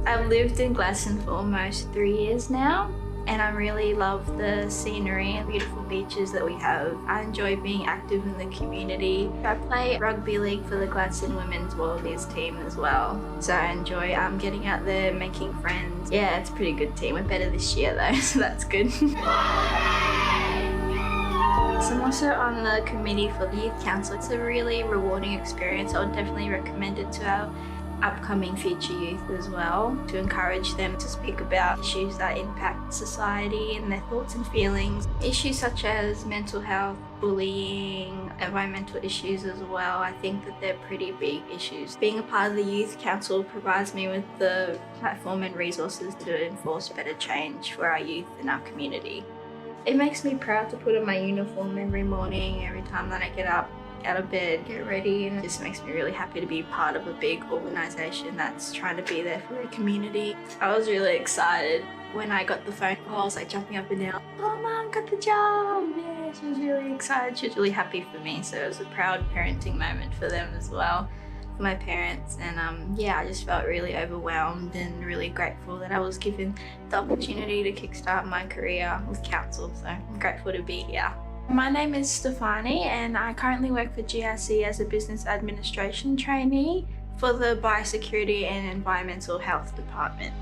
I've lived in Gladstone for almost 3 years now, and I really love the scenery and beautiful beaches that we have. I enjoy being active in the community. I play rugby league for the Gladstone Women's Wallabies team as well. So I enjoy getting out there, making friends. Yeah, it's a pretty good team. We're better this year though, so that's good. So I'm also on the committee for the Youth Council. It's a really rewarding experience. I would definitely recommend it to our upcoming future youth as well, to encourage them to speak about issues that impact society and their thoughts and feelings. Issues such as mental health, bullying, environmental issues as well. I think that they're pretty big issues. Being a part of the Youth Council provides me with the platform and resources to enforce better change for our youth and our community. It makes me proud to put on my uniform every morning, every time that I get up out of bed, get ready, and it just makes me really happy to be part of a big organisation that's trying to be there for the community. I was really excited when I got the phone call. I was like jumping up and down. Oh, Mum, got the job! Yeah, she was really excited. She was really happy for me, so it was a proud parenting moment for them as well, for my parents. And yeah, I just felt really overwhelmed and really grateful that I was given the opportunity to kickstart my career with council, so I'm grateful to be here. My name is Stefani and I currently work for GRC as a business administration trainee for the Biosecurity and Environmental Health Department.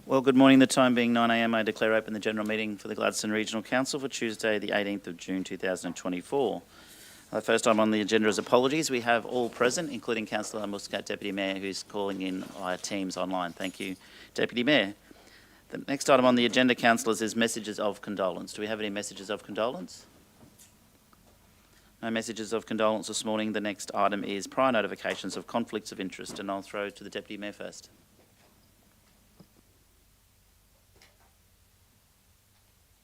Well, good morning. The time being 9 a.m, I declare open the general meeting for the Gladstone Regional Council for Tuesday, the 18th of June 2024. The first item on the agenda is apologies. We have all present, including Councillor Muscat, Deputy Mayor, who's calling in via Teams online. Thank you, Deputy Mayor. The next item on the agenda, councillors, is messages of condolence. Do we have any messages of condolence? No messages of condolence this morning. The next item is prior notifications of conflicts of interest, and I'll throw to the Deputy Mayor first.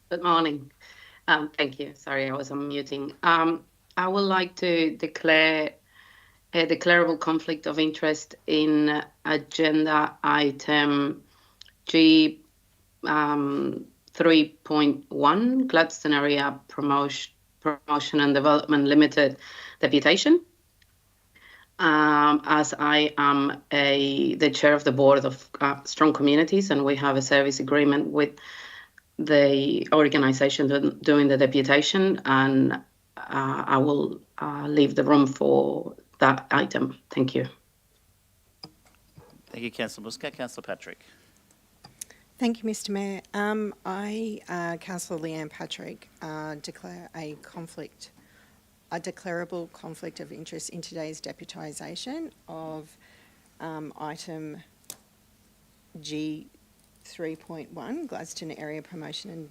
Good morning. Thank you. Sorry, I was unmuting. I would like to declare a declarable conflict of interest in agenda item G3.1, Gladstone Area Promotion and Development Limited Deputation. As I am the chair of the board of Strong Communities, and we have a service agreement with the organisation doing the deputation, and I will leave the room for that item. Thank you. Thank you, Councillor Muscat. Councillor Patrick. Thank you, Mr Mayor. I, Councillor Leanne Patrick, declare a declarable conflict of interest in today's deputisation of item G3.1, Gladstone Area Promotion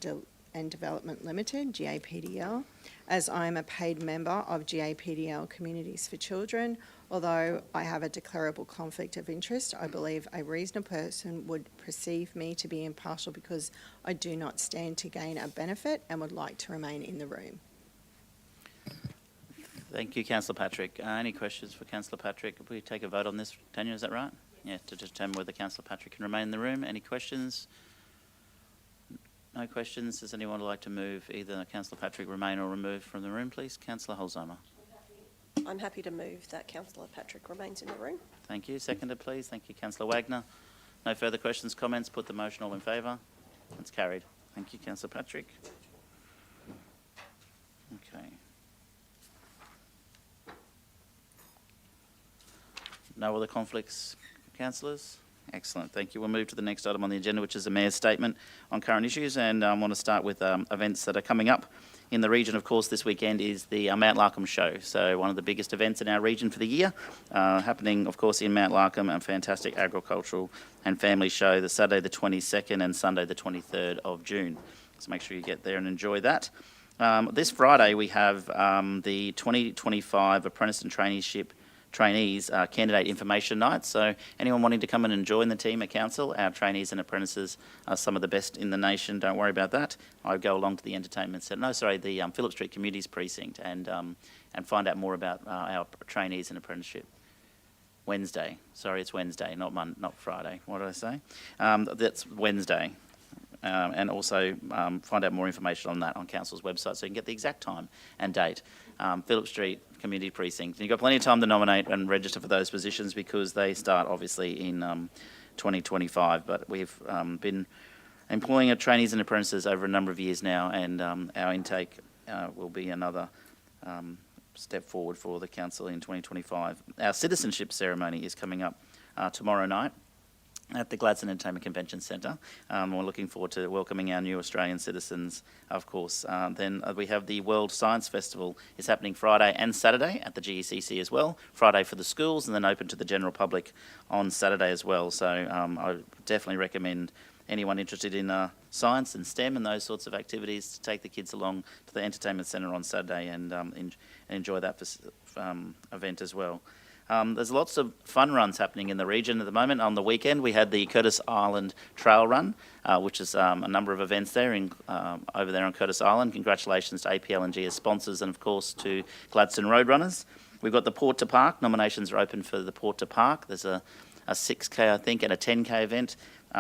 and Development Limited, G.A.P.D.L, as I am a paid member of G.A.P.D.L Communities for Children. Although I have a declarable conflict of interest, I believe a reasonable person would perceive me to be impartial because I do not stand to gain a benefit and would like to remain in the room. Thank you, Councillor Patrick. Any questions for Councillor Patrick? If we take a vote on this, Tanya, is that right? Yeah, to determine whether Councillor Patrick can remain in the room. Any questions? No questions. Does anyone like to move either Councillor Patrick remain or remove from the room, please? Councillor Holzheimer. I'm happy to move that Councillor Patrick remains in the room. Thank you. Seconded, please. Thank you, Councillor Wagner. No further questions, comments. Put the motion. All in favour. It's carried. Thank you, Councillor Patrick. Okay. No other conflicts, councillors? Excellent, thank you. We'll move to the next item on the agenda, which is the Mayor's statement on current issues, and I want to start with events that are coming up in the region. Of course, this weekend is the Mount Larkham Show, so one of the biggest events in our region for the year, happening, of course, in Mount Larkham, a fantastic agricultural and family show, the Saturday the 22nd and Sunday the 23rd of June. So make sure you get there and enjoy that. This Friday we have the 2025 Apprentice and Trainees candidate information night. So anyone wanting to come and join the team at council, our trainees and apprentices are some of the best in the nation. Don't worry about that. I go along to the entertainment centre. No, sorry, the Phillip Street Communities Precinct and find out more about our trainees and apprenticeship. Wednesday. Sorry, it's Wednesday, not Friday. What did I say? That's Wednesday. And also find out more information on that on council's website so you can get the exact time and date. Phillip Street Community Precinct. And you've got plenty of time to nominate and register for those positions because they start obviously in 2025. But we've been employing our trainees and apprentices over a number of years now, and our intake will be another step forward for the council in 2025. Our citizenship ceremony is coming up tomorrow night at the Gladstone Entertainment Convention Centre. We're looking forward to welcoming our new Australian citizens, of course. Then we have the World Science Festival. It's happening Friday and Saturday at the GECC as well. Friday for the schools and then open to the general public on Saturday as well. So I definitely recommend anyone interested in science and STEM and those sorts of activities to take the kids along to the Entertainment Centre on Saturday and enjoy that event as well. There's lots of fun runs happening in the region at the moment. On the weekend, we had the Curtis Island Trail Run, which is a number of events there over there on Curtis Island. Congratulations to APL and G as sponsors and, of course, to Gladstone Road Runners. We've got the Port to Park. Nominations are open for the Port to Park. There's a 6K, I think, and a 10K event.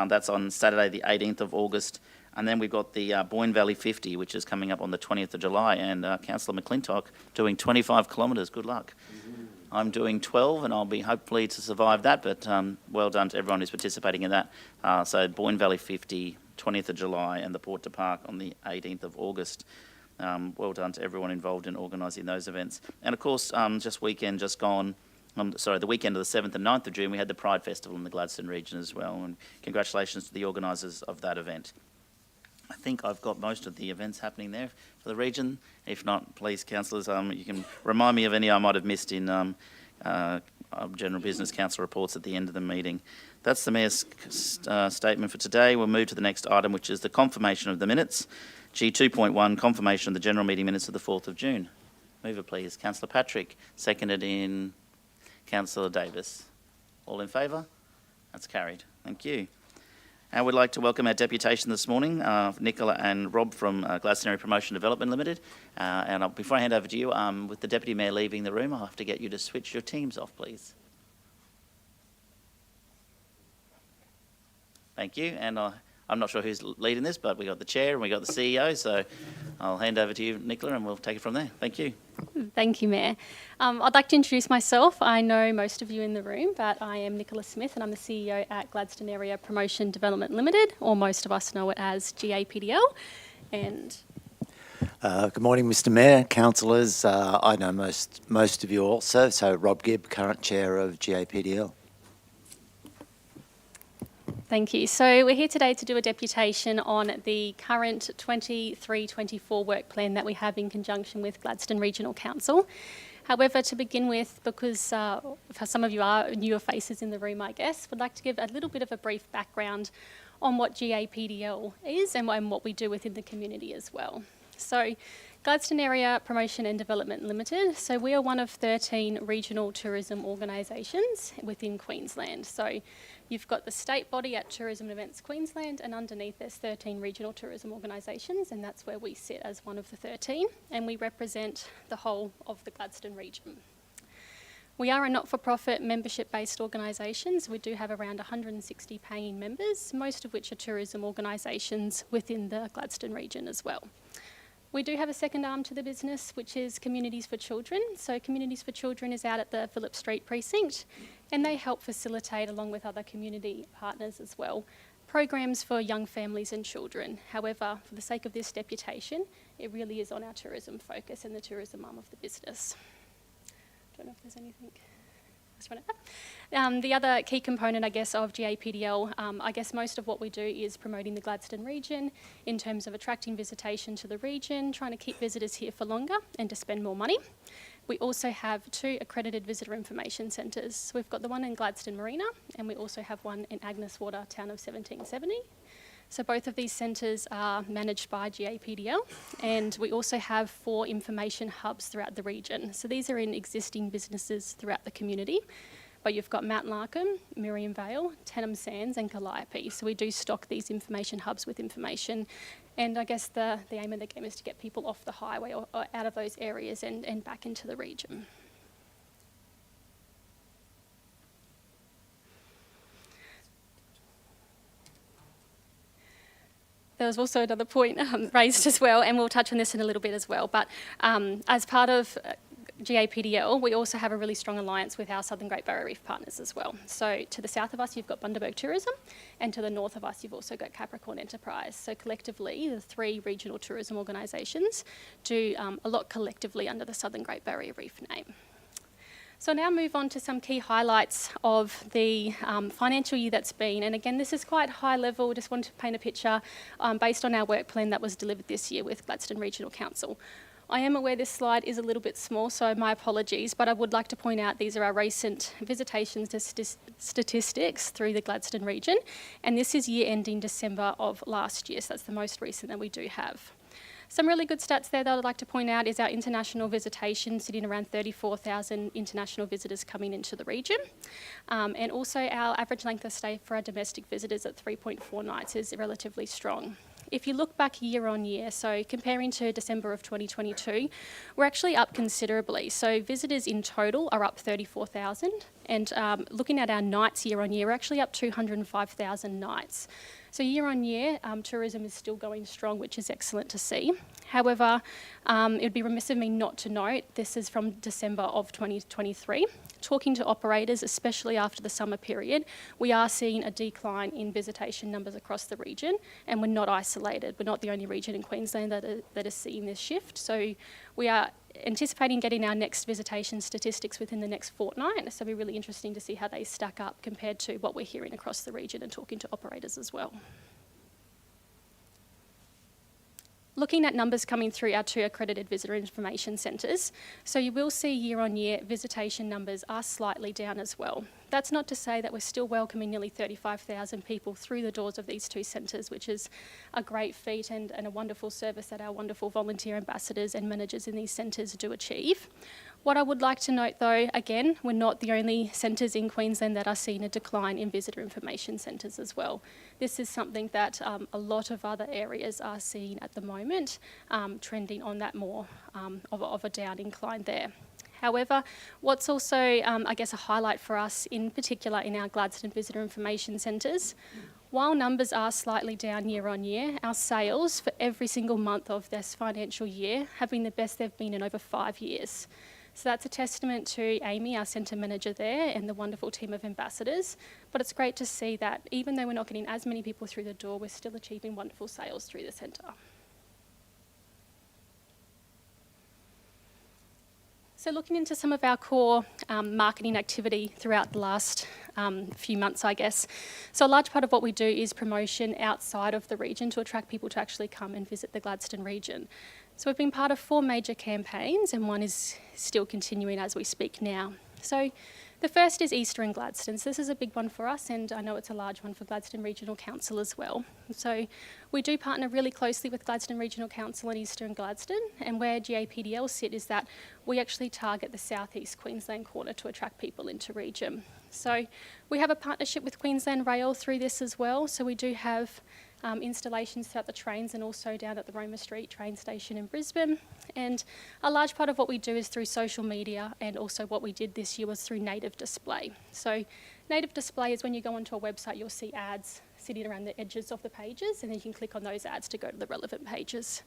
That's on Saturday, the 18th of August. And then we've got the Boyne Valley 50, which is coming up on the 20th of July. And Councillor McClintock doing 25 kilometres. Good luck. I'm doing 12 and I'll be hopefully to survive that, but well done to everyone who's participating in that. So Boyne Valley 50, 20th of July and the Port to Park on the 18th of August. Well done to everyone involved in organising those events. And of course, the weekend of the 7th and 9th of June, we had the Pride Festival in the Gladstone region as well. And congratulations to the organisers of that event. I think I've got most of the events happening there for the region. If not, please, councillors, you can remind me of any I might have missed in General Business Council reports at the end of the meeting. That's the Mayor's statement for today. We'll move to the next item, which is the confirmation of the minutes. G2.1, confirmation of the general meeting minutes of the 4th of June. Mover, please. Councillor Patrick, seconded in Councillor Davis. All in favour? That's carried. Thank you. And we'd like to welcome our deputation this morning, Nicola and Rob from Gladstone Area Promotion Development Limited. Before I hand over to you, with the Deputy Mayor leaving the room, I'll have to get you to switch your teams off, please. Thank you. And I'm not sure who's leading this, but we got the Chair and we got the CEO, so I'll hand over to you, Nicola, and we'll take it from there. Thank you. Thank you, Mayor. I'd like to introduce myself. I know most of you in the room, but I am Nicola Smith and I'm the CEO at Gladstone Area Promotion Development Limited, or most of us know it as G.A.P.D.L. And good morning, Mr. Mayor, councillors. I know most of you also, so Rob Gibb, current Chair of G.A.P.D.L. Thank you. So we're here today to do a deputation on the current 23-24 work plan that we have in conjunction with Gladstone Regional Council. However, to begin with, because for some of you are newer faces in the room, I guess, would like to give a little bit of a brief background on what G.A.P.D.L is and what we do within the community as well. So Gladstone Area Promotion and Development Limited. So we are one of 13 regional tourism organisations within Queensland. So you've got the state body at Tourism and Events Queensland, and underneath there's 13 regional tourism organisations, and that's where we sit as one of the 13, and we represent the whole of the Gladstone region. We are a not-for-profit membership-based organisation, so we do have around 160 paying members, most of which are tourism organisations within the Gladstone region as well. We do have a second arm to the business, which is Communities for Children. So Communities for Children is out at the Phillip Street precinct, and they help facilitate, along with other community partners as well, programs for young families and children. However, for the sake of this deputation, it really is on our tourism focus and the tourism arm of the business. Don't know if there's anything. The other key component, I guess, of G.A.P.D.L, I guess most of what we do is promoting the Gladstone region in terms of attracting visitation to the region, trying to keep visitors here for longer and to spend more money. We also have 2 accredited visitor information centres. So we've got the one in Gladstone Marina, and we also have one in Agnes Water, town of 1770. So both of these centres are managed by G.A.P.D.L, and we also have 4 information hubs throughout the region. So these are in existing businesses throughout the community, but you've got Mount Larkham, Miriam Vale, Tenham Sands and Calliope. So we do stock these information hubs with information, and I guess the aim of the game is to get people off the highway or out of those areas and back into the region. There was also another point raised as well, and we'll touch on this in a little bit as well. But as part of G.A.P.D.L, we also have a really strong alliance with our Southern Great Barrier Reef partners as well. So to the south of us, you've got Bundaberg Tourism, and to the north of us, you've also got Capricorn Enterprise. So collectively, the 3 regional tourism organisations do a lot collectively under the Southern Great Barrier Reef name. So now move on to some key highlights of the financial year that's been. And again, this is quite high level. Just wanted to paint a picture based on our work plan that was delivered this year with Gladstone Regional Council. I am aware this slide is a little bit small, so my apologies, but I would like to point out these are our recent visitations to statistics through the Gladstone region, and this is year ending December of last year, so that's the most recent that we do have. Some really good stats there that I'd like to point out is our international visitation, sitting around 34,000 international visitors coming into the region. And also our average length of stay for our domestic visitors at 3.4 nights is relatively strong. If you look back year on year, so comparing to December of 2022, we're actually up considerably. So visitors in total are up 34,000, and looking at our nights year on year, we're actually up 205,000 nights. So year on year, tourism is still going strong, which is excellent to see. However, it would be remiss of me not to note, this is from December of 2023. Talking to operators, especially after the summer period, we are seeing a decline in visitation numbers across the region, and we're not isolated. We're not the only region in Queensland that is seeing this shift. So we are anticipating getting our next visitation statistics within the next fortnight, so it'll be really interesting to see how they stack up compared to what we're hearing across the region and talking to operators as well. Looking at numbers coming through our 2 accredited visitor information centres, so you will see year on year visitation numbers are slightly down as well. That's not to say that we're still welcoming nearly 35,000 people through the doors of these 2 centres, which is a great feat and a wonderful service that our wonderful volunteer ambassadors and managers in these centres do achieve. What I would like to note though, again, we're not the only centres in Queensland that are seeing a decline in visitor information centres as well. This is something that a lot of other areas are seeing at the moment, trending on that more of a down incline there. However, what's also, I guess, a highlight for us in particular in our Gladstone Visitor Information Centres, while numbers are slightly down year on year, our sales for every single month of this financial year have been the best they've been in over 5 years. So that's a testament to Amy, our centre manager there, and the wonderful team of ambassadors. But it's great to see that even though we're not getting as many people through the door, we're still achieving wonderful sales through the centre. So looking into some of our core marketing activity throughout the last few months, I guess. So a large part of what we do is promotion outside of the region to attract people to actually come and visit the Gladstone region. So we've been part of 4 major campaigns, and one is still continuing as we speak now. So the first is Easter in Gladstone. So this is a big one for us, and I know it's a large one for Gladstone Regional Council as well. So we do partner really closely with Gladstone Regional Council and Easter in Gladstone, and where G.A.P.D.L sit is that we actually target the southeast Queensland corner to attract people into region. So we have a partnership with Queensland Rail through this as well. So we do have installations throughout the trains and also down at the Roma Street train station in Brisbane. And a large part of what we do is through social media, and also what we did this year was through native display. So native display is when you go onto a website, you'll see ads sitting around the edges of the pages, and then you can click on those ads to go to the relevant pages.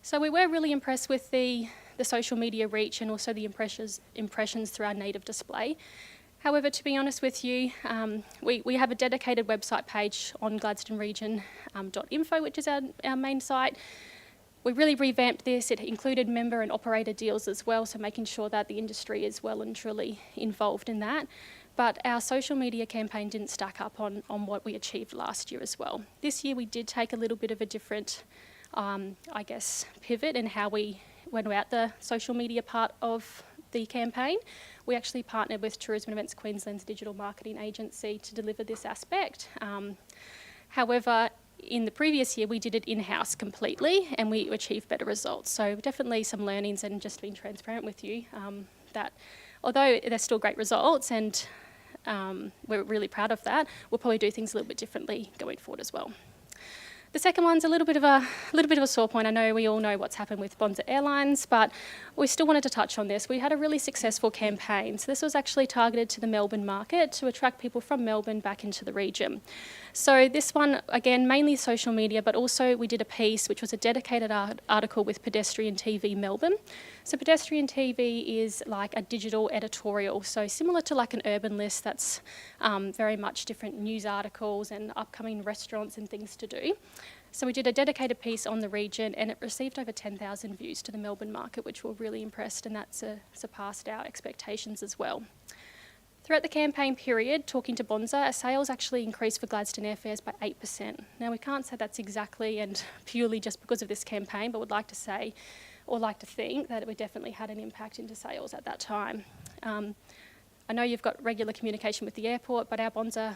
So we were really impressed with the social media reach and also the impressions through our native display. However, to be honest with you, we have a dedicated website page on gladstoneregion.info, which is our main site. We really revamped this. It included member and operator deals as well, so making sure that the industry is well and truly involved in that. But our social media campaign didn't stack up on what we achieved last year as well. This year we did take a little bit of a different, I guess, pivot in how we went about the social media part of the campaign. We actually partnered with Tourism and Events Queensland's digital marketing agency to deliver this aspect. However, in the previous year, we did it in-house completely, and we achieved better results. So definitely some learnings, and just being transparent with you, that although they're still great results, and we're really proud of that, we'll probably do things a little bit differently going forward as well. The second one's a little bit of a sore point. I know we all know what's happened with Bonza Airlines, but we still wanted to touch on this. We had a really successful campaign. So this was actually targeted to the Melbourne market to attract people from Melbourne back into the region. So this one, again, mainly social media, but also we did a piece which was a dedicated article with Pedestrian TV Melbourne. So Pedestrian TV is like a digital editorial, so similar to like an urban list that's very much different news articles and upcoming restaurants and things to do. So we did a dedicated piece on the region, and it received over 10,000 views to the Melbourne market, which we're really impressed, and that's surpassed our expectations as well. Throughout the campaign period, talking to Bonza, our sales actually increased for Gladstone airfares by 8%. Now we can't say that's exactly and purely just because of this campaign, but would like to say, or like to think, that we definitely had an impact into sales at that time. I know you've got regular communication with the airport, but our Bonza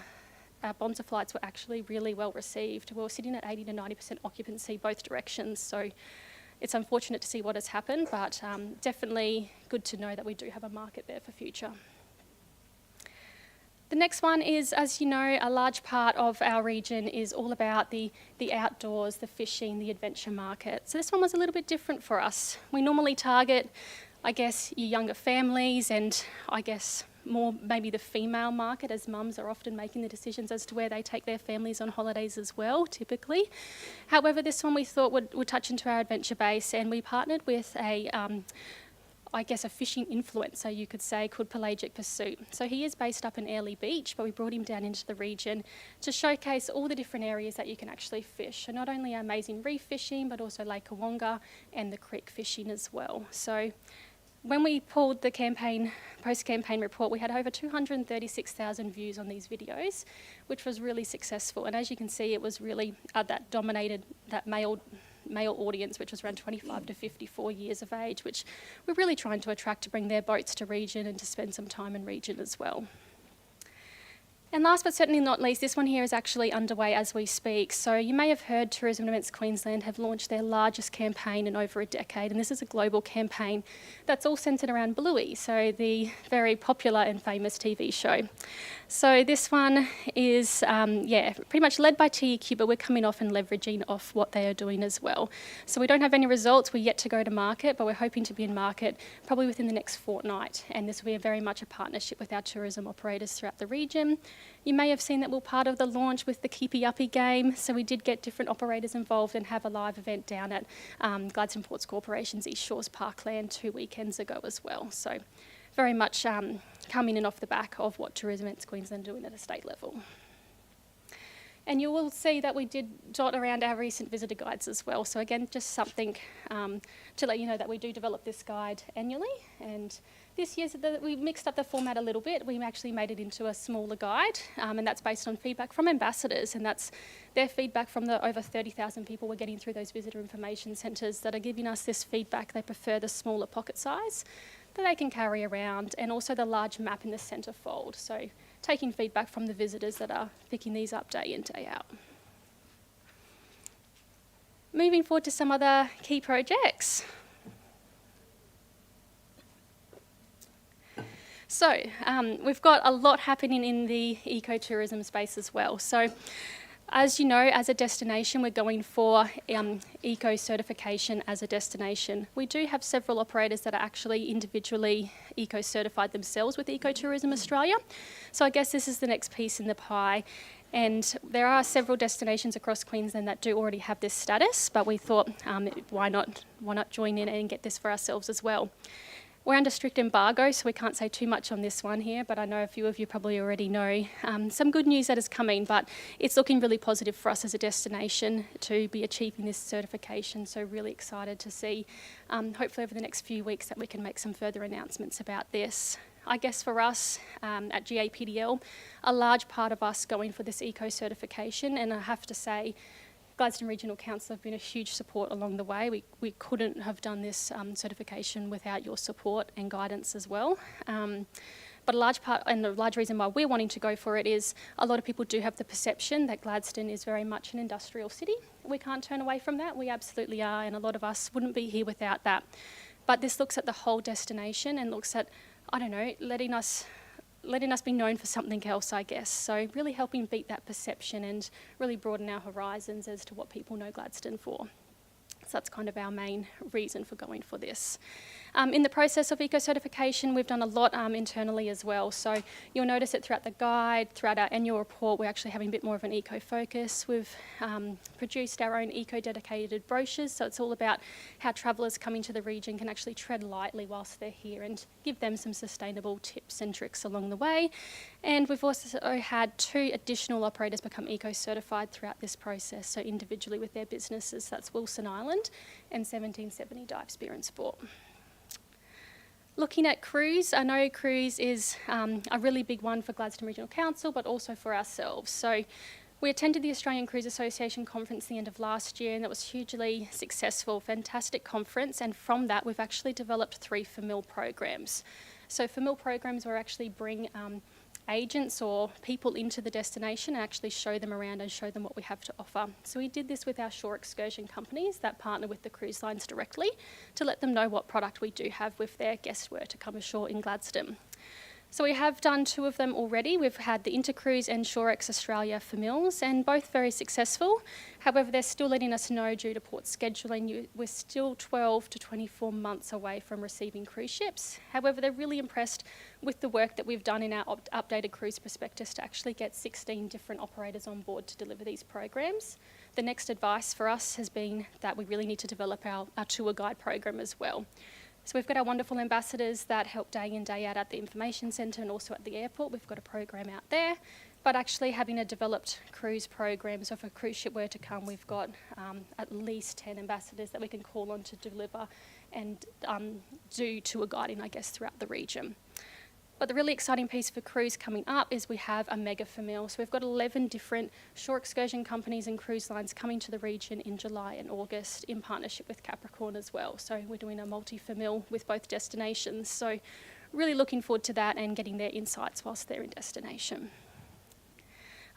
flights were actually really well received. We were sitting at 80 to 90% occupancy both directions, so it's unfortunate to see what has happened, but definitely good to know that we do have a market there for future. The next one is, as you know, a large part of our region is all about the outdoors, the fishing, the adventure market. So this one was a little bit different for us. We normally target, I guess, your younger families, and I guess more maybe the female market, as mums are often making the decisions as to where they take their families on holidays as well, typically. However, this one we thought would touch into our adventure base, and we partnered with I guess a fishing influencer, you could say, called Pelagic Pursuit. So he is based up in Airlie Beach, but we brought him down into the region to showcase all the different areas that you can actually fish. So not only amazing reef fishing, but also Lake Kawonga and the creek fishing as well. So when we pulled the post-campaign report, we had over 236,000 views on these videos, which was really successful. And as you can see, it was really that dominated, that male male audience, which was around 25 to 54 years of age, which we're really trying to attract to bring their boats to region and to spend some time in region as well. And last but certainly not least, this one here is actually underway as we speak. So you may have heard Tourism and Events Queensland have launched their largest campaign in over a decade, and this is a global campaign that's all centred around Bluey, so the very popular and famous TV show. So this one is, pretty much led by TEQ, but we're coming off and leveraging off what they are doing as well. So we don't have any results, we're yet to go to market, but we're hoping to be in market probably within the next fortnight, and this will be very much a partnership with our tourism operators throughout the region. You may have seen that we're part of the launch with the G.A.P.D.L game, so we did get different operators involved and have a live event down at Gladstone Ports Corporation's East Shores Parkland 2 weekends ago as well. So very much coming in off the back of what Tourism Events Queensland are doing at a state level. And you will see that we did dot around our recent visitor guides as well. So again, just something to let you know that we do develop this guide annually. And this year we mixed up the format a little bit. We actually made it into a smaller guide, and that's based on feedback from ambassadors, and that's their feedback from the over 30,000 people we're getting through those visitor information centres that are giving us this feedback. They prefer the smaller pocket size that they can carry around, and also the large map in the centre fold. So taking feedback from the visitors that are picking these up day in, day out. Moving forward to some other key projects. So we've got a lot happening in the ecotourism space as well. So as you know, as a destination, we're going for eco certification as a destination. We do have several operators that are actually individually eco certified themselves with Ecotourism Australia. So I guess this is the next piece in the pie. And there are several destinations across Queensland that do already have this status, but we thought, why not join in and get this for ourselves as well. We're under strict embargo, so we can't say too much on this one here, but I know a few of you probably already know some good news that is coming, but it's looking really positive for us as a destination to be achieving this certification, so really excited to see, hopefully over the next few weeks, that we can make some further announcements about this. I guess for us at G.A.P.D.L, a large part of us going for this eco certification, and I have to say, Gladstone Regional Council have been a huge support along the way. We couldn't have done this certification without your support and guidance as well. But a large part, and a large reason why we're wanting to go for it, is a lot of people do have the perception that Gladstone is very much an industrial city. We can't turn away from that. We absolutely are, and a lot of us wouldn't be here without that. But this looks at the whole destination and looks at, I don't know, letting us be known for something else, I guess. So really helping beat that perception and really broaden our horizons as to what people know Gladstone for. So that's kind of our main reason for going for this. In the process of eco-certification, we've done a lot internally as well. So you'll notice it throughout the guide, throughout our annual report, we're actually having a bit more of an eco-focus. We've produced our own eco-dedicated brochures, so it's all about how travellers coming to the region can actually tread lightly whilst they're here and give them some sustainable tips and tricks along the way. And we've also had 2 additional operators become eco-certified throughout this process, so individually with their businesses. That's Wilson Island and 1770 Dive Spear and Sport. Looking at cruise, I know cruise is a really big one for Gladstone Regional Council, but also for ourselves. So we attended the Australian Cruise Association conference the end of last year, and it was hugely successful, fantastic conference. And from that, we've actually developed 3 FAMIL programs. So FAMIL programs were actually bring agents or people into the destination and actually show them around and show them what we have to offer. So we did this with our shore excursion companies that partner with the cruise lines directly to let them know what product we do have if their guests were to come ashore in Gladstone. So we have done 2 of them already. We've had the Intercruise and ShoreX Australia FAMILs, and both very successful. However, they're still letting us know due to port scheduling, we're still 12 to 24 months away from receiving cruise ships. However, they're really impressed with the work that we've done in our updated cruise prospectus to actually get 16 different operators on board to deliver these programs. The next advice for us has been that we really need to develop our tour guide program as well. So we've got our wonderful ambassadors that help day in, day out at the information centre and also at the airport. We've got a program out there, but actually having a developed cruise program, so if a cruise ship were to come, we've got at least 10 ambassadors that we can call on to deliver and do tour guiding, I guess, throughout the region. But the really exciting piece for cruise coming up is we have a mega famil. So we've got 11 different shore excursion companies and cruise lines coming to the region in July and August in partnership with Capricorn as well. So we're doing a multi-famil with both destinations. So really looking forward to that and getting their insights whilst they're in destination.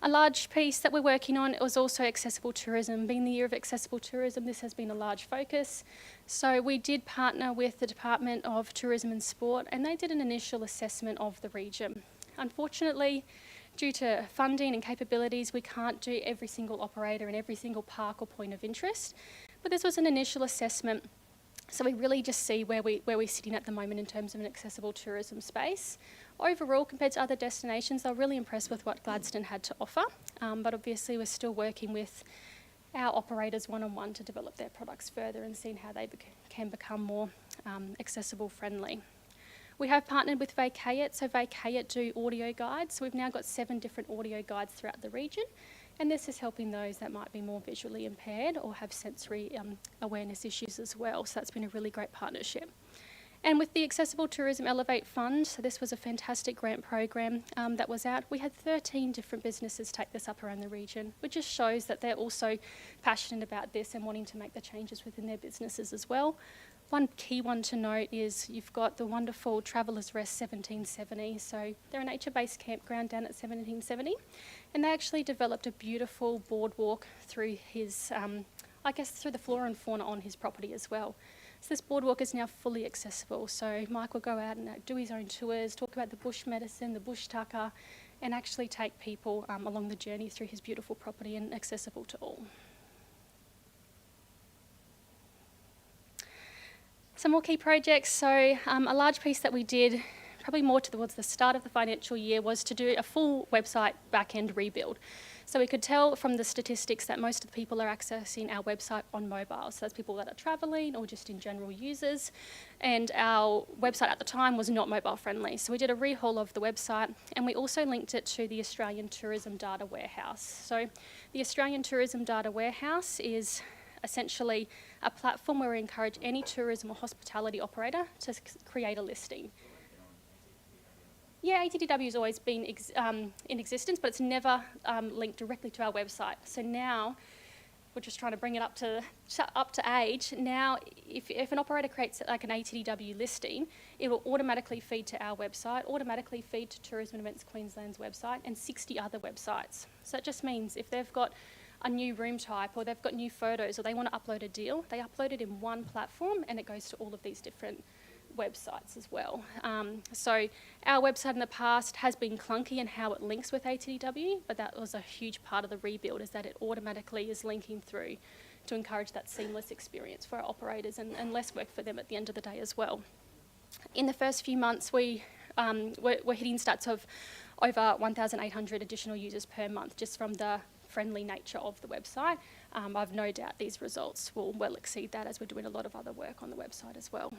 A large piece that we're working on was also accessible tourism. Being the year of accessible tourism, this has been a large focus. So we did partner with the Department of Tourism and Sport, and they did an initial assessment of the region. Unfortunately, due to funding and capabilities, we can't do every single operator and every single park or point of interest. But this was an initial assessment. So we really just see where we're sitting at the moment in terms of an accessible tourism space. Overall, compared to other destinations, they're really impressed with what Gladstone had to offer, but obviously we're still working with our operators one-on-one to develop their products further and seeing how they can become more accessible friendly. We have partnered with G.A.P.D.L, so G.A.P.D.L do audio guides, so we've now got 7 different audio guides throughout the region, and this is helping those that might be more visually impaired or have sensory awareness issues as well, so that's been a really great partnership. And with the Accessible Tourism Elevate Fund, so this was a fantastic grant program that was out. We had 13 different businesses take this up around the region, which just shows that they're also passionate about this and wanting to make the changes within their businesses as well. One key one to note is you've got the wonderful Travellers Rest 1770. So they're a nature-based campground down at 1770, and they actually developed a beautiful boardwalk through his, through the flora and fauna on his property as well. So this boardwalk is now fully accessible. So Mike will go out and do his own tours, talk about the bush medicine, the bush tucker, and actually take people along the journey through his beautiful property and accessible to all. Some more key projects. So a large piece that we did, probably more towards the start of the financial year, was to do a full website back-end rebuild. So we could tell from the statistics that most of the people are accessing our website on mobile. So that's people that are travelling or just in general users. And our website at the time was not mobile friendly. So we did a rehaul of the website, and we also linked it to the Australian Tourism Data Warehouse. So the Australian Tourism Data Warehouse is essentially a platform where we encourage any tourism or hospitality operator to create a listing. Yeah, ATDW has always been in existence, but it's never linked directly to our website. So now we're just trying to bring it up to age. Now, if an operator creates like an ATDW listing, it will automatically feed to our website, automatically feed to Tourism and Events Queensland's website, and 60 other websites. So it just means if they've got a new room type or they've got new photos or they want to upload a deal, they upload it in one platform and it goes to all of these different websites as well. So our website in the past has been clunky in how it links with ATDW, but that was a huge part of the rebuild, is that it automatically is linking through to encourage that seamless experience for our operators and less work for them at the end of the day as well. In the first few months, we're hitting stats of over 1,800 additional users per month just from the friendly nature of the website. I've no doubt these results will well exceed that as we're doing a lot of other work on the website as well.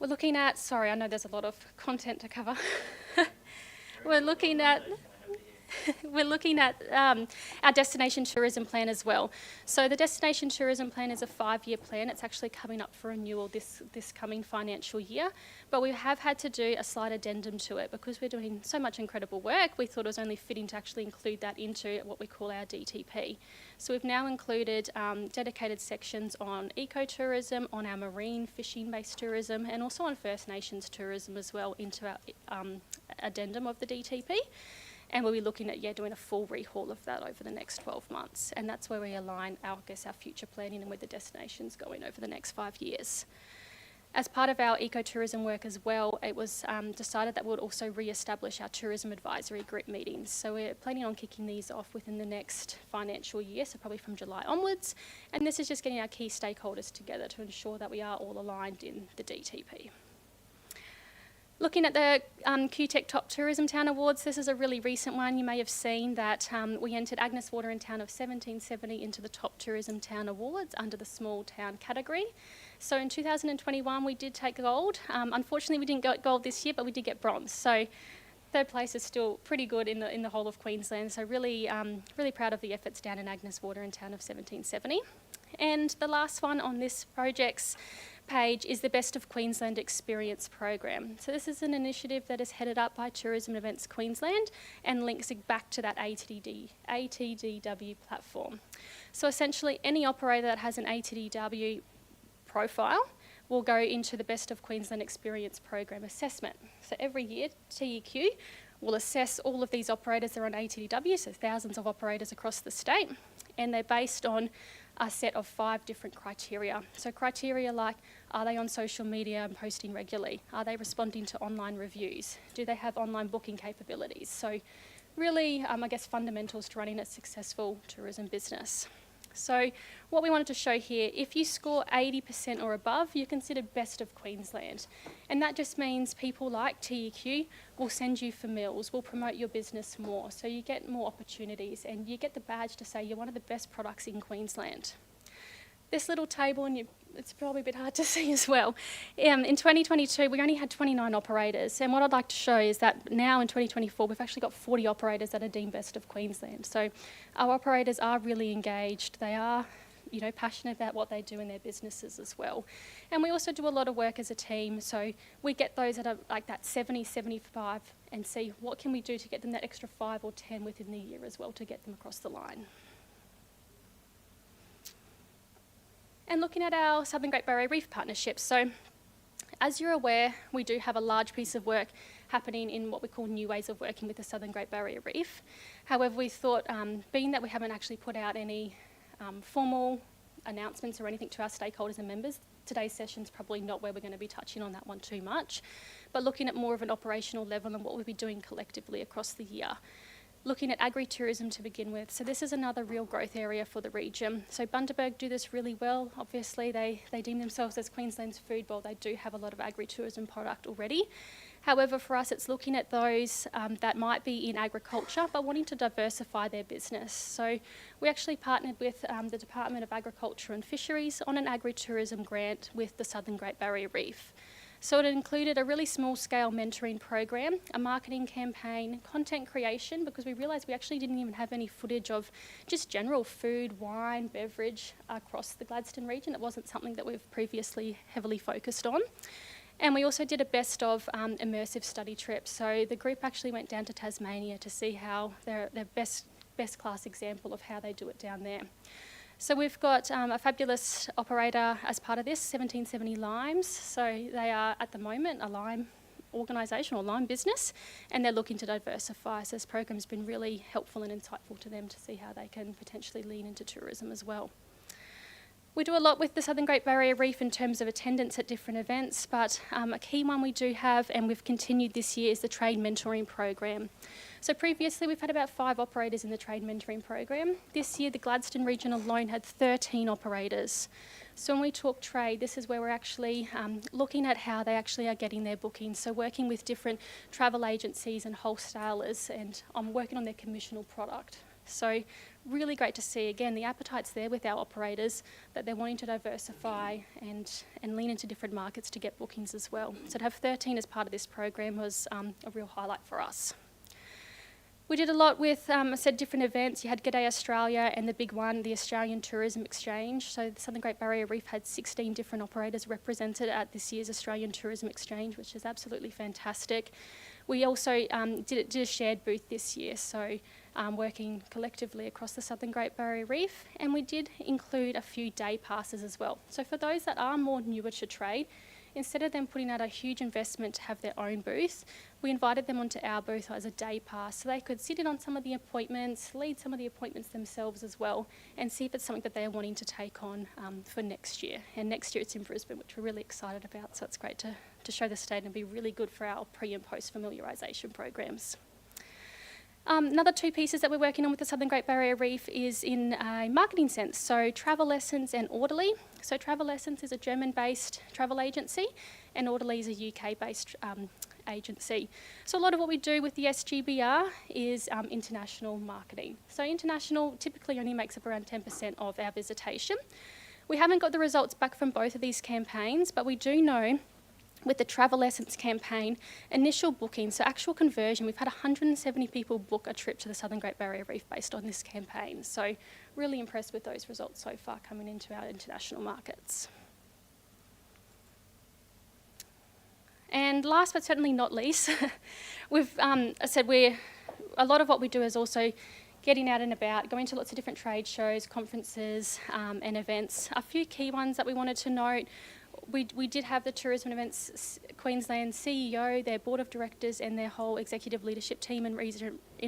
We're looking at, sorry, I know there's a lot of content to cover. We're looking at our destination tourism plan as well. So the destination tourism plan is a 5-year plan. It's actually coming up for renewal this coming financial year, but we have had to do a slight addendum to it because we're doing so much incredible work. We thought it was only fitting to actually include that into what we call our DTP. So we've now included dedicated sections on ecotourism, on our marine fishing-based tourism, and also on First Nations tourism as well into our addendum of the DTP. And we'll be looking at doing a full rehaul of that over the next 12 months. And that's where we align our future planning and where the destination's going over the next 5 years. As part of our ecotourism work as well, it was decided that we'll also re-establish our tourism advisory group meetings. So we're planning on kicking these off within the next financial year, so probably from July onwards. And this is just getting our key stakeholders together to ensure that we are all aligned in the DTP. Looking at the QTech Top Tourism Town Awards, this is a really recent one. You may have seen that we entered Agnes Water and Town of 1770 into the Top Tourism Town Awards under the Small Town category. So in 2021, we did take gold. Unfortunately, we didn't get gold this year, but we did get bronze. So third place is still pretty good in the whole of Queensland. So really proud of the efforts down in Agnes Water and Town of 1770. And the last one on this project's page is the Best of Queensland Experience program. So this is an initiative that is headed up by Tourism Events Queensland and links back to that ATDW platform. So essentially any operator that has an ATDW profile will go into the Best of Queensland Experience program assessment. So every year TEQ will assess all of these operators that are on ATDW, so thousands of operators across the state, and they're based on a set of 5 different criteria. So criteria like, are they on social media and posting regularly? Are they responding to online reviews? Do they have online booking capabilities? So really, I guess, fundamentals to running a successful tourism business. So what we wanted to show here, if you score 80% or above, you're considered Best of Queensland. And that just means people like TEQ will send you for meals, will promote your business more. So you get more opportunities and you get the badge to say you're one of the best products in Queensland. This little table, and it's probably a bit hard to see as well. In 2022, we only had 29 operators. And what I'd like to show is that now in 2024, we've actually got 40 operators that are deemed Best of Queensland. So our operators are really engaged. They are, passionate about what they do in their businesses as well. And we also do a lot of work as a team. So we get those that are like that 70, 75 and see what can we do to get them that extra 5 or 10 within the year as well to get them across the line. And looking at our Southern Great Barrier Reef partnerships. So as you're aware, we do have a large piece of work happening in what we call new ways of working with the Southern Great Barrier Reef. However, we thought, being that we haven't actually put out any formal announcements or anything to our stakeholders and members, today's session's probably not where we're going to be touching on that one too much, but looking at more of an operational level and what we'll be doing collectively across the year. Looking at agri-tourism to begin with. So this is another real growth area for the region. So Bundaberg do this really well. Obviously, they deem themselves as Queensland's food bowl. They do have a lot of agri-tourism product already. However, for us, it's looking at those that might be in agriculture, but wanting to diversify their business. So we actually partnered with the Department of Agriculture and Fisheries on an agri-tourism grant with the Southern Great Barrier Reef. So it included a really small-scale mentoring program, a marketing campaign, content creation, because we realised we actually didn't even have any footage of just general food, wine, beverage across the Gladstone region. It wasn't something that we've previously heavily focused on. And we also did a best of immersive study trip. So the group actually went down to Tasmania to see how their best class example of how they do it down there. So we've got a fabulous operator as part of this, 1770 Limes. So they are at the moment a lime organisation or lime business, and they're looking to diversify. So this program's been really helpful and insightful to them to see how they can potentially lean into tourism as well. We do a lot with the Southern Great Barrier Reef in terms of attendance at different events, but a key one we do have, and we've continued this year, is the trade mentoring program. So previously we've had about 5 operators in the trade mentoring program. This year the Gladstone region alone had 13 operators. So when we talk trade, this is where we're actually looking at how they actually are getting their bookings. So working with different travel agencies and wholesalers and working on their commissional product. So really great to see, again, the appetite's there with our operators, that they're wanting to diversify and lean into different markets to get bookings as well. So to have 13 as part of this program was a real highlight for us. We did a lot with, I said, different events. You had G.A.P.D.L Australia and the big one, the Australian Tourism Exchange. So the Southern Great Barrier Reef had 16 different operators represented at this year's Australian Tourism Exchange, which is absolutely fantastic. We also did a shared booth this year, so working collectively across the Southern Great Barrier Reef, and we did include a few day passes as well. So for those that are more newer to trade, instead of them putting out a huge investment to have their own booth, we invited them onto our booth as a day pass so they could sit in on some of the appointments, lead some of the appointments themselves as well, and see if it's something that they're wanting to take on for next year. And next year it's in Brisbane, which we're really excited about, so it's great to show the state and be really good for our pre and post familiarisation programs. Another 2 pieces that we're working on with the Southern Great Barrier Reef is in a marketing sense, so Travel Essence and Orderly. So Travel Essence is a German-based travel agency and Orderly is a UK-based agency. So a lot of what we do with the SGBR is international marketing. So international typically only makes up around 10% of our visitation. We haven't got the results back from both of these campaigns, but we do know with the Travel Essence campaign, initial booking, so actual conversion, we've had 170 people book a trip to the Southern Great Barrier Reef based on this campaign. So really impressed with those results so far coming into our international markets. And last but certainly not least, we've I said a lot of what we do is also getting out and about, going to lots of different trade shows, conferences and events. A few key ones that we wanted to note, we did have the Tourism Events Queensland CEO, their board of directors and their whole executive leadership team in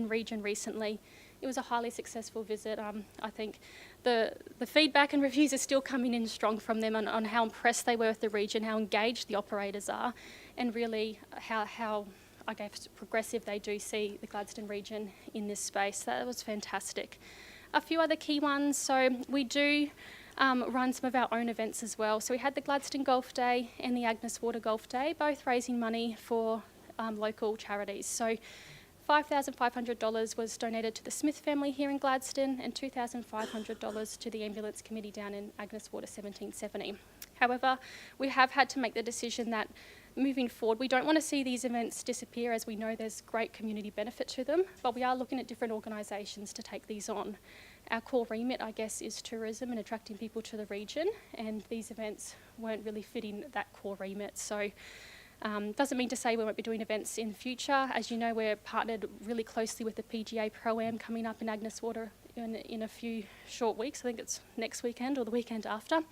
region recently. It was a highly successful visit. I think the feedback and reviews are still coming in strong from them on how impressed they were with the region, how engaged the operators are, and really how I guess progressive they do see the Gladstone region in this space. That was fantastic. A few other key ones. So we do run some of our own events as well. So we had the Gladstone Golf Day and the Agnes Water Golf Day, both raising money for local charities. So $5,500 was donated to the Smith family here in Gladstone and $2,500 to the ambulance committee down in Agnes Water 1770. However, we have had to make the decision that moving forward, we don't want to see these events disappear, as we know there's great community benefit to them, but we are looking at different organisations to take these on. Our core remit, I guess, is tourism and attracting people to the region, and these events weren't really fitting that core remit. So doesn't mean to say we won't be doing events in future. As you know, we're partnered really closely with the PGA Pro-Am coming up in Agnes Water in a few short weeks. I think it's next weekend or the weekend after.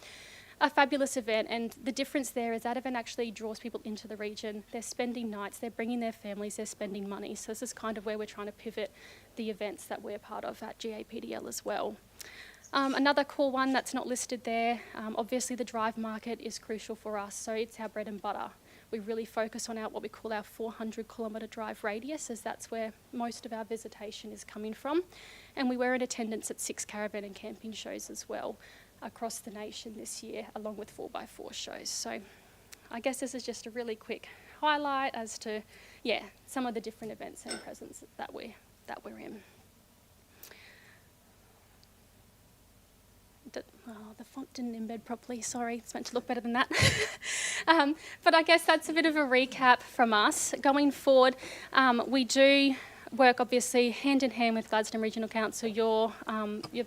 A fabulous event, and the difference there is that event actually draws people into the region. They're spending nights, they're bringing their families, they're spending money. So this is kind of where we're trying to pivot the events that we're part of at G.A.P.D.L as well. Another core one that's not listed there, obviously the drive market is crucial for us, so it's our bread and butter. We really focus on what we call our 400 kilometre drive radius, as that's where most of our visitation is coming from. And we were in attendance at 6 caravan and camping shows as well across the nation this year, along with 4x4 shows. So I guess this is just a really quick highlight as to, some of the different events and presents that we're in. The font didn't embed properly, sorry, it's meant to look better than that. But I guess that's a bit of a recap from us. Going forward, we do work obviously hand in hand with Gladstone Regional Council. Your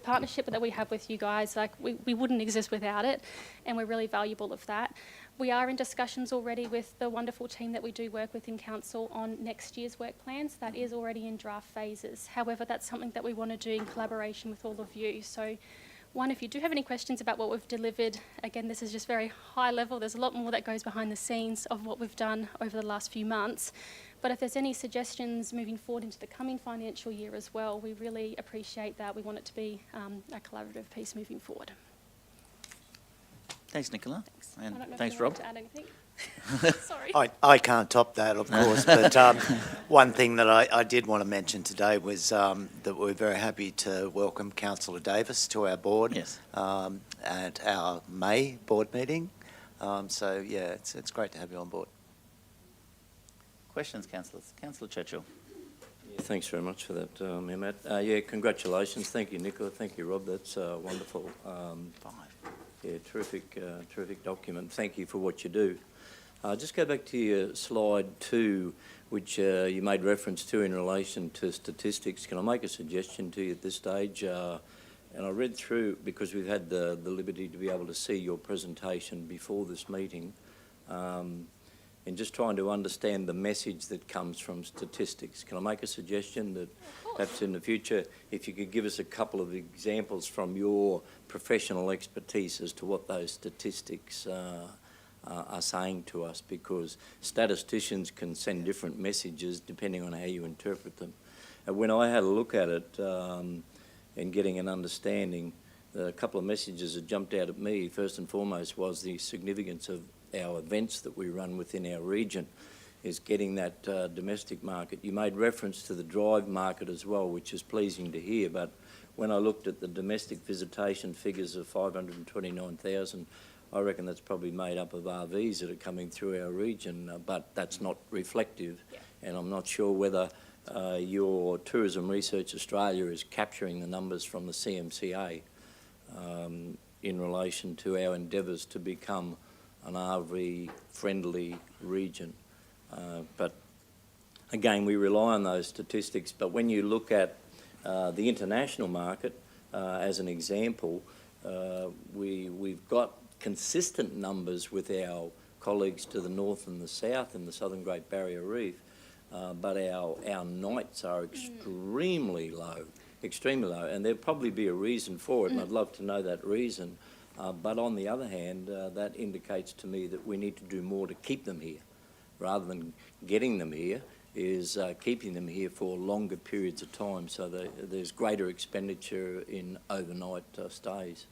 partnership that we have with you guys, like we wouldn't exist without it, and we're really valuable of that. We are in discussions already with the wonderful team that we do work with in council on next year's work plans. That is already in draft phases. However, that's something that we want to do in collaboration with all of you. So one, if you do have any questions about what we've delivered, again, this is just very high level. There's a lot more that goes behind the scenes of what we've done over the last few months. But if there's any suggestions moving forward into the coming financial year as well, we really appreciate that. We want it to be a collaborative piece moving forward. Thanks, Nicola. Thanks. And I don't know thanks, if you Rob. want to add anything. Sorry. I can't top that, of course, but one thing that I did want to mention today was that we're very happy to welcome Councillor Davis to our board. Yes. At our May board meeting. So, yeah, it's great to have you on board. Questions, councillors? Councillor Churchill. Yeah, thanks very much for that, Mehmet. Congratulations. Thank you, Nicola. Thank you, Rob. That's wonderful. Terrific document. Thank you for what you do. Just go back to your slide 2, which you made reference to in relation to statistics. Can I make a suggestion to you at this stage? And I read through, because we've had the liberty to be able to see your presentation before this meeting, and just trying to understand the message that comes from statistics. Can I make a suggestion that perhaps in the future, if you could give us a couple of examples from your professional expertise as to what those statistics are saying to us, because statisticians can send different messages depending on how you interpret them. And when I had a look at it and getting an understanding, a couple of messages that jumped out at me, first and foremost, was the significance of our events that we run within our region, is getting that domestic market. You made reference to the drive market as well, which is pleasing to hear, but when I looked at the domestic visitation figures of 529,000, I reckon that's probably made up of RVs that are coming through our region, but that's not reflective, and I'm not sure whether your Tourism Research Australia is capturing the numbers from the CMCA in relation to our endeavours to become an RV-friendly region. But again, we rely on those statistics, but when you look at the international market, as an example, we've got consistent numbers with our colleagues to the north and the south in the Southern Great Barrier Reef, but our nights are extremely low, and there'll probably be a reason for it, and I'd love to know that reason. But on the other hand, that indicates to me that we need to do more to keep them here, rather than getting them here, is keeping them here for longer periods of time, so that there's greater expenditure in overnight stays.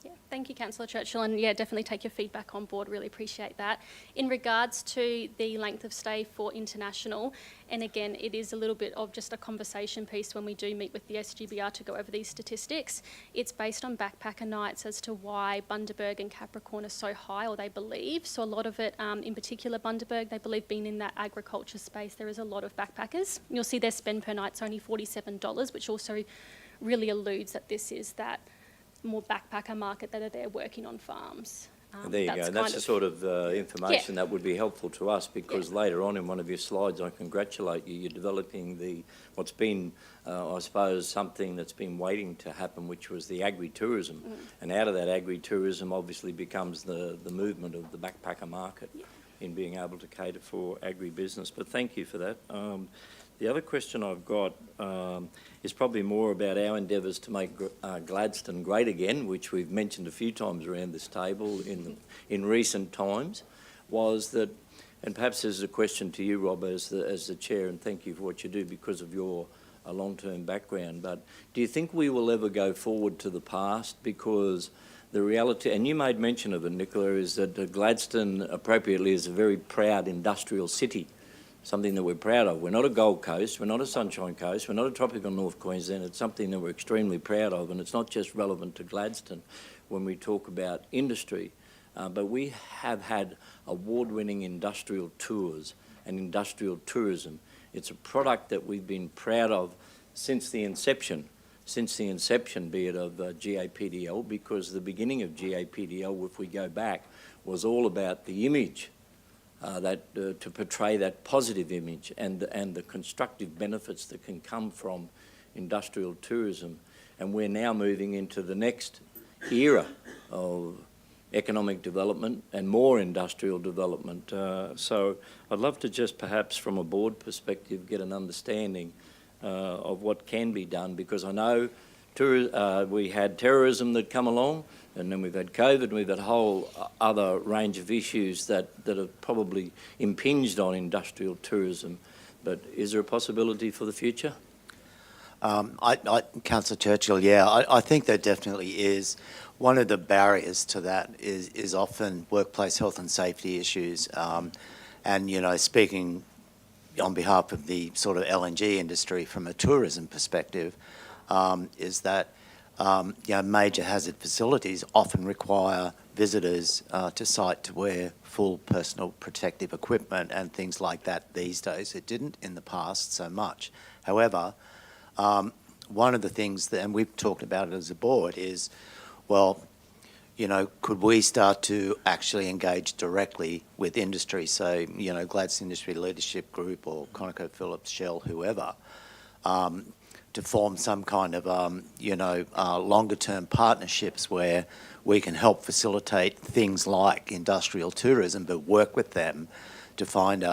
Yeah, thank you, Councillor Churchill, and yeah, definitely take your feedback on board, really appreciate that. In regards to the length of stay for international, and again, it is a little bit of just a conversation piece when we do meet with the SGBR to go over these statistics. It's based on backpacker nights as to why Bundaberg and Capricorn are so high, or they believe. So a lot of it, in particular Bundaberg, they believe being in that agriculture space, there is a lot of backpackers. You'll see their spend per night's only $47, which also really alludes that this is that more backpacker market that are there working on farms. There you go. That's the sort of information that would be helpful to us, because later on in one of your slides, I congratulate you, you're developing what's been, I suppose, something that's been waiting to happen, which was the agri-tourism. And out of that agri-tourism obviously becomes the movement of the backpacker market in being able to cater for agri-business. But thank you for that. The other question I've got is probably more about our endeavours to make Gladstone great again, which we've mentioned a few times around this table in recent times, was that, and perhaps this is a question to you, Rob, as the Chair, and thank you for what you do because of your long-term background, but do you think we will ever go forward to the past? Because the reality, and you made mention of it, Nicola, is that Gladstone appropriately is a very proud industrial city, something that we're proud of. We're not a Gold Coast, we're not a Sunshine Coast, we're not a tropical North Queensland. It's something that we're extremely proud of, and it's not just relevant to Gladstone when we talk about industry, but we have had award-winning industrial tours and industrial tourism. It's a product that we've been proud of since the inception, be it of G.A.P.D.L, because the beginning of G.A.P.D.L, if we go back, was all about the image, to portray that positive image and the constructive benefits that can come from industrial tourism. And we're now moving into the next era of economic development and more industrial development. So I'd love to just perhaps from a board perspective get an understanding of what can be done, because I know we had terrorism that come along, and then we've had COVID, and we've had a whole other range of issues that have probably impinged on industrial tourism. But is there a possibility for the future? Councillor Churchill, I think there definitely is. One of the barriers to that is often workplace health and safety issues. And, you know, speaking on behalf of the sort of LNG industry from a tourism perspective, is that major hazard facilities often require visitors to site to wear full personal protective equipment and things like that these days. It didn't in the past so much. However, one of the things that, and we've talked about it as a board, is, well, you know, could we start to actually engage directly with industry? So, you know, Gladstone Industry Leadership Group or ConocoPhillips, Shell, whoever, to form some kind of, longer-term partnerships where we can help facilitate things like industrial tourism, but work with them to find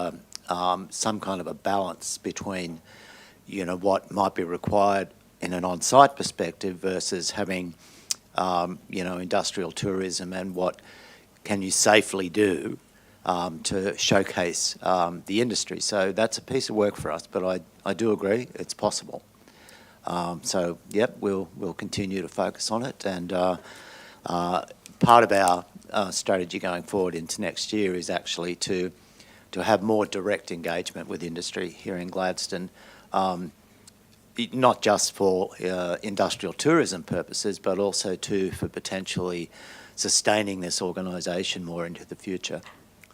some kind of a balance between, you know, what might be required in an on-site perspective versus having, industrial tourism, and what can you safely do to showcase the industry. So that's a piece of work for us, but I do agree it's possible. We'll continue to focus on it, and part of our strategy going forward into next year is actually to have more direct engagement with industry here in Gladstone, not just for industrial tourism purposes, but also for potentially sustaining this organisation more into the future.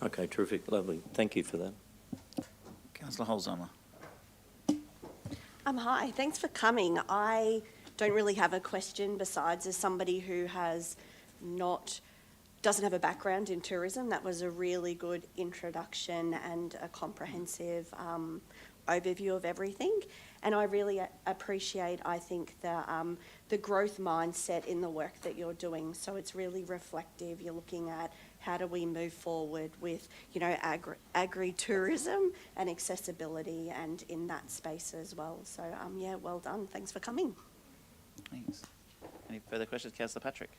Okay, terrific, lovely. Thank you for that. Councillor Holzheimer. Hi, thanks for coming. I don't really have a question besides, as somebody who doesn't have a background in tourism. That was a really good introduction and a comprehensive overview of everything. And I really appreciate, I think, the growth mindset in the work that you're doing. So it's really reflective. You're looking at how do we move forward with, agri-tourism and accessibility and in that space as well. So, yeah, well done. Thanks for coming. Thanks. Any further questions, Councillor Patrick?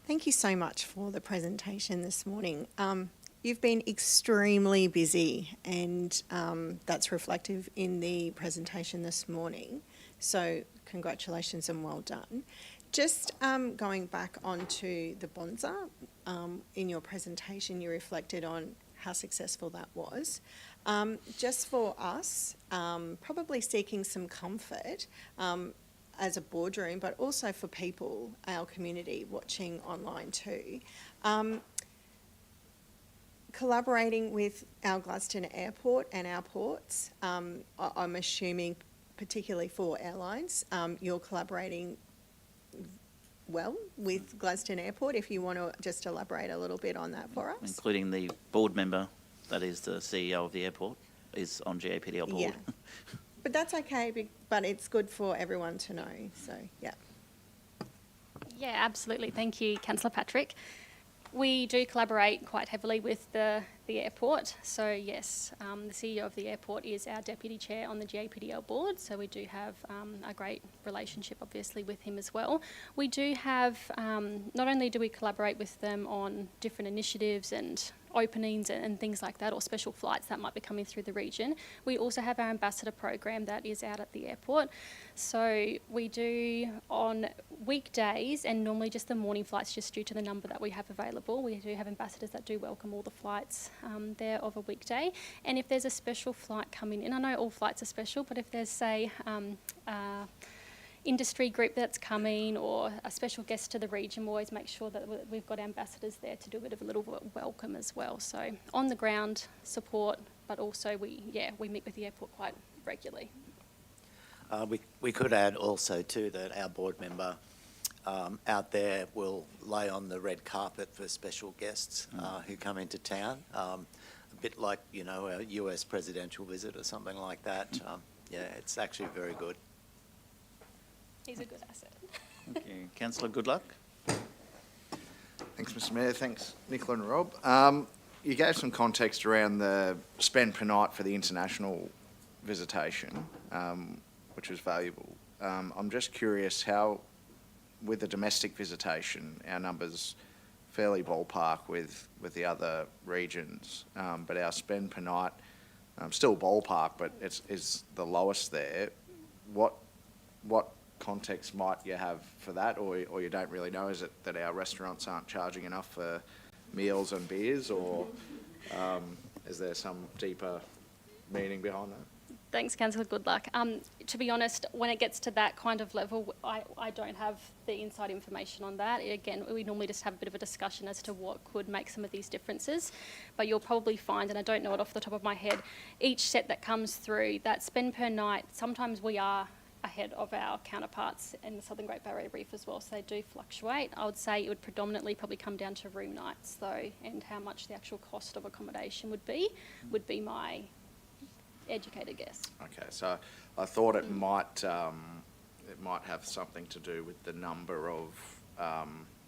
Thank you so much for the presentation this morning. You've been extremely busy, and that's reflective in the presentation this morning. So congratulations and well done. Just going back onto the Bonza, in your presentation you reflected on how successful that was. Just for us, probably seeking some comfort as a boardroom, but also for people, our community watching online too. Collaborating with our Gladstone Airport and our ports, I'm assuming particularly for airlines, you're collaborating well with Gladstone Airport. If you want to just elaborate a little bit on that for us. Including the board member, that is the CEO of the airport, is on G.A.P.D.L board. Yeah. But that's okay, but it's good for everyone to know, so yeah. Yeah, absolutely. Thank you, Councillor Patrick. We do collaborate quite heavily with the airport. So yes, the CEO of the airport is our deputy chair on the G.A.P.D.L board. So we do have a great relationship, obviously, with him as well. We do have, not only do we collaborate with them on different initiatives and openings and things like that, or special flights that might be coming through the region, we also have our ambassador program that is out at the airport. So we do on weekdays, and normally just the morning flights, just due to the number that we have available, we do have ambassadors that do welcome all the flights there of a weekday. And if there's a special flight coming in, I know all flights are special, but if there's, say, industry group that's coming or a special guest to the region, we always make sure that we've got ambassadors there to do a bit of a little welcome as well. So on the ground support, but also we meet with the airport quite regularly. We could add also too that our board member out there will lay on the red carpet for special guests who come into town, a bit like, a US presidential visit or something like that. Yeah, it's actually very good. He's a good asset. Thank you. Councillor Goodluck? Thanks, Mr Mayor. Thanks, Nicola and Rob. You gave some context around the spend per night for the international visitation, which was valuable. I'm just curious how, with the domestic visitation, our numbers fairly ballpark with the other regions, but our spend per night, still ballpark, but is the lowest there. What context might you have for that, or you don't really know? Is it that our restaurants aren't charging enough for meals and beers, or is there some deeper meaning behind that? Thanks, Councillor Goodluck. To be honest, when it gets to that kind of level, I don't have the inside information on that. Again, we normally just have a bit of a discussion as to what could make some of these differences. But you'll probably find, and I don't know it off the top of my head, each set that comes through, that spend per night, sometimes we are ahead of our counterparts in the Southern Great Barrier Reef as well, so they do fluctuate. I would say it would predominantly probably come down to room nights though, and how much the actual cost of accommodation would be my educated guess. Okay, so I thought it might have something to do with the number of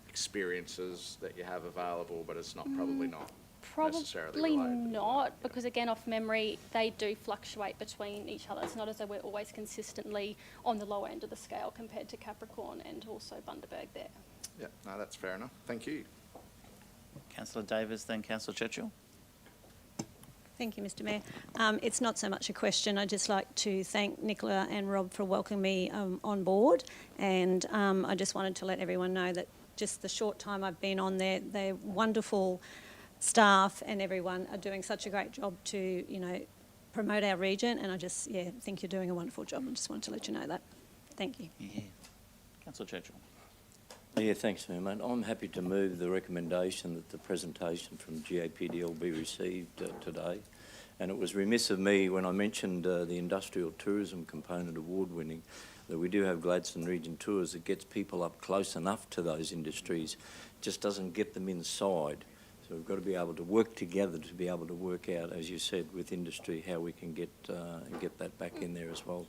experiences that you have available, but it's not probably not. Probably not, because again, off memory, they do fluctuate between each other. It's not as though we're always consistently on the lower end of the scale compared to Capricorn and also Bundaberg there. Yeah, no, that's fair enough. Thank you. Councillor Davis, then Councillor Churchill. Thank you, Mr Mayor. It's not so much a question. I'd just like to thank Nicola and Rob for welcoming me on board, and I just wanted to let everyone know that just the short time I've been on there, they're wonderful staff and everyone are doing such a great job to, promote our region, and I just, think you're doing a wonderful job. I just wanted to let you know that. Thank you. Yeah. Councillor Churchill. Yeah, thanks, Mayor, mate. I'm happy to move the recommendation that the presentation from G.A.P.D.L be received today. And it was remiss of me when I mentioned the industrial tourism component award-winning, that we do have Gladstone Region Tours that gets people up close enough to those industries, just doesn't get them inside. So we've got to be able to work together to be able to work out, as you said, with industry, how we can get that back in there as well.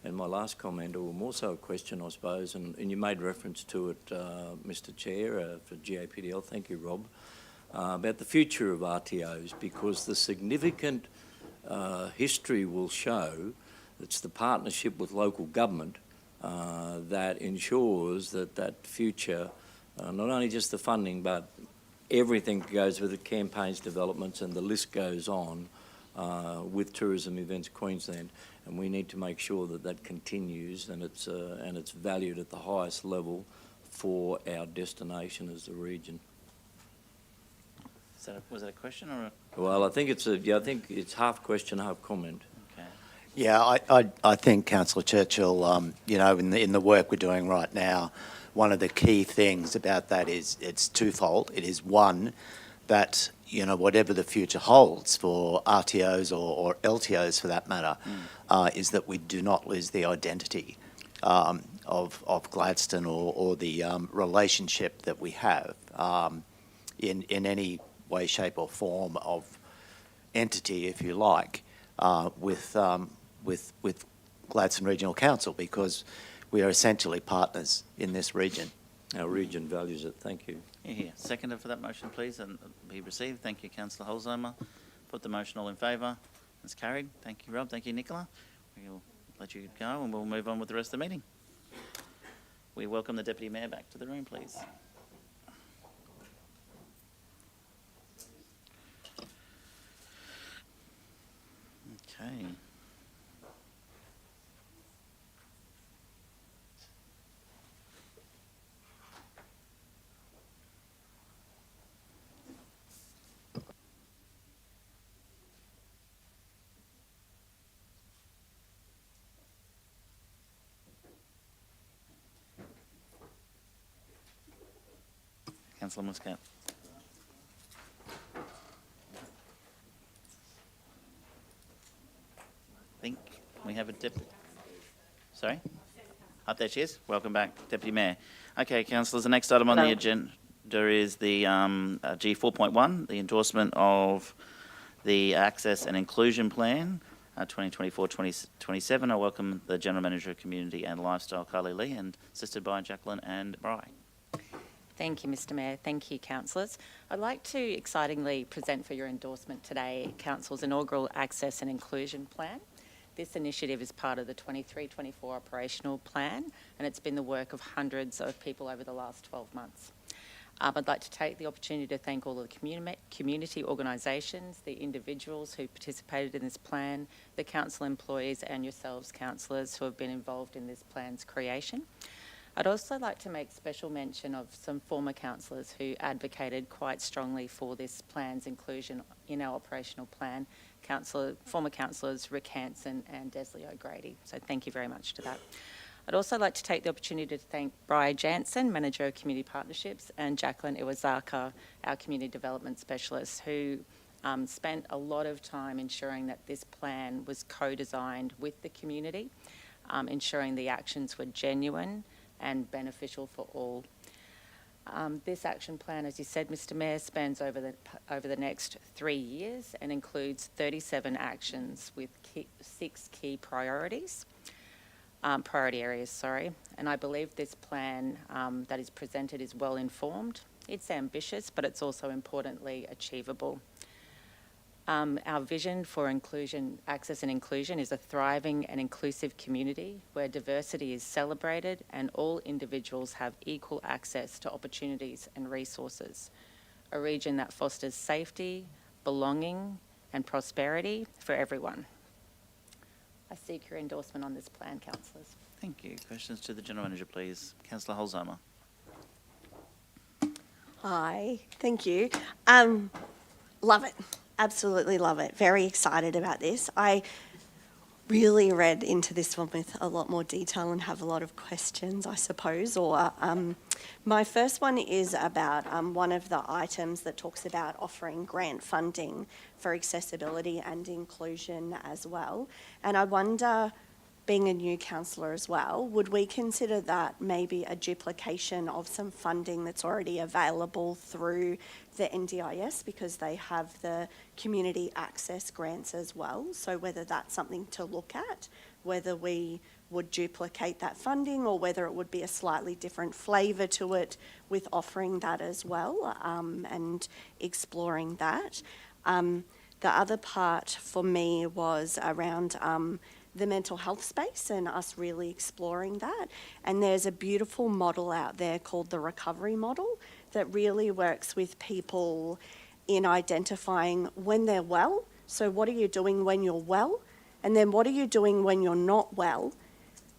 And my last comment, or more so a question, I suppose, and you made reference to it, Mr Chair, for G.A.P.D.L, thank you, Rob, about the future of RTOs, because the significant history will show it's the partnership with local government that ensures that future, not only just the funding, but everything goes with the campaigns, developments, and the list goes on with Tourism Events Queensland. And we need to make sure that continues and it's valued at the highest level for our destination as a region. Was that a question or a... Well, I think it's half question, half comment. Okay. Yeah, I think, Councillor Churchill, you know, in the work we're doing right now, one of the key things about that is it's twofold. It is one, that, you know, whatever the future holds for RTOs or LTOs for that matter, is that we do not lose the identity of Gladstone or the relationship that we have in any way, shape or form of entity, if you like, with Gladstone Regional Council, because we are essentially partners in this region. Our region values it. Thank you. Yeah. Seconder for that motion, please, and be received. Thank you, Councillor Holzheimer. Put the motion all in favour. It's carried. Thank you, Rob. Thank you, Nicola. We'll let you go and we'll move on with the rest of the meeting. We welcome the Deputy Mayor back to the room, please. Okay. Councillor Muscat. I think we have a deputy. Sorry? Up there she is. Welcome back, Deputy Mayor. Okay, councillors, the next item on the agenda is the G4.1, the endorsement of the Access and Inclusion Plan 2024-2027. I welcome the General Manager of Community and Lifestyle, Carly Lee, and assisted by Jacqueline and Bri. Thank you, Mr Mayor. Thank you, councillors. I'd like to excitingly present for your endorsement today Council's inaugural Access and Inclusion Plan. This initiative is part of the 23-24 operational plan, and it's been the work of hundreds of people over the last 12 months. I'd like to take the opportunity to thank all of the community organisations, the individuals who participated in this plan, the council employees and yourselves, councillors, who have been involved in this plan's creation. I'd also like to make special mention of some former councillors who advocated quite strongly for this plan's inclusion in our operational plan. Former councillors Rick Hansen and Desley O'Grady. So thank you very much to that. I'd also like to take the opportunity to thank Bri Jansen, Manager of Community Partnerships, and Jacqueline Iwazaka, our Community Development Specialist, who spent a lot of time ensuring that this plan was co-designed with the community, ensuring the actions were genuine and beneficial for all. This action plan, as you said, Mr Mayor, spans over the next 3 years and includes 37 actions with 6 key priority areas, and I believe this plan that is presented is well informed. It's ambitious, but it's also importantly achievable. Our vision for inclusion, access and inclusion is a thriving and inclusive community where diversity is celebrated and all individuals have equal access to opportunities and resources. A region that fosters safety, belonging and prosperity for everyone. I seek your endorsement on this plan, councillors. Thank you. Questions to the General Manager, please. Councillor Holzheimer. Hi, thank you. Love it. Absolutely love it. Very excited about this. I really read into this one with a lot more detail and have a lot of questions, I suppose. My first one is about one of the items that talks about offering grant funding for accessibility and inclusion as well. And I wonder, being a new councillor as well, would we consider that maybe a duplication of some funding that's already available through the NDIS, because they have the community access grants as well? So whether that's something to look at, whether we would duplicate that funding or whether it would be a slightly different flavour to it with offering that as well, and exploring that. The other part for me was around the mental health space and us really exploring that. And there's a beautiful model out there called the recovery model that really works with people in identifying when they're well. So what are you doing when you're well? And then what are you doing when you're not well?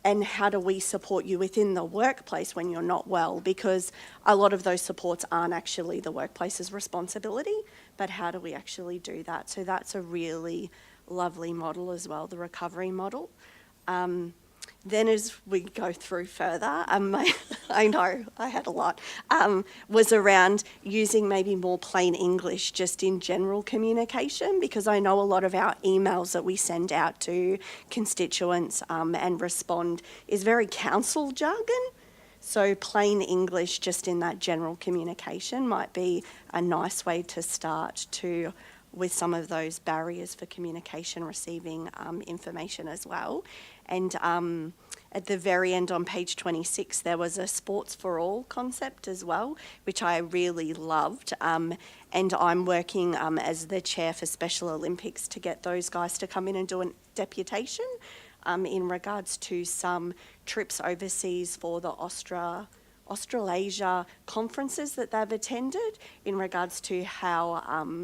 And how do we support you within the workplace when you're not well? Because a lot of those supports aren't actually the workplace's responsibility, but how do we actually do that? So that's a really lovely model as well, the recovery model. Then as we go through further, I know I had a lot, was around using maybe more plain English just in general communication, because I know a lot of our emails that we send out to constituents and respond is very council jargon. So plain English just in that general communication might be a nice way to start to with some of those barriers for communication, receiving information as well. And at the very end on page 26, there was a sports for all concept as well, which I really loved. And I'm working as the chair for Special Olympics to get those guys to come in and do a deputation in regards to some trips overseas for the Australasia conferences that they've attended, in regards to how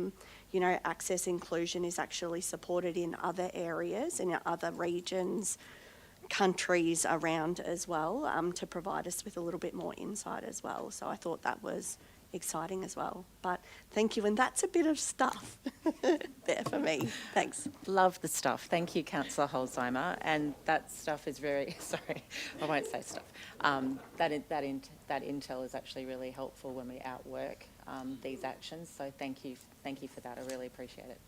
you know, access inclusion is actually supported in other areas, in other regions, countries around as well, to provide us with a little bit more insight as well. So I thought that was exciting as well. But thank you, and that's a bit of stuff there for me. Thanks. Love the stuff. Thank you, Councillor Holzheimer. And that stuff is very, sorry, I won't say stuff. That intel is actually really helpful when we outwork these actions. So thank you for that. I really appreciate it.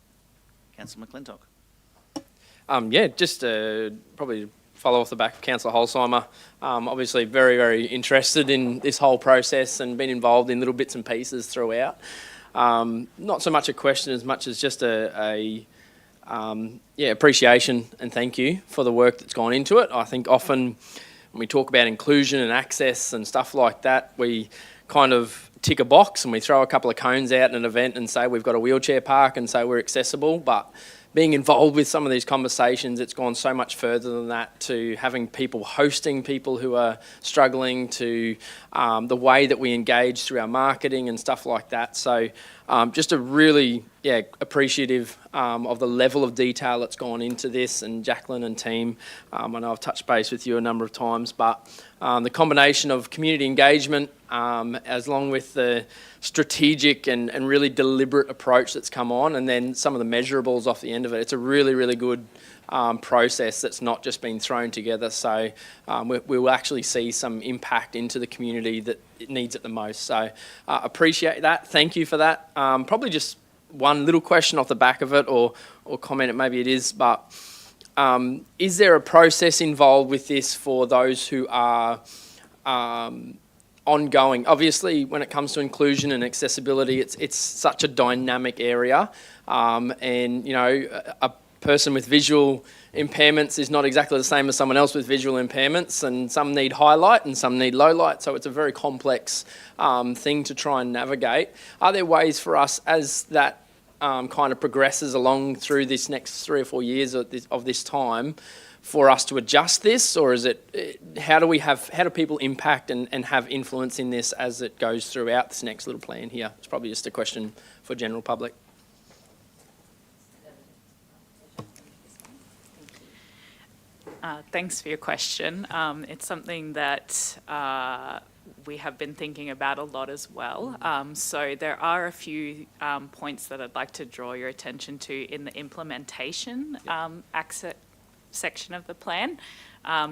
Councillor McClintock. Yeah, just probably follow off the back of Councillor Holzheimer. Obviously very, very interested in this whole process and been involved in little bits and pieces throughout. Not so much a question as much as just a appreciation and thank you for the work that's gone into it. I think often when we talk about inclusion and access and stuff like that, we kind of tick a box and we throw a couple of cones out in an event and say we've got a wheelchair park and say we're accessible, but being involved with some of these conversations, it's gone so much further than that, to having people hosting people who are struggling, to the way that we engage through our marketing and stuff like that. So just a really appreciative of the level of detail that's gone into this, and Jacqueline and team. I know I've touched base with you a number of times, but the combination of community engagement as long with the strategic and really deliberate approach that's come on, and then some of the measurables off the end of it, it's a really, really good process that's not just been thrown together. So we will actually see some impact into the community that it needs it the most. So appreciate that. Thank you for that. Probably just one little question off the back of it, or comment, maybe it is, but is there a process involved with this for those who are ongoing? Obviously, when it comes to inclusion and accessibility, it's such a dynamic area, and you know, a person with visual impairments is not exactly the same as someone else with visual impairments, and some need highlight and some need low light, so it's a very complex thing to try and navigate. Are there ways for us, as that kind of progresses along through this next 3 or 4 years of this time, for us to adjust this, or is it, how do people impact and have influence in this as it goes throughout this next little plan here? It's probably just a question for general public. Thanks for your question. It's something that we have been thinking about a lot as well. So there are a few points that I'd like to draw your attention to in the implementation section of the plan.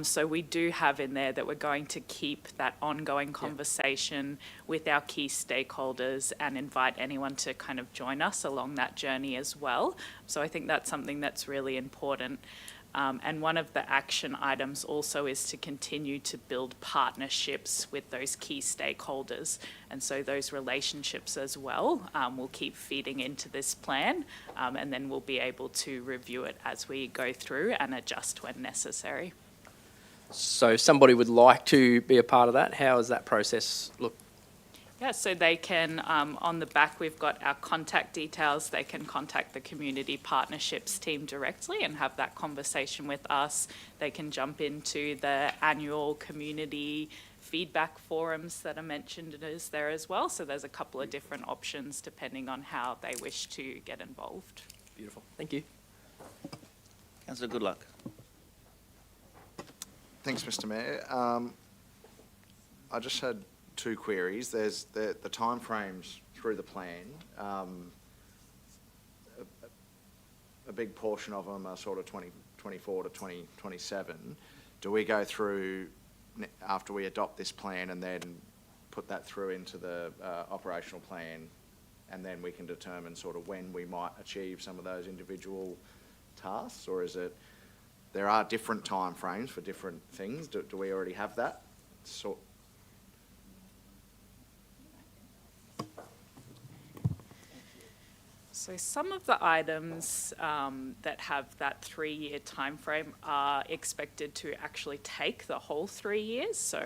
So we do have in there that we're going to keep that ongoing conversation with our key stakeholders and invite anyone to kind of join us along that journey as well. So I think that's something that's really important. And one of the action items also is to continue to build partnerships with those key stakeholders. And so those relationships as well will keep feeding into this plan, and then we'll be able to review it as we go through and adjust when necessary. So somebody would like to be a part of that. How does that process look? Yeah, so they can, on the back, we've got our contact details. They can contact the Community Partnerships team directly and have that conversation with us. They can jump into the annual community feedback forums that are mentioned there as well. So there's a couple of different options depending on how they wish to get involved. Beautiful. Thank you. Councillor Goodluck. Thanks, Mr. Mayor. I just had two queries. There's the timeframes through the plan. A big portion of them are sort of 2024 to 2027. Do we go through after we adopt this plan and then put that through into the operational plan, and then we can determine sort of when we might achieve some of those individual tasks, or is it there are different timeframes for different things? Do we already have that? So some of the items that have that 3-year timeframe are expected to actually take the whole 3 years. So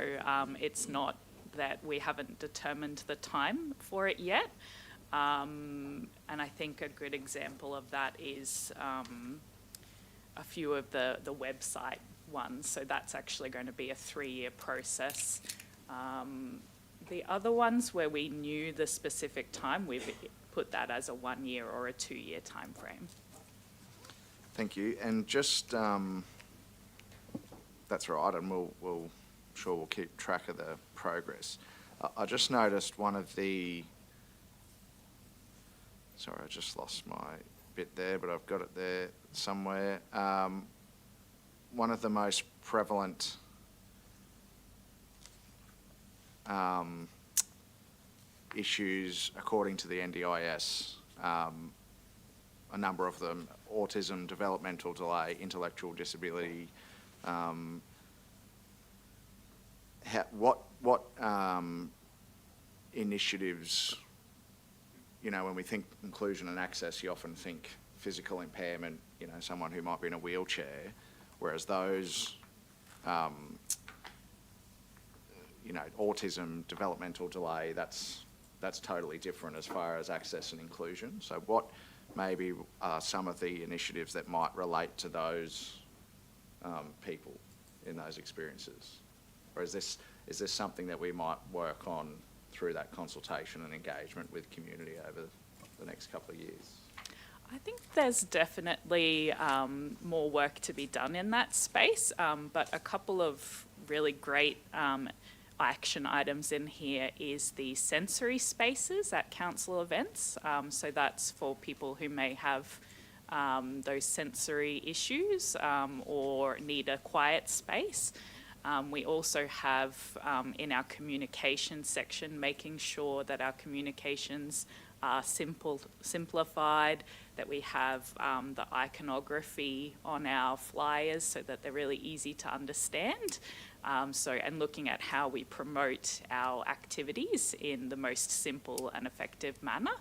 it's not that we haven't determined the time for it yet. And I think a good example of that is a few of the website ones. So that's actually going to be a 3-year process. The other ones where we knew the specific time, we've put that as a 1 year or a 2 year time frame. Thank you. And just that's right, and we'll keep track of the progress. I just noticed one of the. Sorry, I just lost my bit there, but I've got it there somewhere. One of the most prevalent issues, according to the NDIS, a number of them: autism, developmental delay, intellectual disability. What initiatives? When we think inclusion and access, you often think physical impairment. Someone who might be in a wheelchair, whereas those. Autism, developmental delay, that's totally different as far as access and inclusion. So what maybe are some of the initiatives that might relate to those people in those experiences? Or is this something that we might work on through that consultation and engagement with community over the next couple of years? I think there's definitely more work to be done in that space, but a couple of really great action items in here is the sensory spaces at council events. So that's for people who may have those sensory issues or need a quiet space. We also have in our communication section, making sure that our communications are simplified, that we have the iconography on our flyers so that they're really easy to understand. And looking at how we promote our activities in the most simple and effective manner.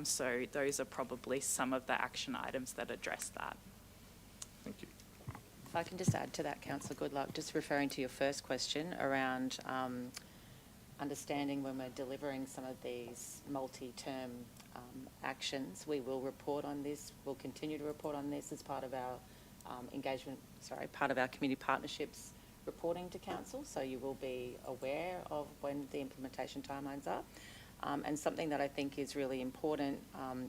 So those are probably some of the action items that address that. Thank you. If I can just add to that, Councillor Goodluck, just referring to your first question around understanding when we're delivering some of these multi-term actions, we will report on this. We'll continue to report on this as part of our part of our community partnerships reporting to council, so you will be aware of when the implementation timelines are. And something that I think is really important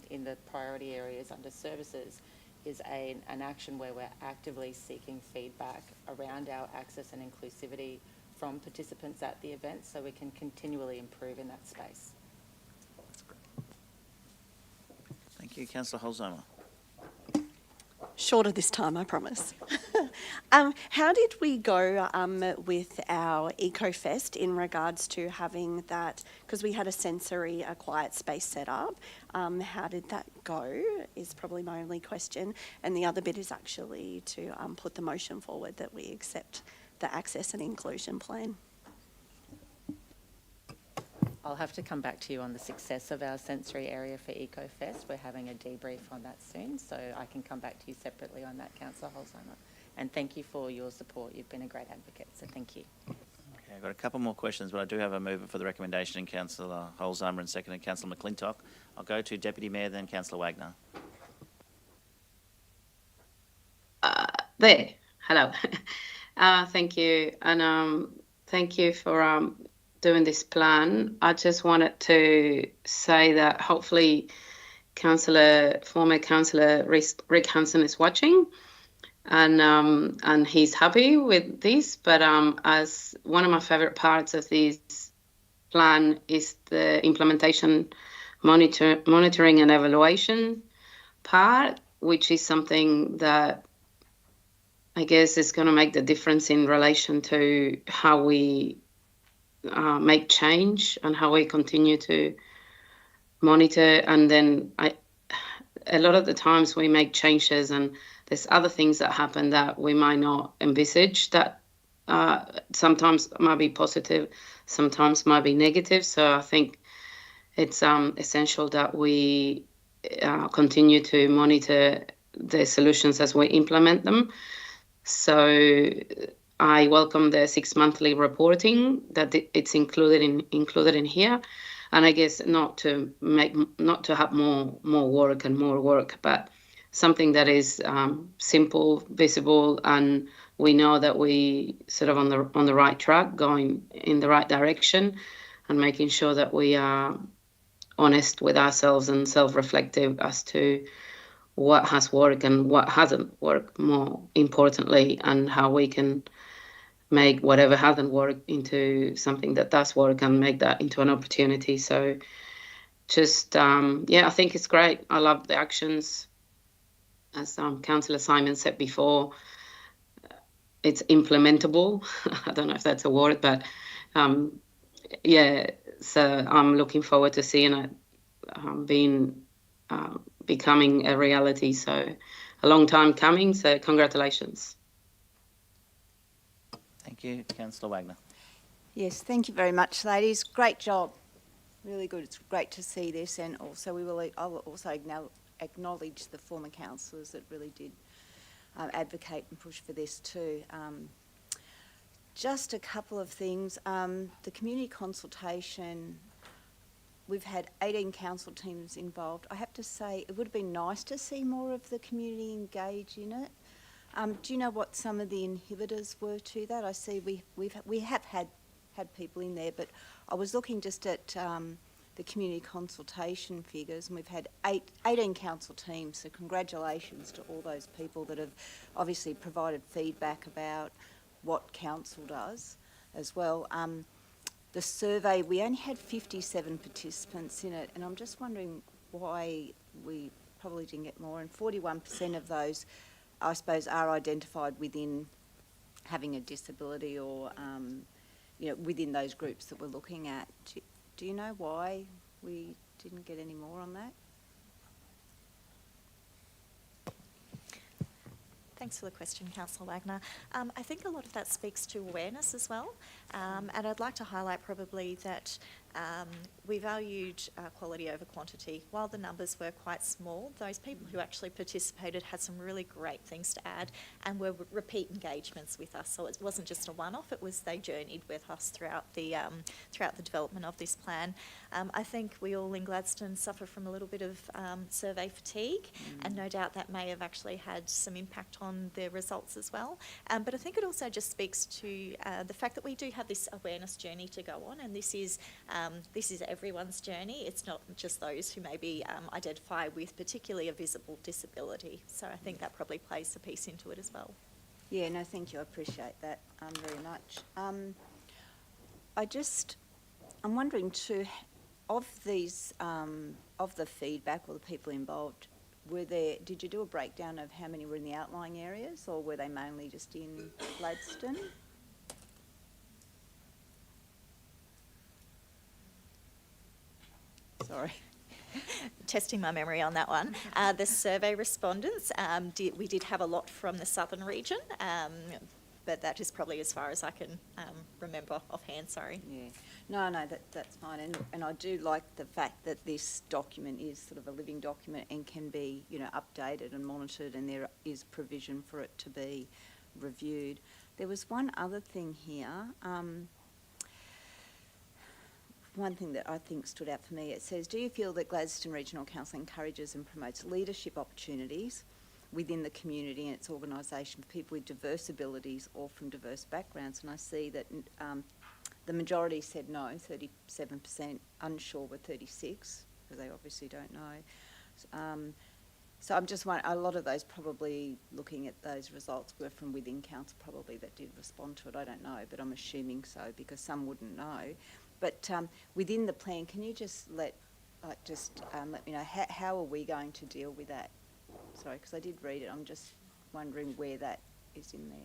in the priority areas under services is an action where we're actively seeking feedback around our access and inclusivity from participants at the event, so we can continually improve in that space. Thank you. Councillor Holzheimer. Shorter this time, I promise. How did we go with our EcoFest in regards to having that, because we had a quiet space set up. How did that go is probably my only question. And the other bit is actually to put the motion forward that we accept the access and inclusion plan. I'll have to come back to you on the success of our sensory area for EcoFest. We're having a debrief on that soon, so I can come back to you separately on that, Councillor Holzheimer. And thank you for your support. You've been a great advocate, so thank you. Okay, I've got a couple more questions, but I do have a mover for the recommendation in Councillor Holzheimer and seconded Councillor McClintock. I'll go to Deputy Mayor, then Councillor Wagner. Hello. Thank you. And thank you for doing this plan. I just wanted to say that hopefully former Councillor Rick Hansen is watching, and he's happy with this. But as one of my favourite parts of this plan is the implementation, monitoring and evaluation part, which is something that I guess is going to make the difference in relation to how we make change and how we continue to monitor. And then a lot of the times we make changes and there's other things that happen that we might not envisage, that sometimes might be positive, sometimes might be negative. So I think it's essential that we continue to monitor the solutions as we implement them. So I welcome the 6 monthly reporting that it's included in here, and I guess not to have more work, but something that is simple, visible, and we know that we sort of on the right track, going in the right direction, and making sure that we are honest with ourselves and self-reflective as to what has worked and what hasn't worked, more importantly, and how we can make whatever hasn't worked into something that does work and make that into an opportunity. So just, I think it's great. I love the actions. As Councillor Simon said before, it's implementable. I don't know if that's a word, but so I'm looking forward to seeing it becoming a reality. So a long time coming, so congratulations. Thank you. Councillor Wagner. Yes, thank you very much, ladies. Great job. Really good. It's great to see this, and also I will also acknowledge the former councillors that really did advocate and push for this too. Just a couple of things. The community consultation, we've had 18 council teams involved. I have to say it would have been nice to see more of the community engage in it. Do you know what some of the inhibitors were to that? I see we have had people in there, but I was looking just at the community consultation figures, and we've had 18 council teams, so congratulations to all those people that have obviously provided feedback about what council does as well. The survey, we only had 57 participants in it, and I'm just wondering why we probably didn't get more, and 41% of those, I suppose, are identified within having a disability or, within those groups that we're looking at. Do you know why we didn't get any more on that? Thanks for the question, Councillor Wagner. I think a lot of that speaks to awareness as well, and I'd like to highlight probably that we valued quality over quantity. While the numbers were quite small, those people who actually participated had some really great things to add and were repeat engagements with us. So it wasn't just a one-off, it was they journeyed with us throughout the development of this plan. I think we all in Gladstone suffer from a little bit of survey fatigue, and no doubt that may have actually had some impact on the results as well. But I think it also just speaks to the fact that we do have this awareness journey to go on, and this is everyone's journey. It's not just those who maybe identify with particularly a visible disability. So I think that probably plays a piece into it as well. Yeah, no, thank you. I appreciate that very much. I'm wondering too, of these, of the feedback or the people involved, did you do a breakdown of how many were in the outlying areas, or were they mainly just in Gladstone? Sorry. Testing my memory on that one. The survey respondents, we did have a lot from the southern region, but that is probably as far as I can remember offhand, sorry. Yeah. No, that's fine. And I do like the fact that this document is sort of a living document and can be, updated and monitored, and there is provision for it to be reviewed. There was one other thing here. One thing that I think stood out for me, it says, do you feel that Gladstone Regional Council encourages and promotes leadership opportunities within the community and its organisation for people with diverse abilities or from diverse backgrounds? And I see that the majority said no, 37%, unsure were 36%, because they obviously don't know. So I'm just wondering, a lot of those probably looking at those results were from within council probably that did respond to it. I don't know, but I'm assuming so because some wouldn't know. But within the plan, can you just let me know how are we going to deal with that? Sorry, because I did read it. I'm just wondering where that is in there.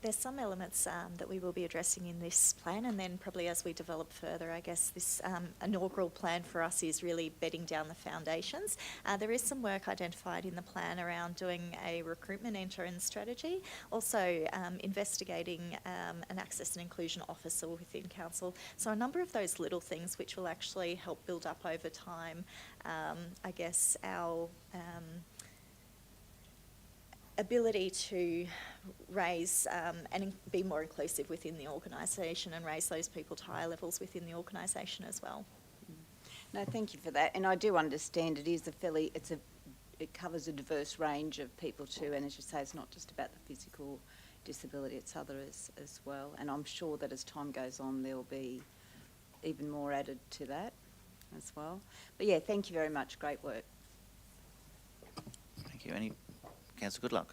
There's some elements that we will be addressing in this plan, and then probably as we develop further, I guess this inaugural plan for us is really bedding down the foundations. There is some work identified in the plan around doing a recruitment end-to-end strategy, also investigating an access and inclusion officer within council. So a number of those little things which will actually help build up over time, I guess, our ability to raise and be more inclusive within the organisation and raise those people to higher levels within the organisation as well. No, thank you for that. And I do understand it is it covers a diverse range of people too, and as you say, it's not just about the physical disability, it's others as well. And I'm sure that as time goes on, there will be even more added to that as well. But yeah, thank you very much. Great work. Thank you. Councillor Goodluck.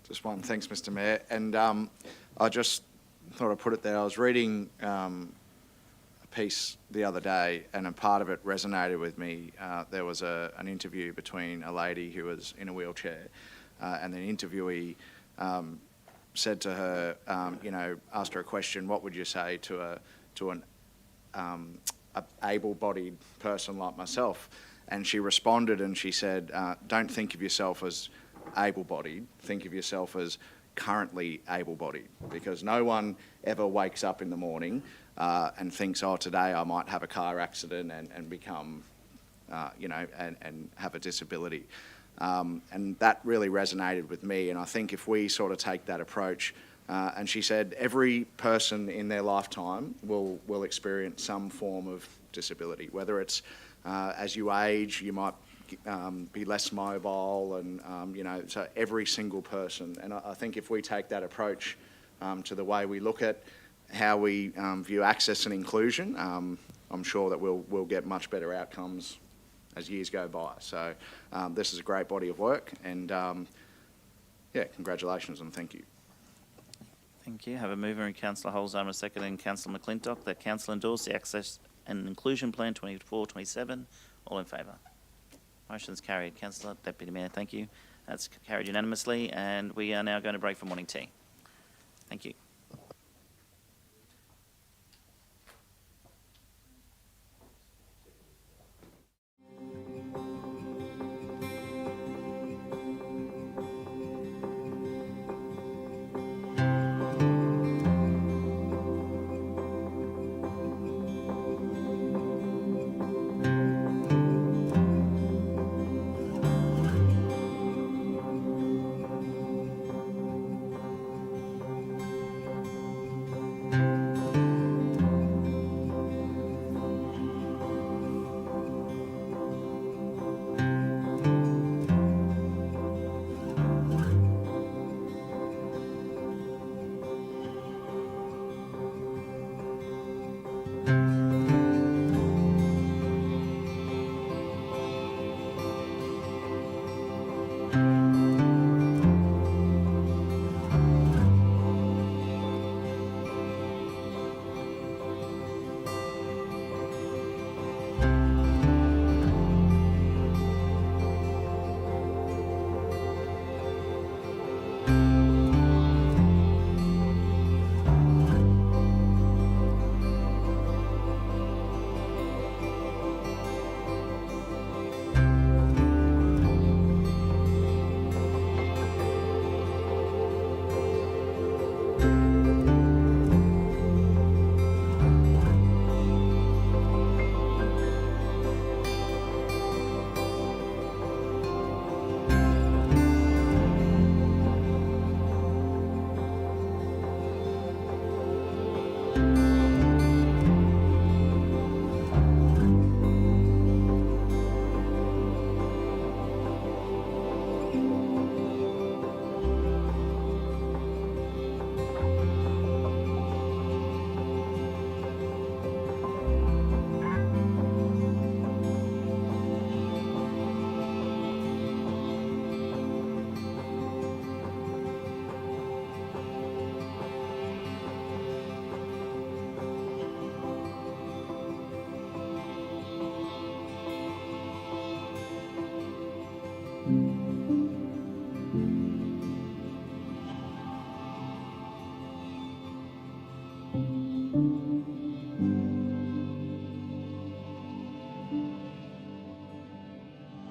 Just one. Thanks, Mr Mayor. And I just thought I'd put it there. I was reading a piece the other day, and a part of it resonated with me. There was an interview between a lady who was in a wheelchair, and the interviewee said to her, asked her a question, what would you say to an able-bodied person like myself? And she responded and she said, don't think of yourself as able-bodied, think of yourself as currently able-bodied, because no one ever wakes up in the morning and thinks, oh, today I might have a car accident and become, and have a disability. And that really resonated with me, and I think if we sort of take that approach, and she said every person in their lifetime will experience some form of disability, whether it's as you age, you might be less mobile, and so every single person. And I think if we take that approach to the way we look at how we view access and inclusion, I'm sure that we'll get much better outcomes as years go by. So this is a great body of work, and congratulations and thank you. Thank you. Have a mover in Councillor Holzheimer, a second in Councillor McClintock. That Council endorse the Access and Inclusion Plan 24-27. All in favour? Motion's carried. Councillor Deputy Mayor, thank you. That's carried unanimously, and we are now going to break for morning tea. Thank you.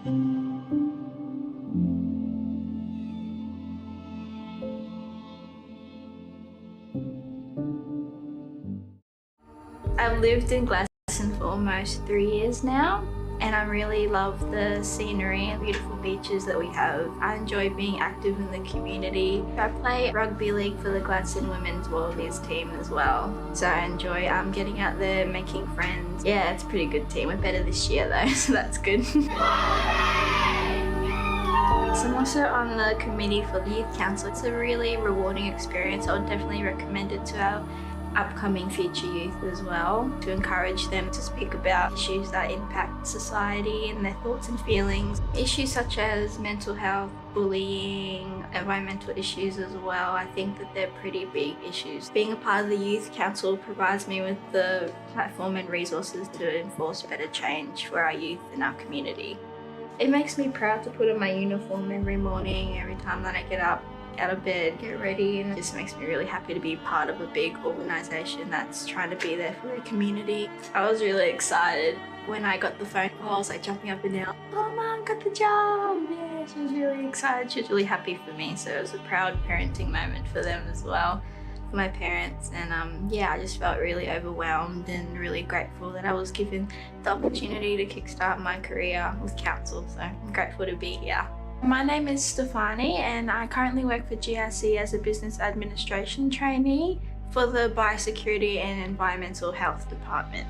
I've lived in Gladstone for almost 3 years now, and I really love the scenery and beautiful beaches that we have. I enjoy being active in the community. I play rugby league for the Gladstone Women's Wallabies team as well, so I enjoy getting out there, making friends. Yeah, it's a pretty good team. We're better this year though, so that's good. So I'm also on the committee for the Youth Council. It's a really rewarding experience. I would definitely recommend it to our upcoming future youth as well, to encourage them to speak about issues that impact society and their thoughts and feelings. Issues such as mental health, bullying, environmental issues as well. I think that they're pretty big issues. Being a part of the Youth Council provides me with the platform and resources to enforce better change for our youth and our community. It makes me proud to put on my uniform every morning, every time that I get up out of bed, get ready, and it just makes me really happy to be part of a big organisation that's trying to be there for the community. I was really excited when I got the phone call. I was like jumping up and down. Oh, Mum, got the job! Yeah, she was really excited. She was really happy for me, so it was a proud parenting moment for them as well, for my parents. And yeah, I just felt really overwhelmed and really grateful that I was given the opportunity to kickstart my career with council, so I'm grateful to be here. My name is Stefani and I currently work for GRC as a business administration trainee for the Biosecurity and Environmental Health Department.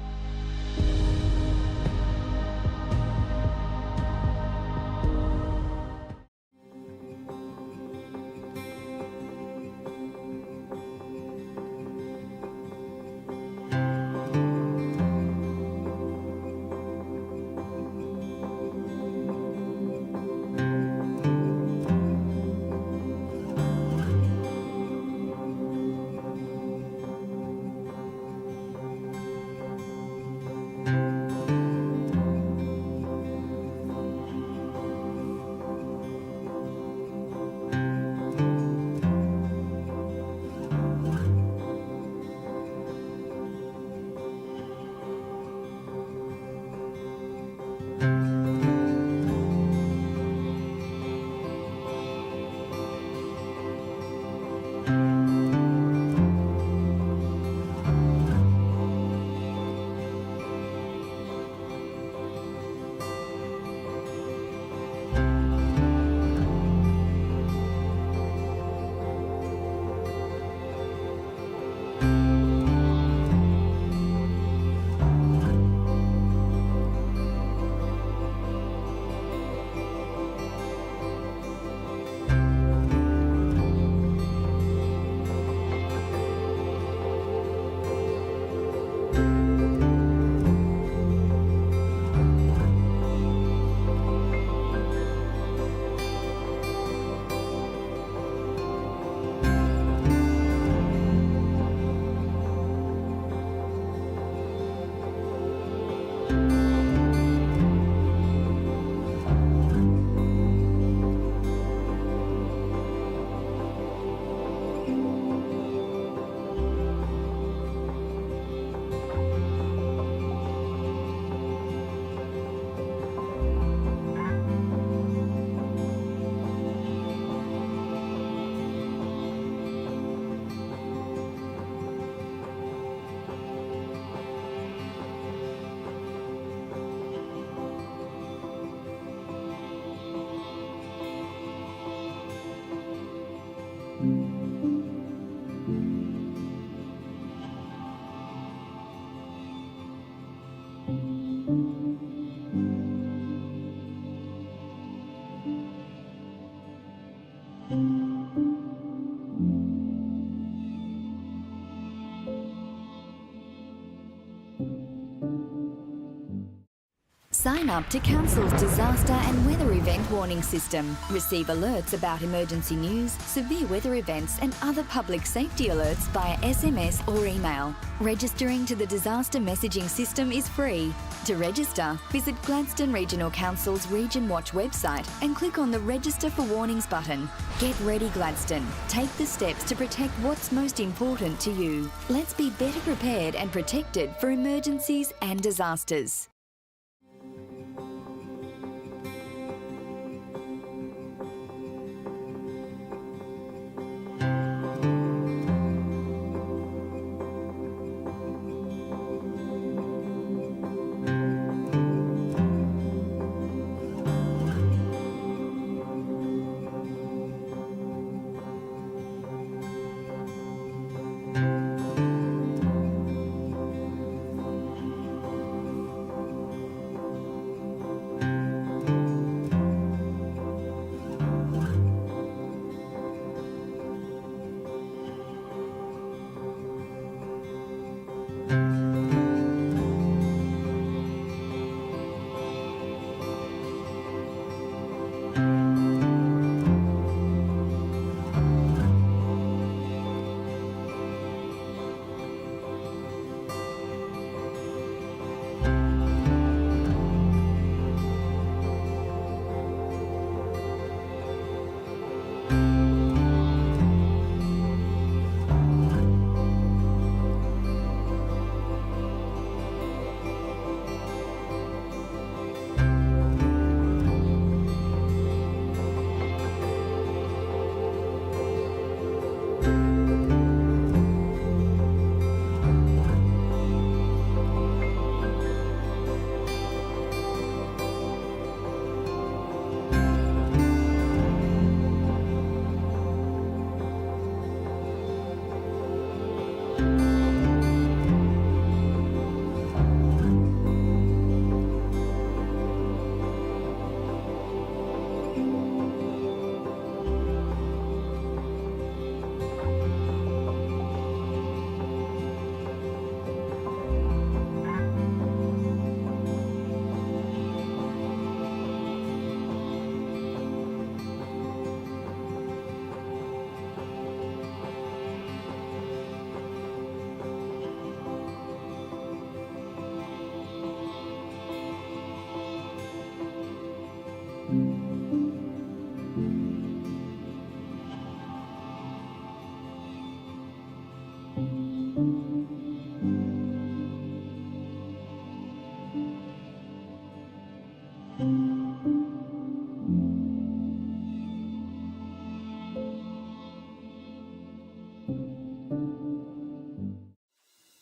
Sign up to Council's disaster and weather event warning system. Receive alerts about emergency news, severe weather events and other public safety alerts via SMS or email. Registering to the disaster messaging system is free. To register, visit Gladstone Regional Council's Region Watch website and click on the Register for Warnings button. Get ready, Gladstone. Take the steps to protect what's most important to you. Let's be better prepared and protected for emergencies and disasters.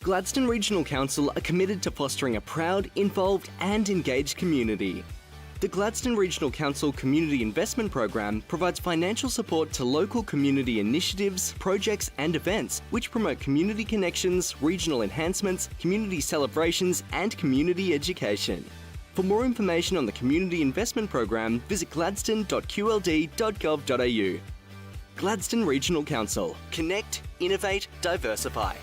Gladstone Regional Council are committed to fostering a proud, involved and engaged community. The Gladstone Regional Council Community Investment Program provides financial support to local community initiatives, projects and events which promote community connections, regional enhancements, community celebrations and community education. For more information on the Community Investment Program, visit gladstone.qld.gov.au. Gladstone Regional Council. Connect, innovate, diversify.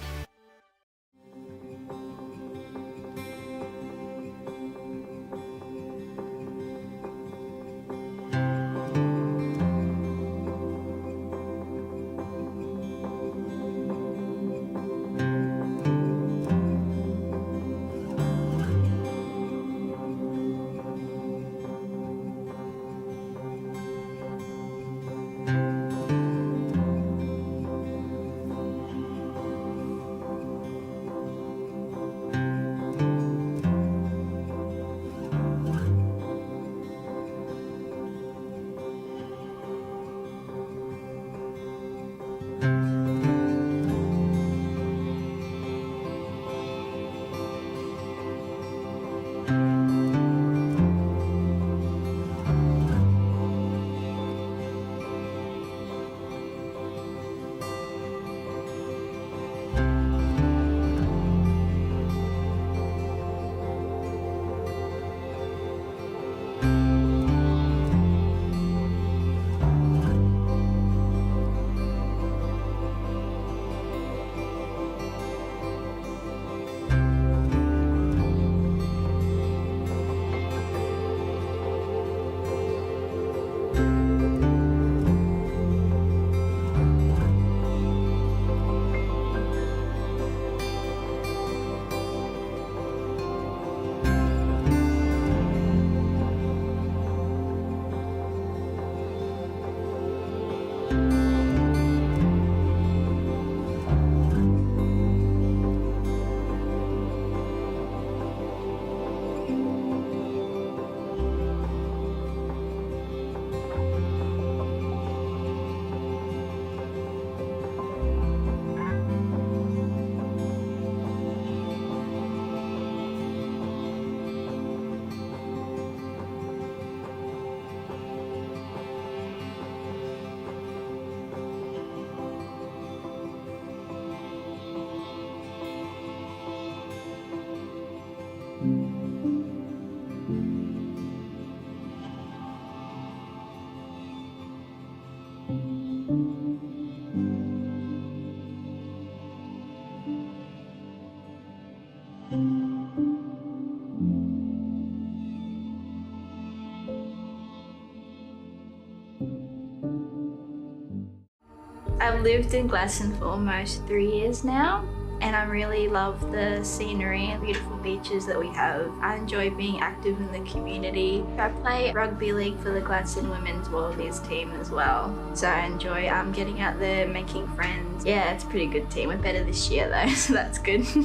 I've lived in Gladstone for almost 3 years now, and I really love the scenery and beautiful beaches that we have. I enjoy being active in the community. I play rugby league for the Gladstone Women's Wallabies team as well, so I enjoy getting out there, making friends. Yeah, it's a pretty good team. We're better this year though, so that's good. So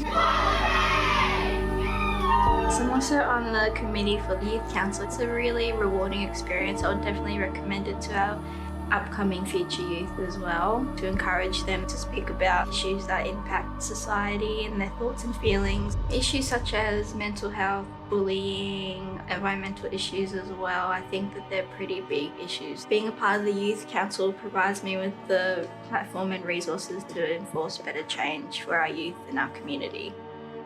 I'm also on the committee for the Youth Council. It's a really rewarding experience. I would definitely recommend it to our upcoming future youth as well, to encourage them to speak about issues that impact society and their thoughts and feelings. Issues such as mental health, bullying, environmental issues as well. I think that they're pretty big issues. Being a part of the Youth Council provides me with the platform and resources to enforce better change for our youth and our community.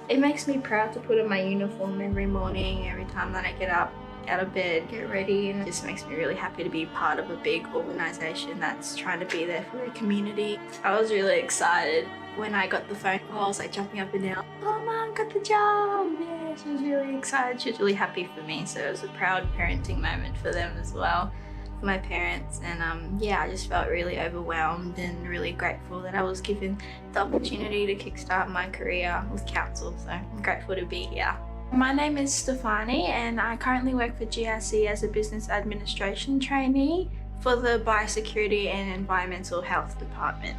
It makes me proud to put on my uniform every morning, every time that I get up out of bed, get ready, and it just makes me really happy to be part of a big organisation that's trying to be there for their community. I was really excited when I got the phone call. I was like jumping up and down. Oh, Mum, got the job! Yeah, she was really excited. She was really happy for me, so it was a proud parenting moment for them as well, for my parents. And yeah, I just felt really overwhelmed and really grateful that I was given the opportunity to kickstart my career with council, so I'm grateful to be here. My name is Stefani and I currently work for GRC as a business administration trainee for the Biosecurity and Environmental Health Department.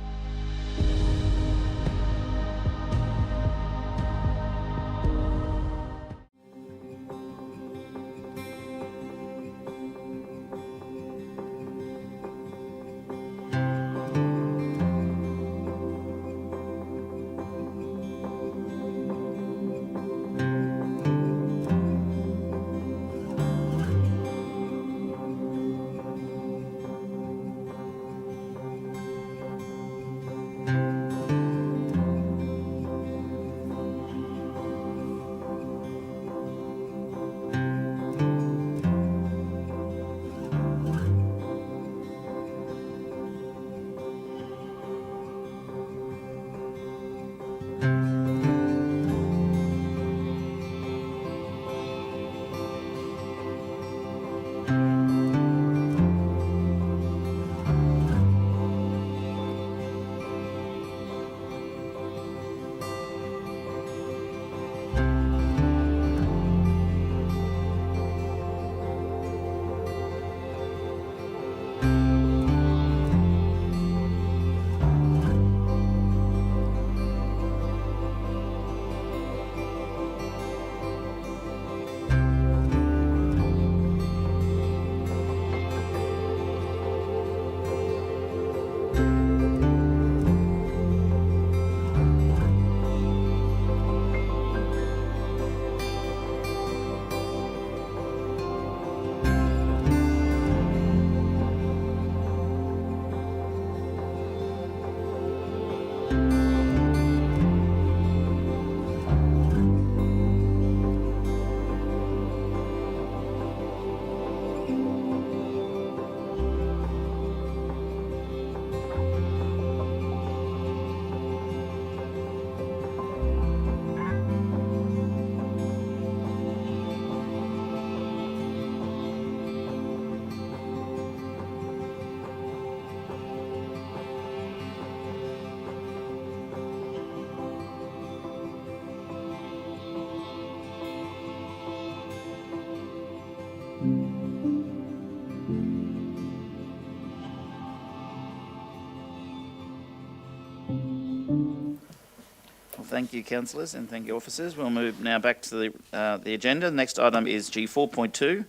Thank you, councillors, and thank you, officers. We'll move now back to the agenda. The next item is G4.2,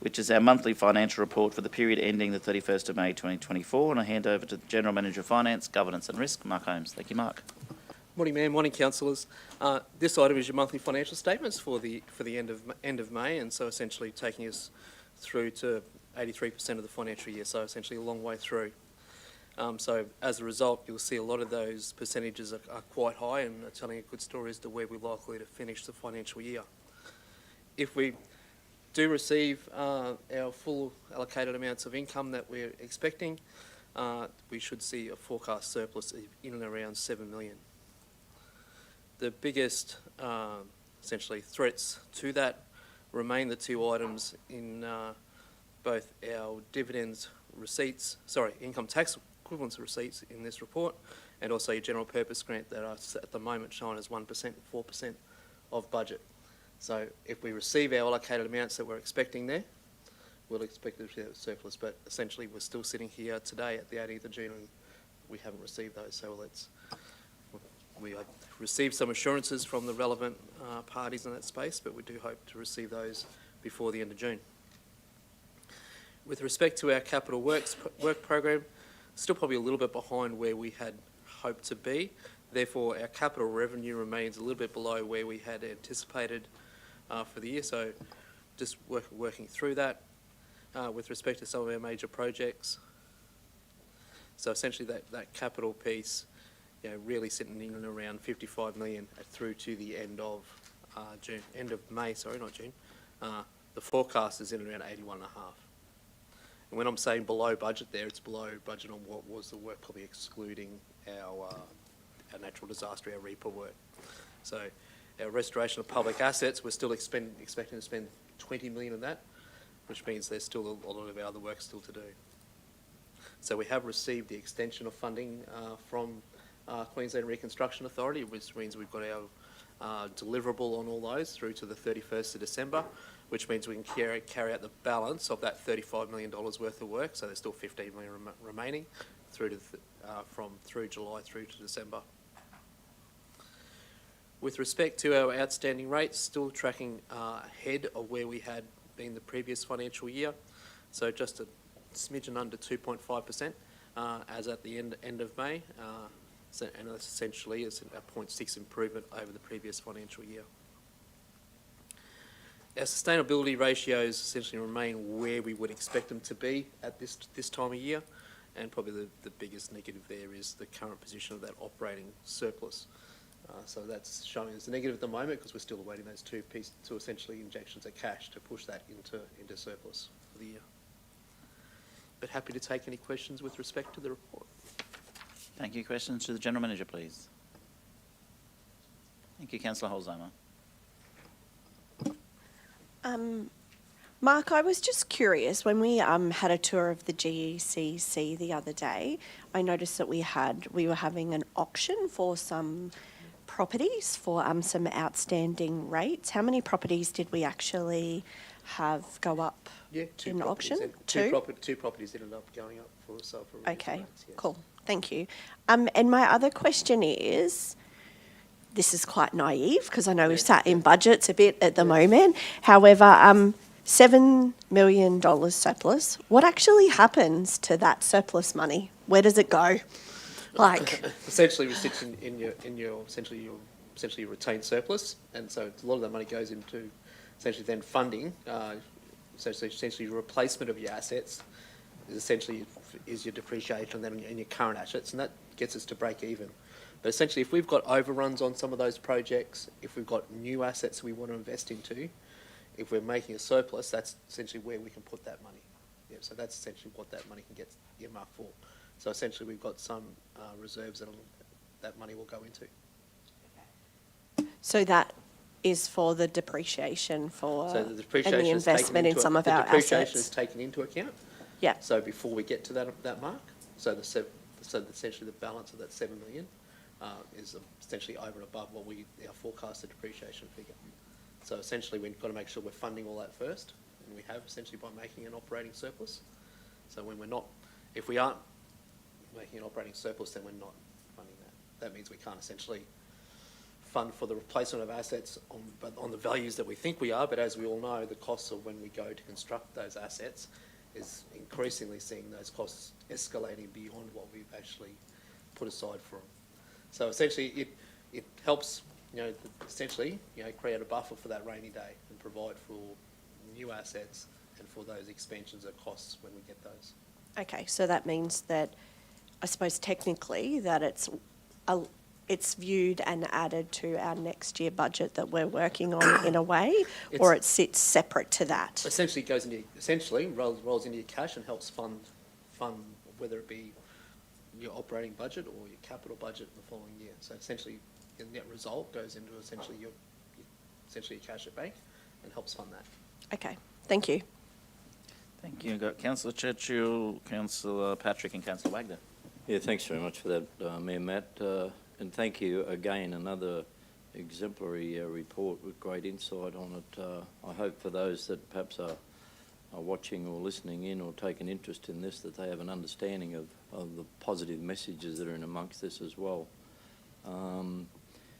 which is our monthly financial report for the period ending the 31st of May 2024. And I hand over to the General Manager of Finance, Governance and Risk, Mark Holmes. Thank you, Mark. Morning, Mayor. Morning, councillors. This item is your monthly financial statements for the end of May, and so essentially taking us through to 83% of the financial year. So essentially a long way through. So as a result, you'll see a lot of those percentages are quite high and are telling a good story as to where we're likely to finish the financial year. If we do receive our full allocated amounts of income that we're expecting, we should see a forecast surplus in and around 7 million. The biggest, essentially, threats to that remain the two items in both our income tax equivalence receipts in this report, and also your general purpose grant that are at the moment shown as 1% and 4% of budget. So if we receive our allocated amounts that we're expecting there, we'll expect to see a surplus, but essentially we're still sitting here today at the 18th of June and we haven't received those. So we have received some assurances from the relevant parties in that space, but we do hope to receive those before the end of June. With respect to our capital work program, still probably a little bit behind where we had hoped to be. Therefore, our capital revenue remains a little bit below where we had anticipated for the year. So just working through that with respect to some of our major projects. So essentially that capital piece, really sitting in and around 55 million through to the end of May, not June. The forecast is in around 81.5. And when I'm saying below budget there, it's below budget on what was the work, probably excluding our natural disaster, our REPA work. So our restoration of public assets, we're still expecting to spend 20 million of that, which means there's still a lot of our other work still to do. So we have received the extension of funding from Queensland Reconstruction Authority, which means we've got our deliverable on all those through to the 31st of December, which means we can carry out the balance of that $35 million worth of work. So there's still 15 million remaining through to through July through to December. With respect to our outstanding rates, still tracking ahead of where we had been the previous financial year. So just a smidgen under 2.5% as at the end of May. And that's essentially a 0.6 improvement over the previous financial year. Our sustainability ratios essentially remain where we would expect them to be at this time of year, and probably the biggest negative there is the current position of that operating surplus. So that's showing as a negative at the moment because we're still awaiting those two essentially injections of cash to push that into surplus for the year. But happy to take any questions with respect to the report. Thank you. Questions to the General Manager, please. Thank you, Councillor Holzheimer. Mark, I was just curious, when we had a tour of the GECC the other day, I noticed that we were having an auction for some properties for some outstanding rates. How many properties did we actually have go up in auction? Two properties ended up going up for sale for Okay, rates, yes. cool. Thank you. And my other question is, this is quite naive because I know we've sat in budgets a bit at the moment. However, $7 million surplus, what actually happens to that surplus money? Where does it go? Essentially, it sits in your essentially your retained surplus, and so a lot of that money goes into essentially then funding. Essentially, your replacement of your assets is your depreciation then in your current assets, and that gets us to break even. But essentially, if we've got overruns on some of those projects, if we've got new assets we want to invest into, if we're making a surplus, that's essentially where we can put that money. Yeah, so that's essentially what that money can get earmarked for. So essentially, we've got some reserves that money will go into. So that is for the depreciation the depreciation and the investment in some of our assets. The depreciation is taken into account. Yeah. So before we get to that mark, essentially the balance of that 7 million is essentially over and above what our forecasted depreciation figure. So essentially, we've got to make sure we're funding all that first, and we have essentially by making an operating surplus. So if we aren't making an operating surplus, then we're not funding that. That means we can't essentially fund for the replacement of assets on the values that we think we are, but as we all know, the costs of when we go to construct those assets is increasingly seeing those costs escalating beyond what we've actually put aside for them. So essentially, it helps, essentially, create a buffer for that rainy day and provide for new assets and for those expansions of costs when we get those. Okay, so that means that, I suppose technically, that it's viewed and added to our next year budget that we're working on in a way, or it sits separate to that? Essentially, rolls into your cash and helps fund whether it be your operating budget or your capital budget in the following year. So essentially, the net result goes into essentially your cash at bank and helps fund that. Okay, thank you. Thank you. We've got Councillor Churchill, Councillor Patrick and Councillor Wagner. Yeah, thanks very much for that, Mayor Matt. And thank you again, another exemplary report with great insight on it. I hope for those that perhaps are watching or listening in or take an interest in this, that they have an understanding of the positive messages that are in amongst this as well.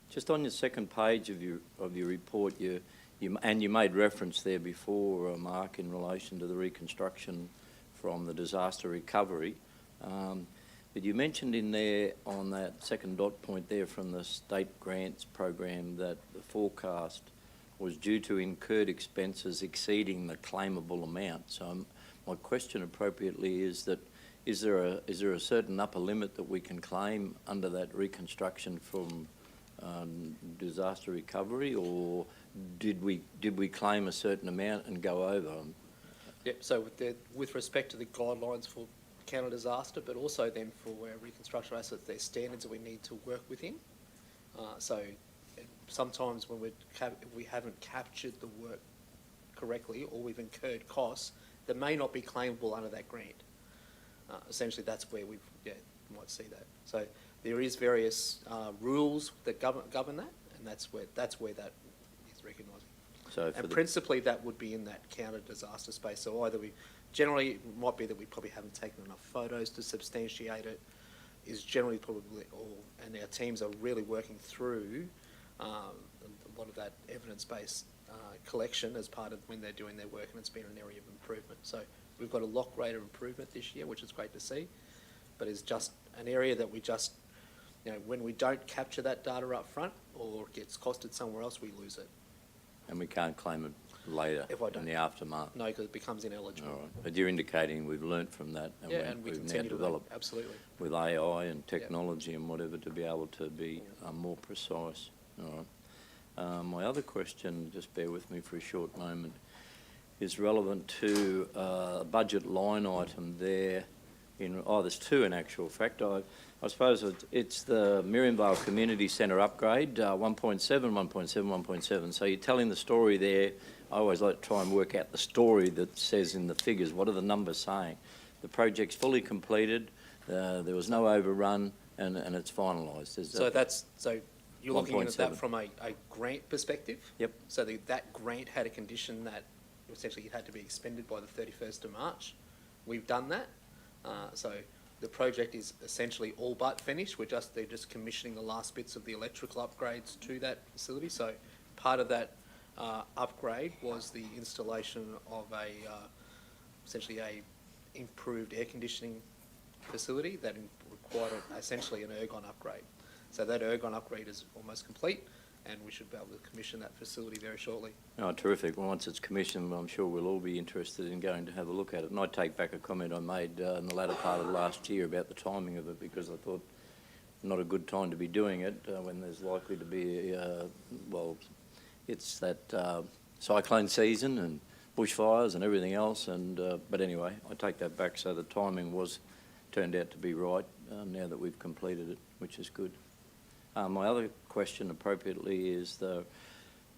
Just on your second page of your report, you made reference there before, Mark, in relation to the reconstruction from the disaster recovery. But you mentioned in there on that second dot point there from the state grants program that the forecast was due to incurred expenses exceeding the claimable amount. So my question appropriately is that is there a certain upper limit that we can claim under that reconstruction from disaster recovery, or did we claim a certain amount and go over? Yep. So with respect to the guidelines for counter disaster, but also then for our reconstruction assets, there's standards that we need to work within. So sometimes when we haven't captured the work correctly, or we've incurred costs that may not be claimable under that grant. Essentially, that's where we might see that. So there is various rules that govern that, and that's where that is recognised. So and principally, that would be in that counter disaster space. So either generally it might be that we probably haven't taken enough photos to substantiate it. Is generally probably and our teams are really working through a lot of that evidence-based collection as part of when they're doing their work, and it's been an area of improvement. So we've got a lock rate of improvement this year, which is great to see, but it's just an area that we just, when we don't capture that data up front or it gets costed somewhere else, we lose it. And we can't claim it later in the aftermath? No, because it becomes ineligible. All right. But you're indicating we've learnt from that, and we we've now continue developed absolutely with AI and technology and whatever to be able to be more precise. All right. My other question, just bear with me for a short moment, is relevant to a budget line item there. There's two in actual fact. I suppose it's the Miriamvale Community Centre upgrade, 1.7, 1.7, 1.7. So you're telling the story there. I always like to try and work out the story that says in the figures. What are the numbers saying? The project's fully completed, there was no overrun, and it's finalised. So you're looking at that from a grant perspective? Yep. So that grant had a condition that essentially it had to be expended by the 31st of March. We've done that. So the project is essentially all but finished. They're just commissioning the last bits of the electrical upgrades to that facility. So part of that upgrade was the installation of essentially a improved air conditioning facility that required essentially an ergon upgrade. So that ergon upgrade is almost complete, and we should be able to commission that facility very shortly. Oh, terrific. Well, once it's commissioned, I'm sure we'll all be interested in going to have a look at it. And I take back a comment I made in the latter part of last year about the timing of it, because I thought not a good time to be doing it when there's likely to be, it's that cyclone season and bushfires and everything else. But anyway, I take that back. So the timing turned out to be right now that we've completed it, which is good. My other question appropriately is the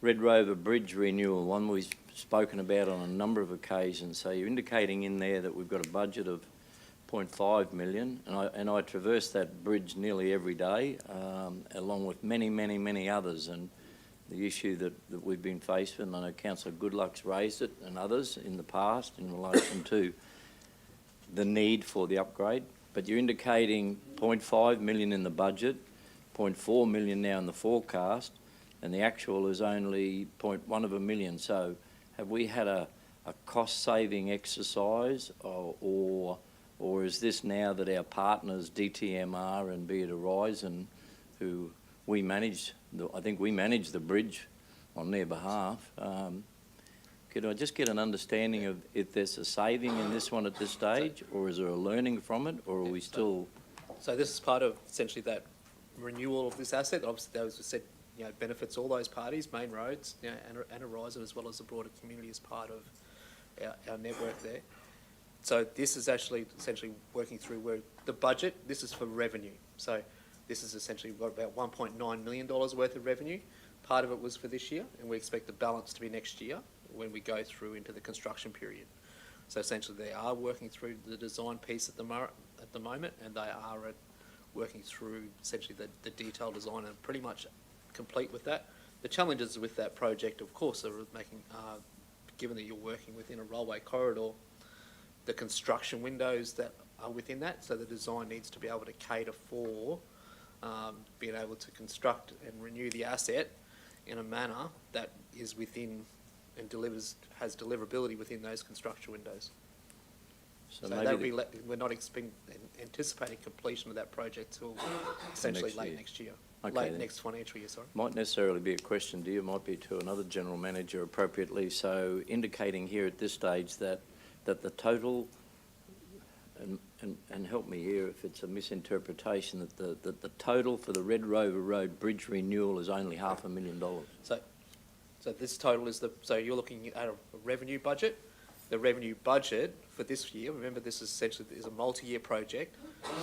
Red Rover Bridge renewal, one we've spoken about on a number of occasions. So you're indicating in there that we've got a budget of 0.5 million, and I traverse that bridge nearly every day, along with many, many, many others. And the issue that we've been faced with, and I know Councillor Goodluck's raised it and others in the past in relation to the need for the upgrade. But you're indicating 0.5 million in the budget, 0.4 million now in the forecast. and the actual is only 0.1 of a million. So have we had a cost-saving exercise, or is this now that our partners, DTMR and Be It Horizon, who we manage, I think we manage the bridge on their behalf, could I just get an understanding of if there's a saving in this one at this stage, or is there a learning from it, or are we still... So this is part of essentially that renewal of this asset. Obviously, as I said, benefits all those parties, Main Roads, and Horizon, as well as the broader community as part of our network there. So this is actually essentially working through where the budget, this is for revenue. So this is essentially got about $1.9 million worth of revenue. Part of it was for this year, and we expect the balance to be next year when we go through into the construction period. So essentially they are working through the design piece at the moment, and they are working through essentially the detailed design and pretty much complete with that. The challenges with that project, of course, are making, given that you're working within a railway corridor, the construction windows that are within that, so the design needs to be able to cater for being able to construct and renew the asset in a manner that is within and has deliverability within those construction windows. So we're not anticipating completion of that project till essentially late next year. Okay, Next financial year, sorry. Might necessarily be a question to you, might be to another general manager appropriately. So indicating here at this stage that the total, and help me here if it's a misinterpretation, that the total for the Red Rover Road Bridge renewal is only $500,000. So this total is so you're looking at a revenue budget. The revenue budget for this year, remember this is essentially a multi-year project.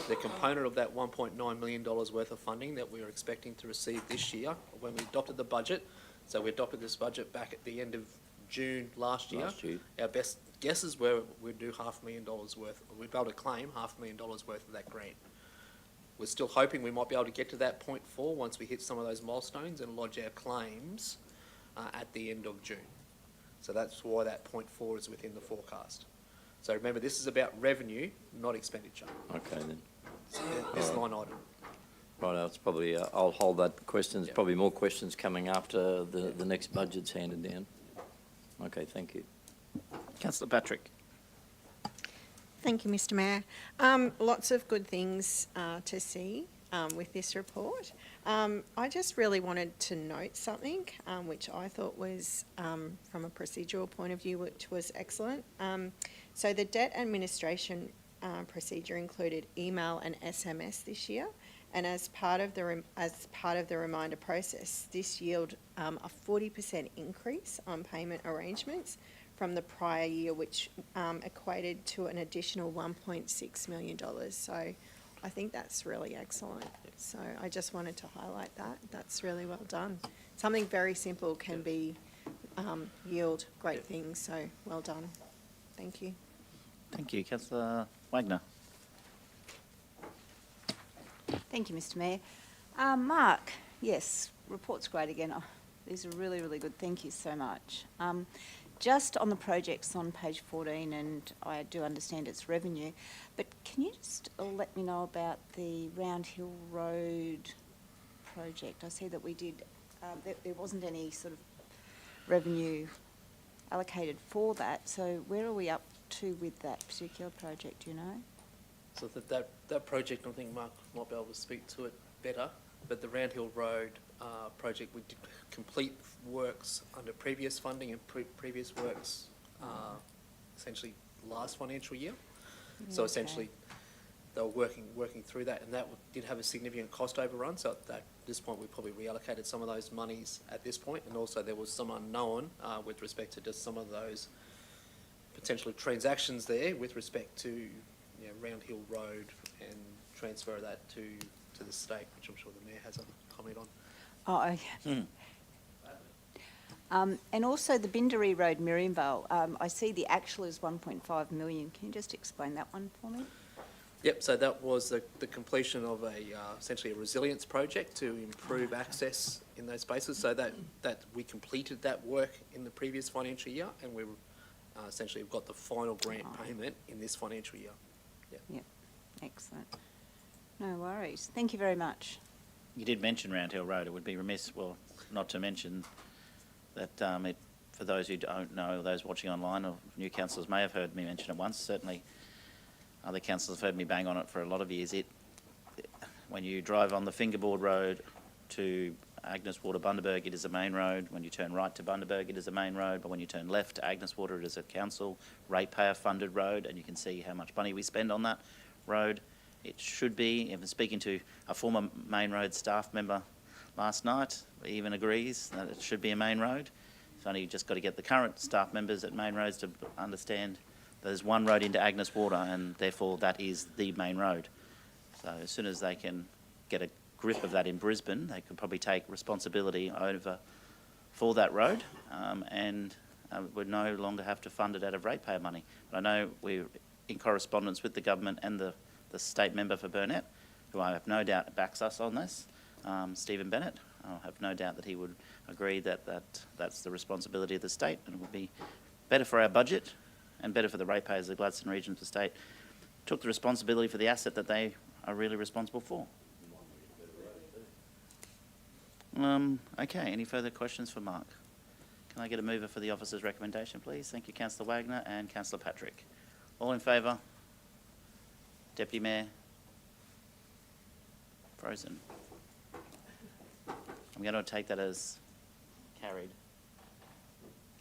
The component of that $1.9 million worth of funding that we are expecting to receive this year when we adopted the budget. So we adopted this budget back at the end of June last year. Our best guesses were we'd do $500,000 worth, we'd be able to claim $500,000 worth of that grant. We're still hoping we might be able to get to that 0.4 once we hit some of those milestones and lodge our claims at the end of June. So that's why that 0.4 is within the forecast. So remember, this is about revenue, not expenditure. Okay then. This line item. Right, it's probably, I'll hold that question. There's probably more questions coming after the next budget's handed down. Okay, thank you. Councillor Patrick. Thank you, Mr. Mayor. Lots of good things to see with this report. I just really wanted to note something which I thought was, from a procedural point of view, which was excellent. So the debt administration procedure included email and SMS this year, and as part of the reminder process, this yielded a 40% increase on payment arrangements from the prior year, which equated to an additional $1.6 million. So I think that's really excellent. So I just wanted to highlight that. That's really well done. Something very simple can yield great things, so well done. Thank you. Thank you. Councillor Wagner. Thank you, Mr. Mayor. Mark, yes, report's great again. These are really, really good. Thank you so much. Just on the projects on page 14, and I do understand it's revenue, but can you just let me know about the Round Hill Road project? I see that we did, there wasn't any sort of revenue allocated for that, so where are we up to with that particular project, do you know? So that project, I think Mark might be able to speak to it better, but the Round Hill Road project, we did complete works under previous funding and previous works essentially last financial year. So essentially they were working through that, and that did have a significant cost overrun, so at this point we probably reallocated some of those monies at this point, and also there was some unknown with respect to just some of those potentially transactions there with respect to Round Hill Road and transfer that to the state, which I'm sure the Mayor has a comment on. Oh, okay. And also the Binderee Road, Miriamvale, I see the actual is 1.5 million. Can you just explain that one for me? Yep, so that was the completion of essentially a resilience project to improve access in those spaces. So that we completed that work in the previous financial year, and we essentially got the final grant payment in this financial year. Yep, excellent. No worries. Thank you very much. You did mention Round Hill Road. It would be remiss, well, not to mention that for those who don't know, those watching online or new councillors may have heard me mention it once. Certainly other councillors have heard me bang on it for a lot of years. When you drive on the Fingerboard Road to Agnes Water Bundaberg, it is a main road. When you turn right to Bundaberg, it is a main road. But when you turn left to Agnes Water, it is a council ratepayer funded road, and you can see how much money we spend on that road. It should be, even speaking to a former main road staff member last night, he even agrees that it should be a main road. It's only just got to get the current staff members at main roads to understand there's one road into Agnes Water, and therefore that is the main road. So as soon as they can get a grip of that in Brisbane, they could probably take responsibility over for that road, and would no longer have to fund it out of ratepayer money. But I know we're in correspondence with the government and the state member for Burnett, who I have no doubt backs us on this, Stephen Bennett. I have no doubt that he would agree that that's the responsibility of the state, and it would be better for our budget and better for the ratepayers of the Gladstone region of the state. Took the responsibility for the asset that they are really responsible for. Okay, any further questions for Mark? Can I get a mover for the officer's recommendation, please? Thank you, Councillor Wagner and Councillor Patrick. All in favour? Deputy Mayor? Frozen. I'm going to take that as carried.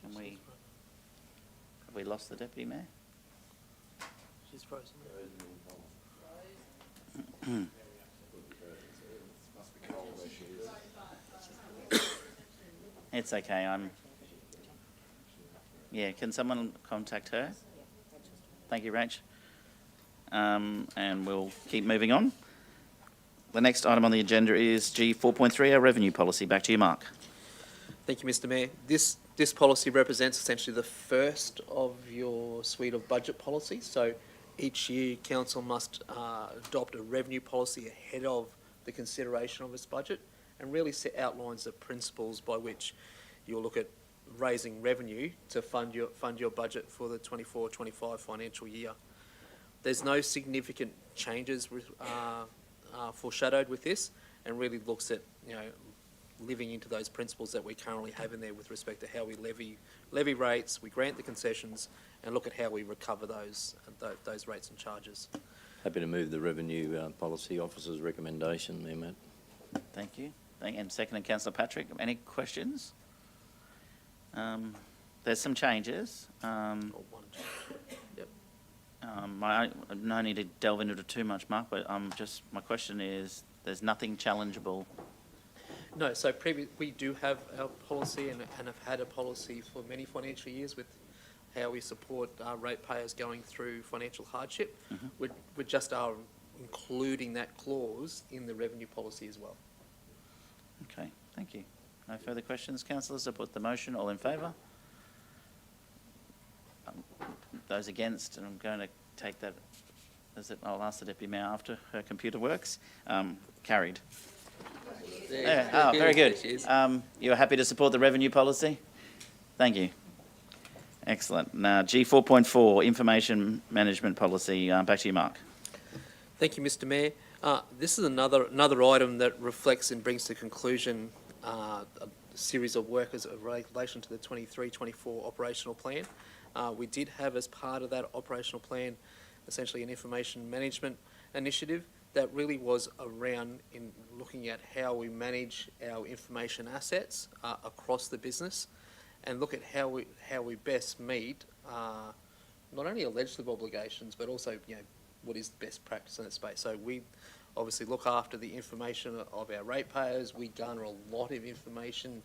Have we lost the Deputy Mayor? She's frozen. It's okay, yeah, can someone contact her? Thank you, Rach. And we'll keep moving on. The next item on the agenda is G4.3, our revenue policy. Back to you, Mark. Thank you, Mr. Mayor. This policy represents essentially the first of your suite of budget policies. So each year, council must adopt a revenue policy ahead of the consideration of its budget, and really outlines the principles by which you'll look at raising revenue to fund your budget for the 24-25 financial year. There's no significant changes foreshadowed with this, and really looks at living into those principles that we currently have in there with respect to how we levy rates, we grant the concessions, and look at how we recover those rates and charges. Happy to move the revenue policy officer's recommendation there, Matt. Thank you. And second, Councillor Patrick. Any questions? There's some changes. Yep. No need to delve into it too much, Mark, but my question is, there's nothing challengeable? No, so we do have our policy and have had a policy for many financial years with how we support ratepayers going through financial hardship. Mm-hmm. We just are including that clause in the revenue policy as well. Okay, thank you. No further questions, councillors? I put the motion. All in favour? Those against, and I'm going to take that as it. I'll ask the Deputy Mayor after her computer works. Carried. Yeah. Oh, very good. You're happy to support the revenue policy? Thank you. Excellent. Now, G4.4, information management policy. Back to you, Mark. Thank you, Mr. Mayor. This is another item that reflects and brings to conclusion a series of work as in relation to the 23-24 operational plan. We did have, as part of that operational plan, essentially an information management initiative that really was around in looking at how we manage our information assets across the business, and look at how we best meet not only our legislative obligations but also what is best practice in that space. So we obviously look after the information of our ratepayers. We garner a lot of information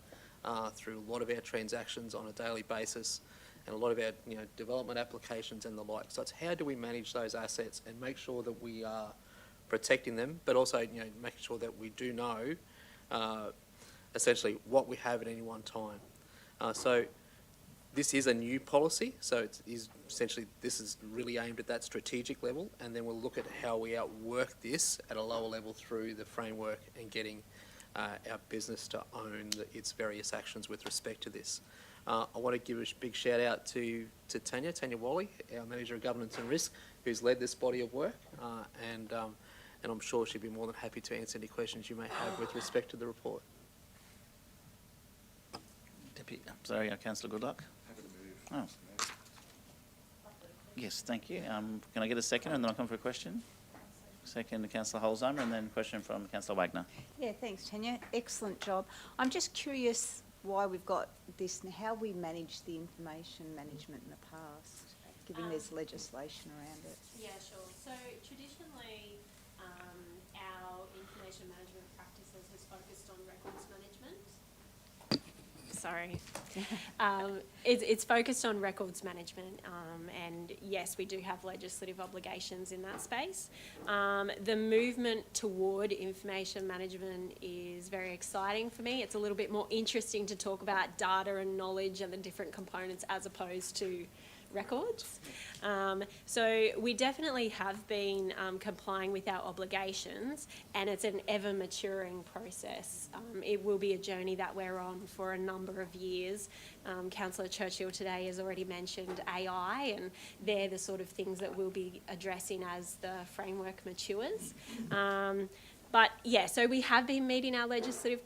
through a lot of our transactions on a daily basis, and a lot of our development applications and the like. So it's how do we manage those assets and make sure that we are protecting them, but also making sure that we do know essentially what we have at any one time. So this is a new policy, so it is essentially, this is really aimed at that strategic level, and then we'll look at how we outwork this at a lower level through the framework and getting our business to own its various actions with respect to this. I want to give a big shout out to Tanya Wally, our Manager of Governance and Risk, who's led this body of work, and and I'm sure she'd be more than happy to answer any questions you may have with respect to the report. Councillor Goodluck. Oh. Yes, thank you. Can I get a second and then I'll come for a question? Second to Councillor Holzheimer and then question from Councillor Wagner. Yeah, thanks, Tanya. Excellent job. I'm just curious why we've got this and how we managed the information management in the past, given there's legislation around it. Yeah, sure. So traditionally, our information management practices has focused on records management. Sorry. It's focused on records management, and yes, we do have legislative obligations in that space. The movement toward information management is very exciting for me. It's a little bit more interesting to talk about data and knowledge and the different components as opposed to records. So we definitely have been complying with our obligations, and it's an ever maturing process. It will be a journey that we're on for a number of years. Councillor Churchill today has already mentioned AI, and they're the sort of things that we'll be addressing as the framework matures. But yeah, so we have been meeting our legislative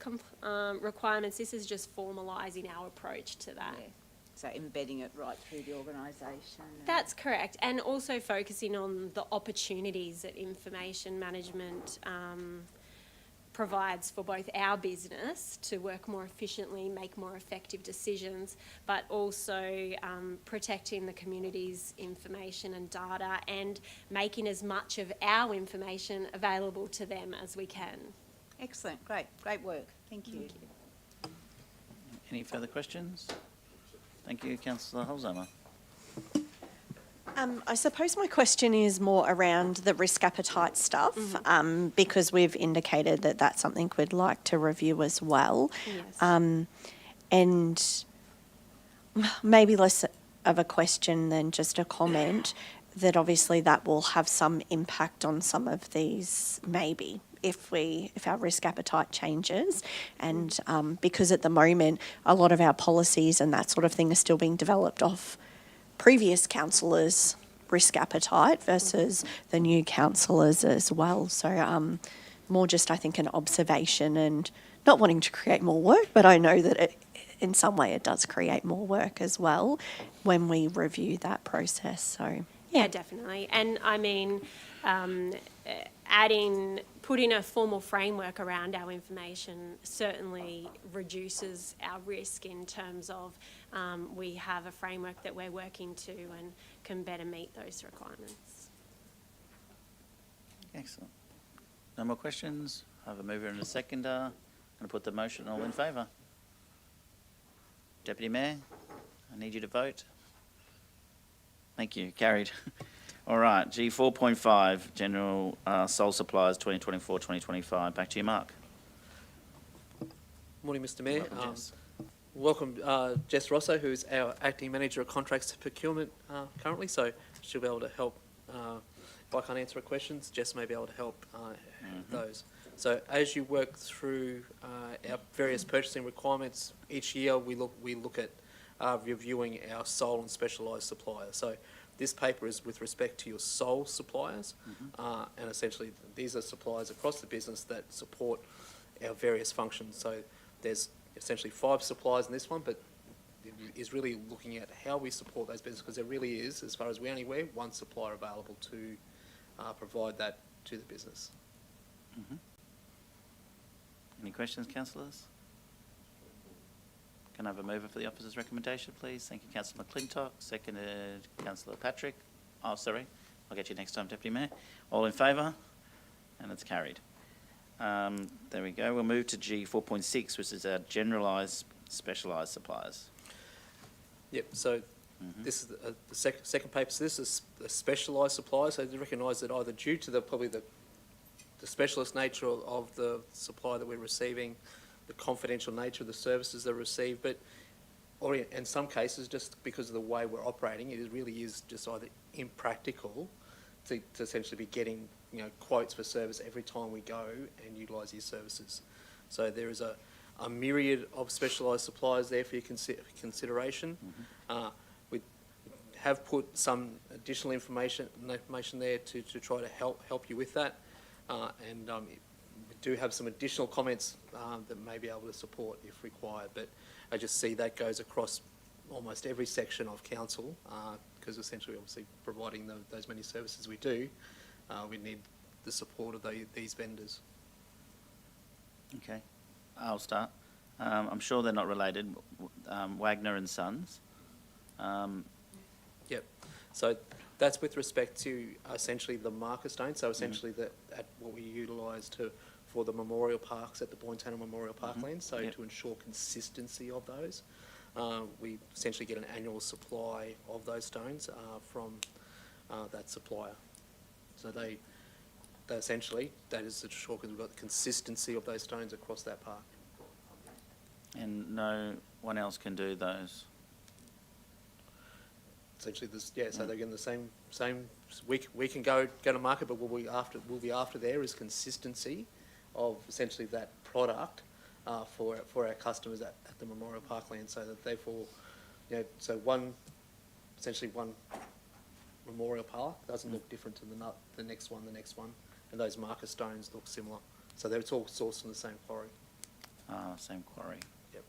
requirements. This is just formalising our approach to that. Yeah. So embedding it right through the organisation. That's correct, and also focusing on the opportunities that information management provides for both our business to work more efficiently, make more effective decisions, but also protecting the community's information and data and making as much of our information available to them as we can. Excellent, great work. Thank you. Any further questions? Thank you, Councillor Holzheimer. I suppose my question is more around the risk appetite stuff, because we've indicated that that's something we'd like to review as well. Yes. And maybe less of a question than just a comment, that obviously that will have some impact on some of these, maybe, if our risk appetite changes. And because at the moment, a lot of our policies and that sort of thing are still being developed off previous councillors' risk appetite versus the new councillors as well. So more just, I think, an observation and not wanting to create more work, but I know that in some way it does create more work as well when we review that process. So yeah, definitely. And I mean, putting a formal framework around our information certainly reduces our risk in terms of we have a framework that we're working to and can better meet those requirements. Excellent. No more questions? I have a mover and a seconder. I'm going to put the motion. All in favour? Deputy Mayor, I need you to vote. Thank you. Carried. All right. G4.5, General Sole Supplies 2024-2025. Back to you, Mark. Morning, Mr Mayor. Welcome, Jess. Welcome, Jess Rosso, who is our Acting Manager of Contracts to Procurement currently, so she'll be able to help. If I can't answer questions, Jess may be able to help those. So as you work through our various purchasing requirements, each year we look at reviewing our sole and specialised suppliers. So this paper is with respect to your sole suppliers, and essentially these are suppliers across the business that support our various functions. So there's essentially 5 suppliers in this one, but it is really looking at how we support those businesses, because there really is, as far as we're anywhere, one supplier available to provide that to the business. Any questions, councillors? Can I have a mover for the officer's recommendation, please? Thank you, Councillor McClintock. Seconded, Councillor Patrick. Oh, sorry. I'll get you next time, Deputy Mayor. All in favour? And it's carried. There we go. We'll move to G4.6, which is our generalised specialised suppliers. Yep, so this is the second paper. So this is a specialised supplier. So they recognise that either due to probably the specialist nature of the supply that we're receiving, the confidential nature of the services they receive, or in some cases, just because of the way we're operating, it really is just either impractical to essentially be getting quotes for service every time we go and utilise these services. So there is a myriad of specialised suppliers there for your consideration. We have put some additional information there to try to help you with that. and we do have some additional comments that may be able to support if required, but I just see that goes across almost every section of council, because essentially obviously providing those many services we do, we need the support of these vendors. Okay, I'll start. I'm sure they're not related. Wagner and Sons. Yep. So that's with respect to essentially the marker stone. So essentially what we utilise for the memorial parks at the Boyntana Memorial Parkland. So to ensure consistency of those, we essentially get an annual supply of those stones from that supplier. So they essentially, that is to ensure because we've got the consistency of those stones across that park. And no one else can do those. Essentially, so they're getting the same. We can go to market, but what we'll be after there is consistency of essentially that product for our customers at the Memorial Parkland, so that therefore, so one Memorial Park doesn't look different to the next one, and those marker stones look similar. So it's all sourced from the same quarry. Same quarry. Yep.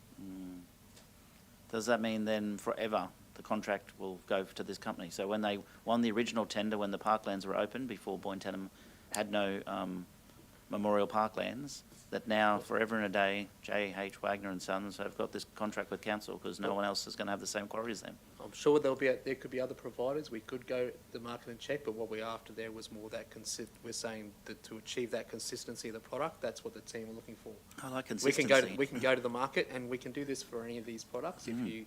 Does that mean then forever the contract will go to this company? So when they won the original tender, when the parklands were open, before Boyntana had no memorial parklands, that now forever and a day, J.H. Wagner and Sons have got this contract with council because no one else is going to have the same quarry as them? I'm sure there could be other providers. We could go to the market and check, but what we're after there was more that we're saying that to achieve that consistency of the product, that's what the team are looking for. I like consistency. We can go to the market, and we can do this for any of these products. If you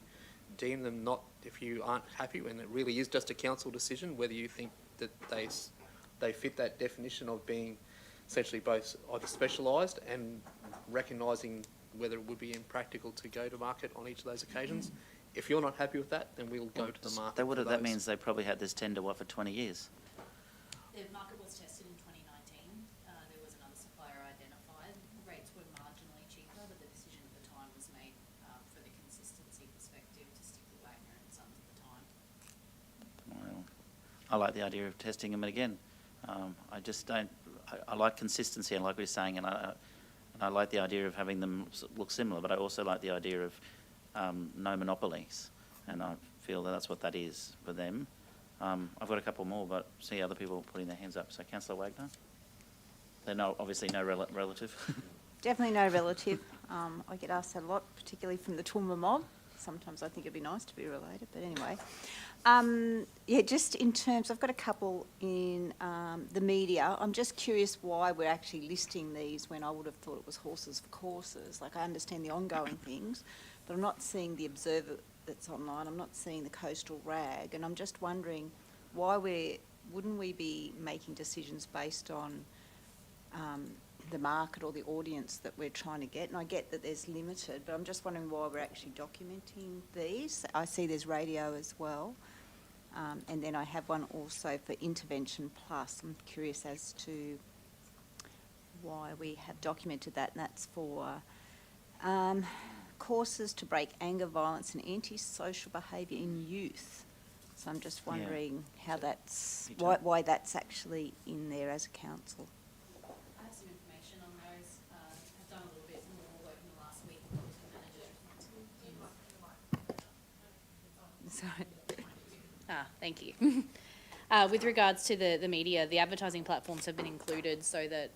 deem them if you aren't happy, and it really is just a council decision whether you think that they fit that definition of being essentially both either specialised and recognising whether it would be impractical to go to market on each of those occasions. If you're not happy with that, then we'll go to the market. That means they probably had this tender for 20 years. The market was tested in 2019. There was another supplier identified. Rates were marginally cheaper, but the decision at the time was made for the consistency perspective to stick with Wagner and Sons at the time. Well, I like the idea of testing them again. I just don't. I like consistency, and like what you're saying, and I like the idea of having them look similar, but I also like the idea of no monopolies, and I feel that that's what that is for them. I've got a couple more, but see other people putting their hands up. So, Councillor Wagner? They're obviously no relative. Definitely no relative. I get asked that a lot, particularly from the Toowoomba mob. Sometimes I think it'd be nice to be related, but anyway. Just in terms, I've got a couple in the media. I'm just curious why we're actually listing these when I would have thought it was horses for courses. Like, I understand the ongoing things, but I'm not seeing the Observer that's online. I'm not seeing the Coastal Rag, and I'm just wondering why wouldn't we be making decisions based on the market or the audience that we're trying to get? And I get that there's limited, but I'm just wondering why we're actually documenting these. I see there's radio as well. And then I have one also for Intervention Plus. I'm curious as to why we have documented that, and that's for courses to break anger, violence and antisocial behaviour in youth. So I'm just wondering how why that's actually in there as a council. I have some information on those. I've done a little bit more work in the last week with the manager. Sorry. Thank you. With regards to the media, the advertising platforms have been included so that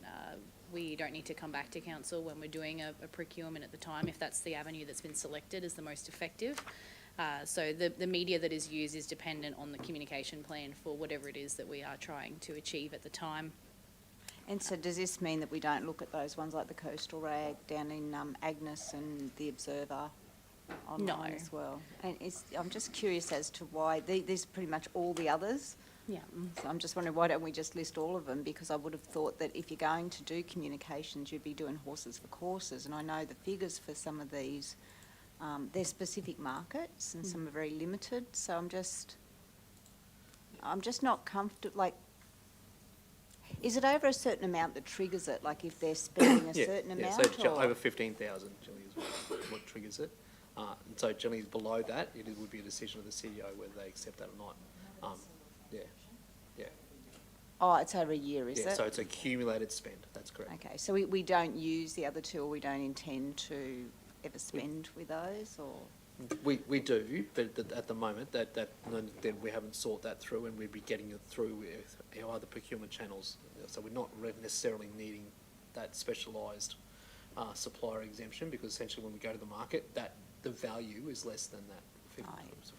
we don't need to come back to council when we're doing a procurement at the time, if that's the avenue that's been selected as the most effective. So the media that is used is dependent on the communication plan for whatever it is that we are trying to achieve at the time. And so does this mean that we don't look at those ones like the Coastal Rag down in Agnes and the Observer online as well? And I'm just curious as to why these are pretty much all the others. Yeah. So I'm just wondering, why don't we just list all of them? Because I would have thought that if you're going to do communications, you'd be doing horses for courses. And I know the figures for some of these, they're specific markets and some are very limited. So I'm just not comfortable. Like, is it over a certain amount that triggers it? Like if they're spending a certain amount? So over 15,000 generally is what triggers it. And so generally below that, it would be a decision of the CEO whether they accept that or not. Oh, it's over a year, is Yeah, it? so it's accumulated spend, that's correct. Okay, so we don't use the other two, or we don't intend to ever spend with those, or? We do, but at the moment, then we haven't sought that through, and we'd be getting it through with our other procurement channels. So we're not necessarily needing that specialised supplier exemption, because essentially when we go to the market, the value is less than that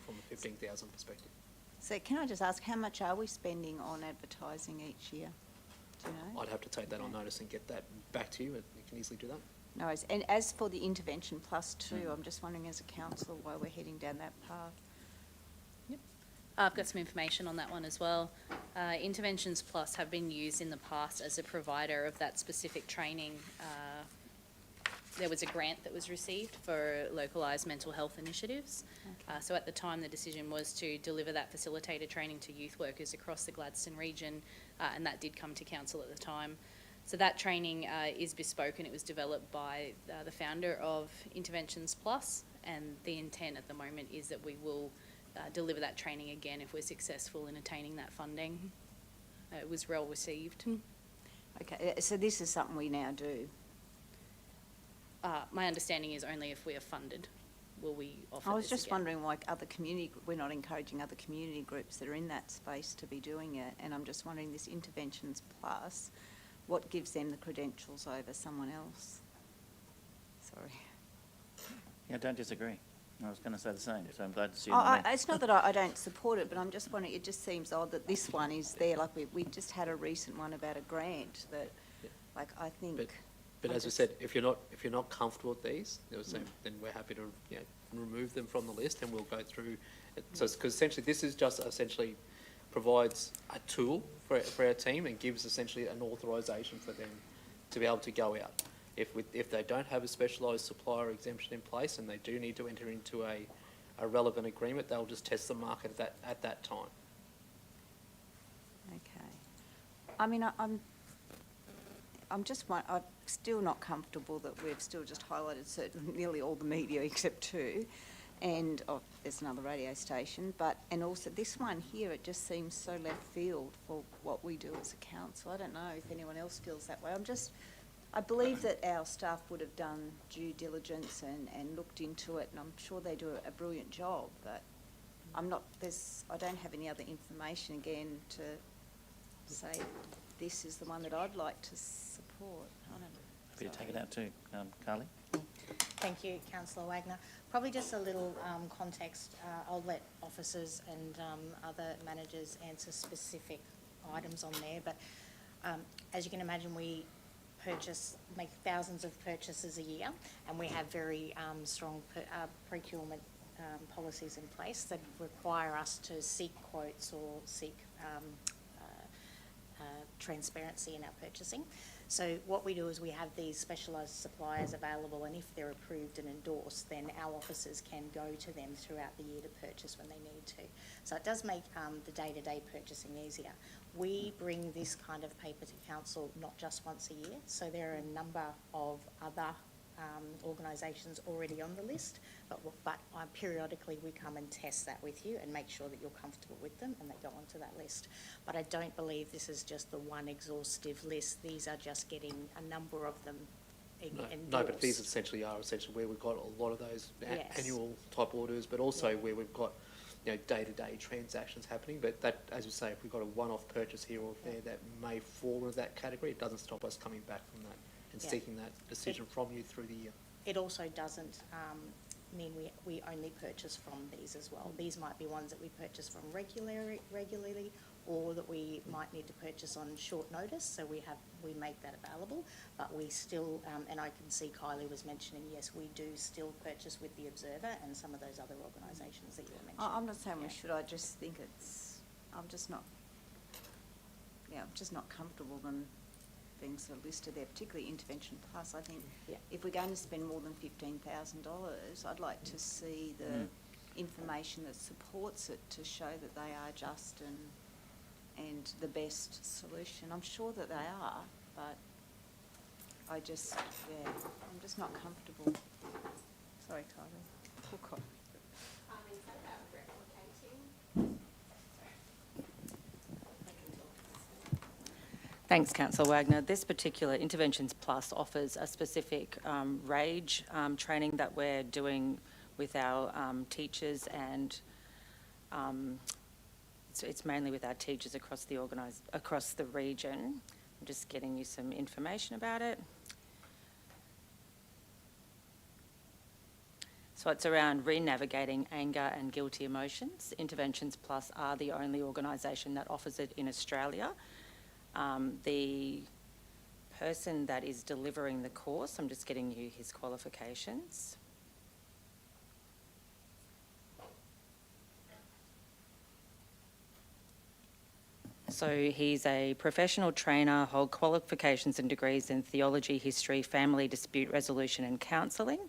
from a 15,000 perspective. So can I just ask, how much are we spending on advertising each year? Do you know? I'd have to take that on notice and get that back to you, and you can easily do that. No worries. And as for the Intervention Plus too, I'm just wondering as a council why we're heading down that path. I've got some information on that one as well. Interventions Plus have been used in the past as a provider of that specific training. There was a grant that was received for localised mental health initiatives. So at the time, the decision was to deliver that facilitated training to youth workers across the Gladstone region, and that did come to council at the time. So that training is bespoke, and it was developed by the founder of Interventions Plus, and the intent at the moment is that we will deliver that training again if we're successful in attaining that funding. It was well received. Okay, so this is something we now do? My understanding is only if we are funded will we offer I was this just again. wondering why we're not encouraging other community groups that are in that space to be doing it, and I'm just wondering, this Interventions Plus, what gives them the credentials over someone else? Sorry. Yeah, I don't disagree. I was going to say the same, so I'm glad to see you. It's not that I don't support it, but I'm just wondering, it just seems odd that this one is there. Like we just had a recent one about a grant that, like, I think. But as I said, if you're not comfortable with these, then we're happy to remove them from the list, and we'll go through. So because essentially this is just essentially provides a tool for our team and gives essentially an authorisation for them to be able to go out. If they don't have a specialised supplier exemption in place and they do need to enter into a relevant agreement, they'll just test the market at that time. Okay. I mean, I'm still not comfortable that we've still just highlighted nearly all the media except two, and there's another radio station, and also this one here, it just seems so left field for what we do as a council. I don't know if anyone else feels that way. I believe that our staff would have done due diligence and looked into it, and I'm sure they do a brilliant job, but I don't have any other information again to say this is the one that I'd like to support. I don't know. Happy to take it out too. Carly? Thank you, Councillor Wagner. Probably just a little context. I'll let officers and other managers answer specific items on there, but as you can imagine, we make thousands of purchases a year, and we have very strong procurement policies in place that require us to seek quotes or seek transparency in our purchasing. So what we do is we have these specialised suppliers available, and if they're approved and endorsed, then our officers can go to them throughout the year to purchase when they need to. So it does make the day-to-day purchasing easier. We bring this kind of paper to council not just once a year, so there are a number of other organisations already on the list, but periodically we come and test that with you and make sure that you're comfortable with them, and they go onto that list. But I don't believe this is just the one exhaustive list. These are just getting a number of them endorsed. No, but these essentially are where we've got a lot of those annual type orders, but also where we've got day-to-day transactions happening. But that, as you say, if we've got a one-off purchase here or there that may fall into that category, it doesn't stop us coming back from that and seeking that decision from you through the year. It also doesn't mean we only purchase from these as well. These might be ones that we purchase from regularly, or that we might need to purchase on short notice, so we make that available. But we still, and I can see Kylie was mentioning, yes, we do still purchase with the Observer and some of those other organisations that you were mentioning. I'm not saying we should. I just think I'm just not comfortable them being sort of listed there, particularly Intervention Plus. I think if we're going to spend more than $15,000, I'd like to see the information that supports it to show that they are just and the best solution. I'm sure that they are, but I'm just not comfortable. Sorry, Kylie. Poor Kylie. Thanks, Councillor Wagner. This particular Interventions Plus offers a specific RAGE training that we're doing with our teachers, and it's mainly with our teachers across the region. I'm just getting you some information about it. So it's around re-navigating anger and guilty emotions. Interventions Plus are the only organisation that offers it in Australia. The person that is delivering the course, I'm just getting you his qualifications. So he's a professional trainer, hold qualifications and degrees in theology, history, family dispute resolution and counselling,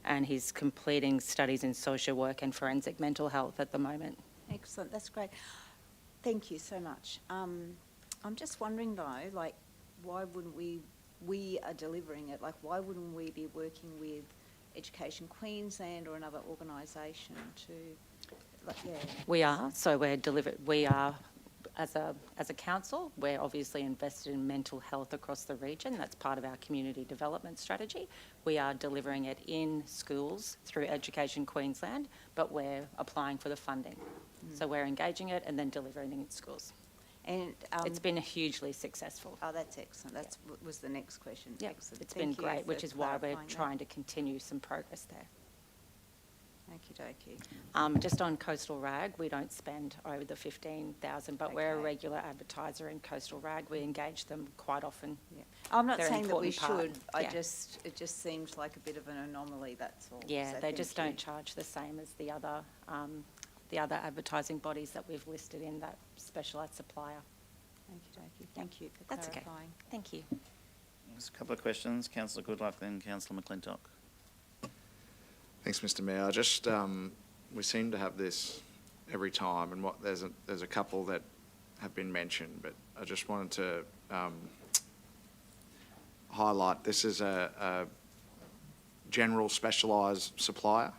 and he's completing studies in social work and forensic mental health at the moment. Excellent, that's great. Thank you so much. I'm just wondering though, like, why wouldn't we are delivering it, like why wouldn't we be working with Education Queensland or another organisation to, like, yeah. We are, so we are, as a council, we're obviously invested in mental health across the region. That's part of our community development strategy. We are delivering it in schools through Education Queensland, but we're applying for the funding. So we're engaging it and then delivering it in schools. And it's been hugely successful. Oh, that's excellent. That was the next question. Yeah, excellent. It's been great, which is why we're trying to continue some progress there. Okie dokie. Just on Coastal Rag, we don't spend over the 15,000, but we're a regular advertiser in Coastal Rag. We engage them quite often. Yeah. I'm not They're an saying that we important part. should. Yeah. It just seems like a bit of an anomaly. That's all. Yeah, So they just thank don't charge the same as the other advertising bodies that we've listed in that specialised supplier. Okie dokie. Thank you for That's clarifying. okay. Thank you. There's a couple of questions. Councillor Goodluck, then Councillor McClintock. Thanks, Mr Mayor. I just, we seem to have this every time, and there's a couple that have been mentioned, but I just wanted to highlight this is a general specialised supplier.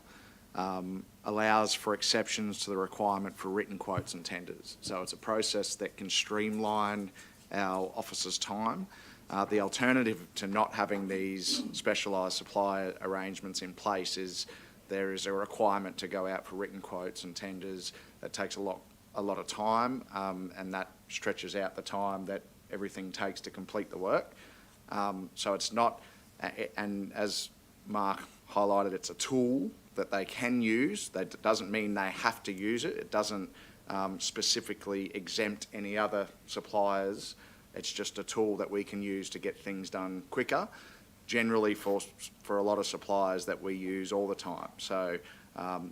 Allows for exceptions to the requirement for written quotes and tenders. So it's a process that can streamline our officers' time. The alternative to not having these specialised supplier arrangements in place is there is a requirement to go out for written quotes and tenders. That takes a lot of time, and that stretches out the time that everything takes to complete the work. So it's not, and as Mark highlighted, it's a tool that they can use. That doesn't mean they have to use it. It doesn't specifically exempt any other suppliers. It's just a tool that we can use to get things done quicker, generally for a lot of suppliers that we use all the time. So,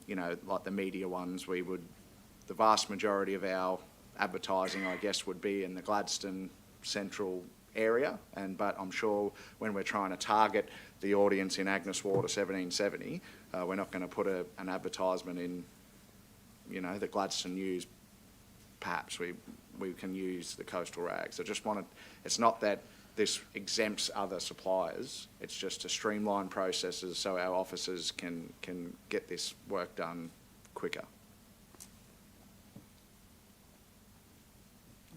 you know, like the media ones, the vast majority of our advertising, I guess, would be in the Gladstone Central area, but I'm sure when we're trying to target the audience in Agnes Water 1770, we're not going to put an advertisement in, you know, the Gladstone News. Perhaps we can use the Coastal Rags. I just wanted, it's not that this exempts other suppliers, it's just to streamline processes so our officers can get this work done quicker.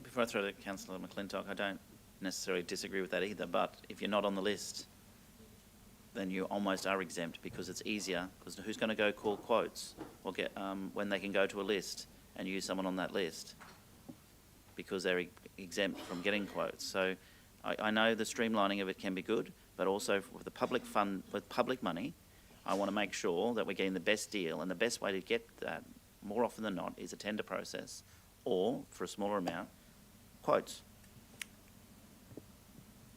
Before I throw to Councillor McClintock, I don't necessarily disagree with that either, but if you're not on the list, then you almost are exempt because it's easier, because who's going to go call quotes or get when they can go to a list and use someone on that list because they're exempt from getting quotes. So I know the streamlining of it can be good, but also with the public fund, with public money, I want to make sure that we're getting the best deal, and the best way to get that more often than not is a tender process or, for a smaller amount, quotes.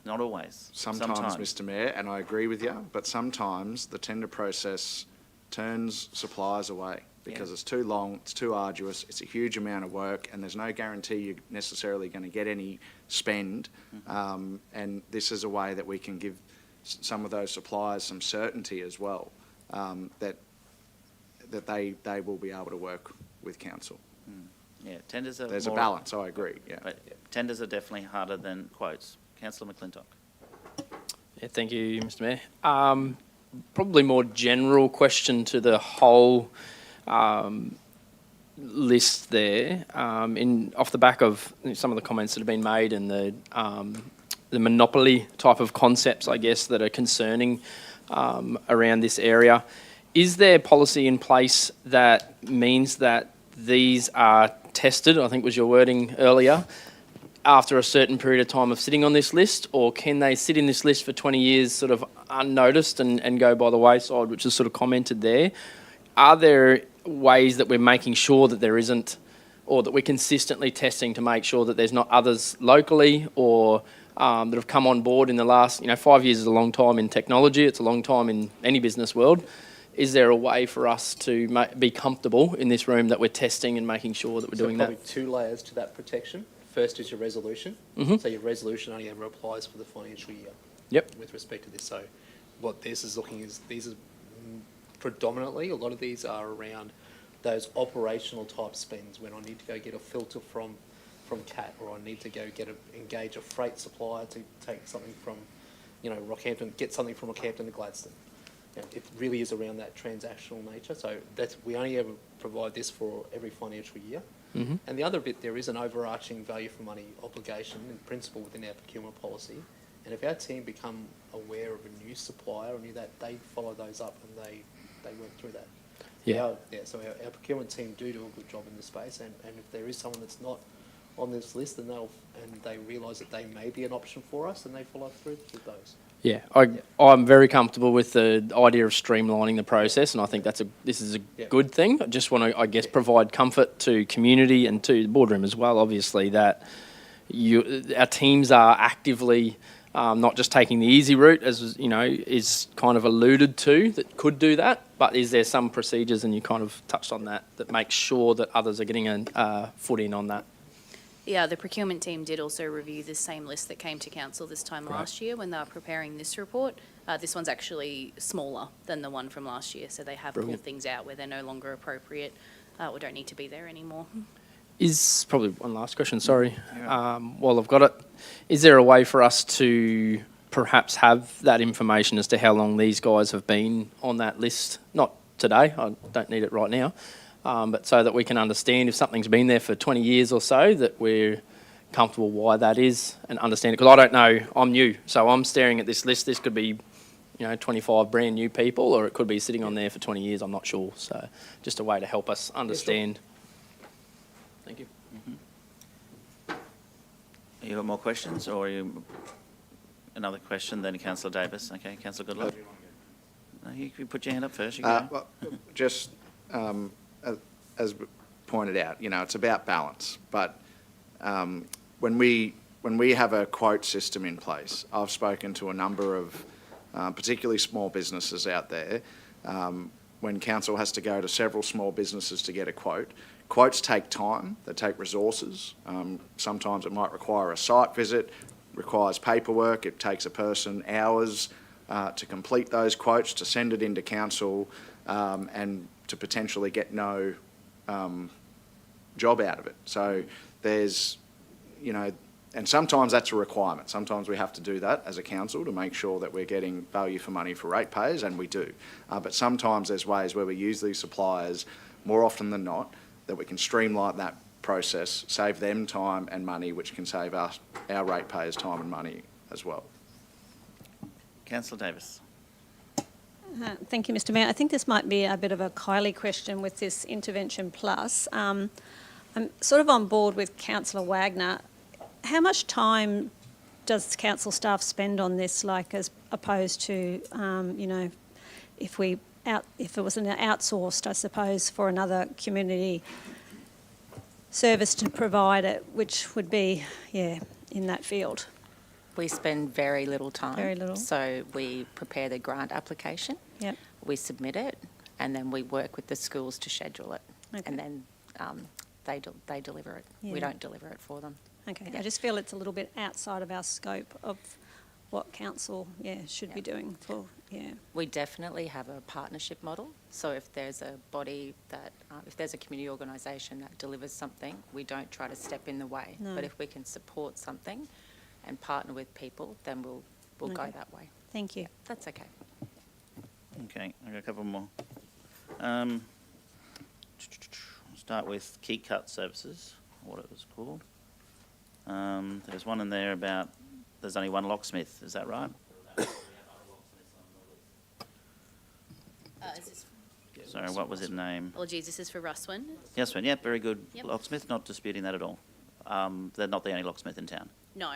Not always. Sometimes, Mr Mayor, and I agree with you, but sometimes the tender process turns suppliers away because it's too long, it's too arduous, it's a huge amount of work, and there's no guarantee you're necessarily going to get any spend. And this is a way that we can give some of those suppliers some certainty as well, that they will be able to work with council. Yeah, tenders are There's more, a balance, I agree, yeah. But tenders are definitely harder than quotes. Councillor McClintock. Yeah, thank you, Mr Mayor. Probably more general question to the whole list there, off the back of some of the comments that have been made and the monopoly type of concepts, I guess, that are concerning around this area, is there policy in place that means that these are tested, I think was your wording earlier, after a certain period of time of sitting on this list, or can they sit in this list for 20 years sort of unnoticed and go by the wayside, which is sort of commented there? Are there ways that we're making sure that there isn't, or that we're consistently testing to make sure that there's not others locally or that have come on board in the last, 5 years is a long time in technology, it's a long time in any business world. Is there a way for us to be comfortable in this room that we're testing and making sure that we're doing that? Probably two layers to that protection. First is your resolution. Mhm. So your resolution only ever applies for the financial year. Yep. With respect to this. So what this is looking is, these are predominantly, a lot of these are around those operational type spends when I need to go get a filter from CAT, or I need to go engage a freight supplier to take something from, Rockhampton, get something from Rockhampton to Gladstone. It really is around that transactional nature. So we only ever provide this for every financial year. Mm-hmm. And the other bit, there is an overarching value for money obligation in principle within our procurement policy. And if our team become aware of a new supplier or knew that, they follow those up and they work through that. Yeah. So our procurement team do a good job in this space. And if there is someone that's not on this list, then they realise that they may be an option for us, and they follow through with those. Yeah, I'm very comfortable with the idea of streamlining the process, and I think this is a good thing. I just want to, I guess, provide comfort to community and to the boardroom as well, obviously, that our teams are actively not just taking the easy route, as is kind of alluded to, that could do that, but is there some procedures, and you kind of touched on that make sure that others are getting a foot in on that? Yeah, the procurement team did also review the same list that came to council this time last year when they were preparing this report. This one's actually smaller than the one from last year, so they have pulled things out where they're no longer appropriate or don't need to be there anymore. Is probably one last question, sorry. While I've got it, is there a way for us to perhaps have that information as to how long these guys have been on that list? Not today, I don't need it right now. But so that we can understand if something's been there for 20 years or so, that we're comfortable why that is and understand it. Because I don't know, I'm new, so I'm staring at this list. This could be, 25 brand new people, or it could be sitting on there for 20 years, I'm not sure. So just a way to help us understand. Yeah, sure. Thank you. Mm-hmm. You got more questions, or another question, then Councillor Davis? Okay, Councillor Goodluck. No, you can put your hand up first. You go. Well, just... as pointed out, it's about balance. But when we have a quote system in place, I've spoken to a number of particularly small businesses out there. When council has to go to several small businesses to get a quote, quotes take time, they take resources. Sometimes it might require a site visit, requires paperwork, it takes a person hours to complete those quotes, to send it into council, and to potentially get no job out of it. So there's, and sometimes that's a requirement. Sometimes we have to do that as a council to make sure that we're getting value for money for ratepayers, and we do. But sometimes there's ways where we use these suppliers, more often than not, that we can streamline that process, save them time and money, which can save us, our ratepayers, time and money as well. Councillor Davis. Thank you, Mr Mayor. I think this might be a bit of a Kylie question with this Intervention Plus. I'm sort of on board with Councillor Wagner. How much time does council staff spend on this, as opposed to, if it was outsourced, I suppose, for another community service to provide it, which would be, in that field? We spend very little time. Very little. So we prepare the grant application, Yep. we submit it, and then we work with the schools to schedule it. Okay. And then they deliver it. Yeah. We don't deliver it for them. Okay, Yeah. I just feel it's a little bit outside of our scope of what council, should be doing for, We definitely have a partnership model. So if there's a body that, if there's a community organisation that delivers something, we don't try to step in the way. No. But if we can support something and partner with people, then we'll go Okay. that way. Thank you. That's okay. Okay, I've got a couple more. I was start with Key Cut Services, what it was called. There's one in there about there's only one locksmith, is that right? Is this, Sorry, what was its name? apologies, this is for Ruswin. Yes, yeah, very good Yep. locksmith, not disputing that at all. They're not the only locksmith in town. No,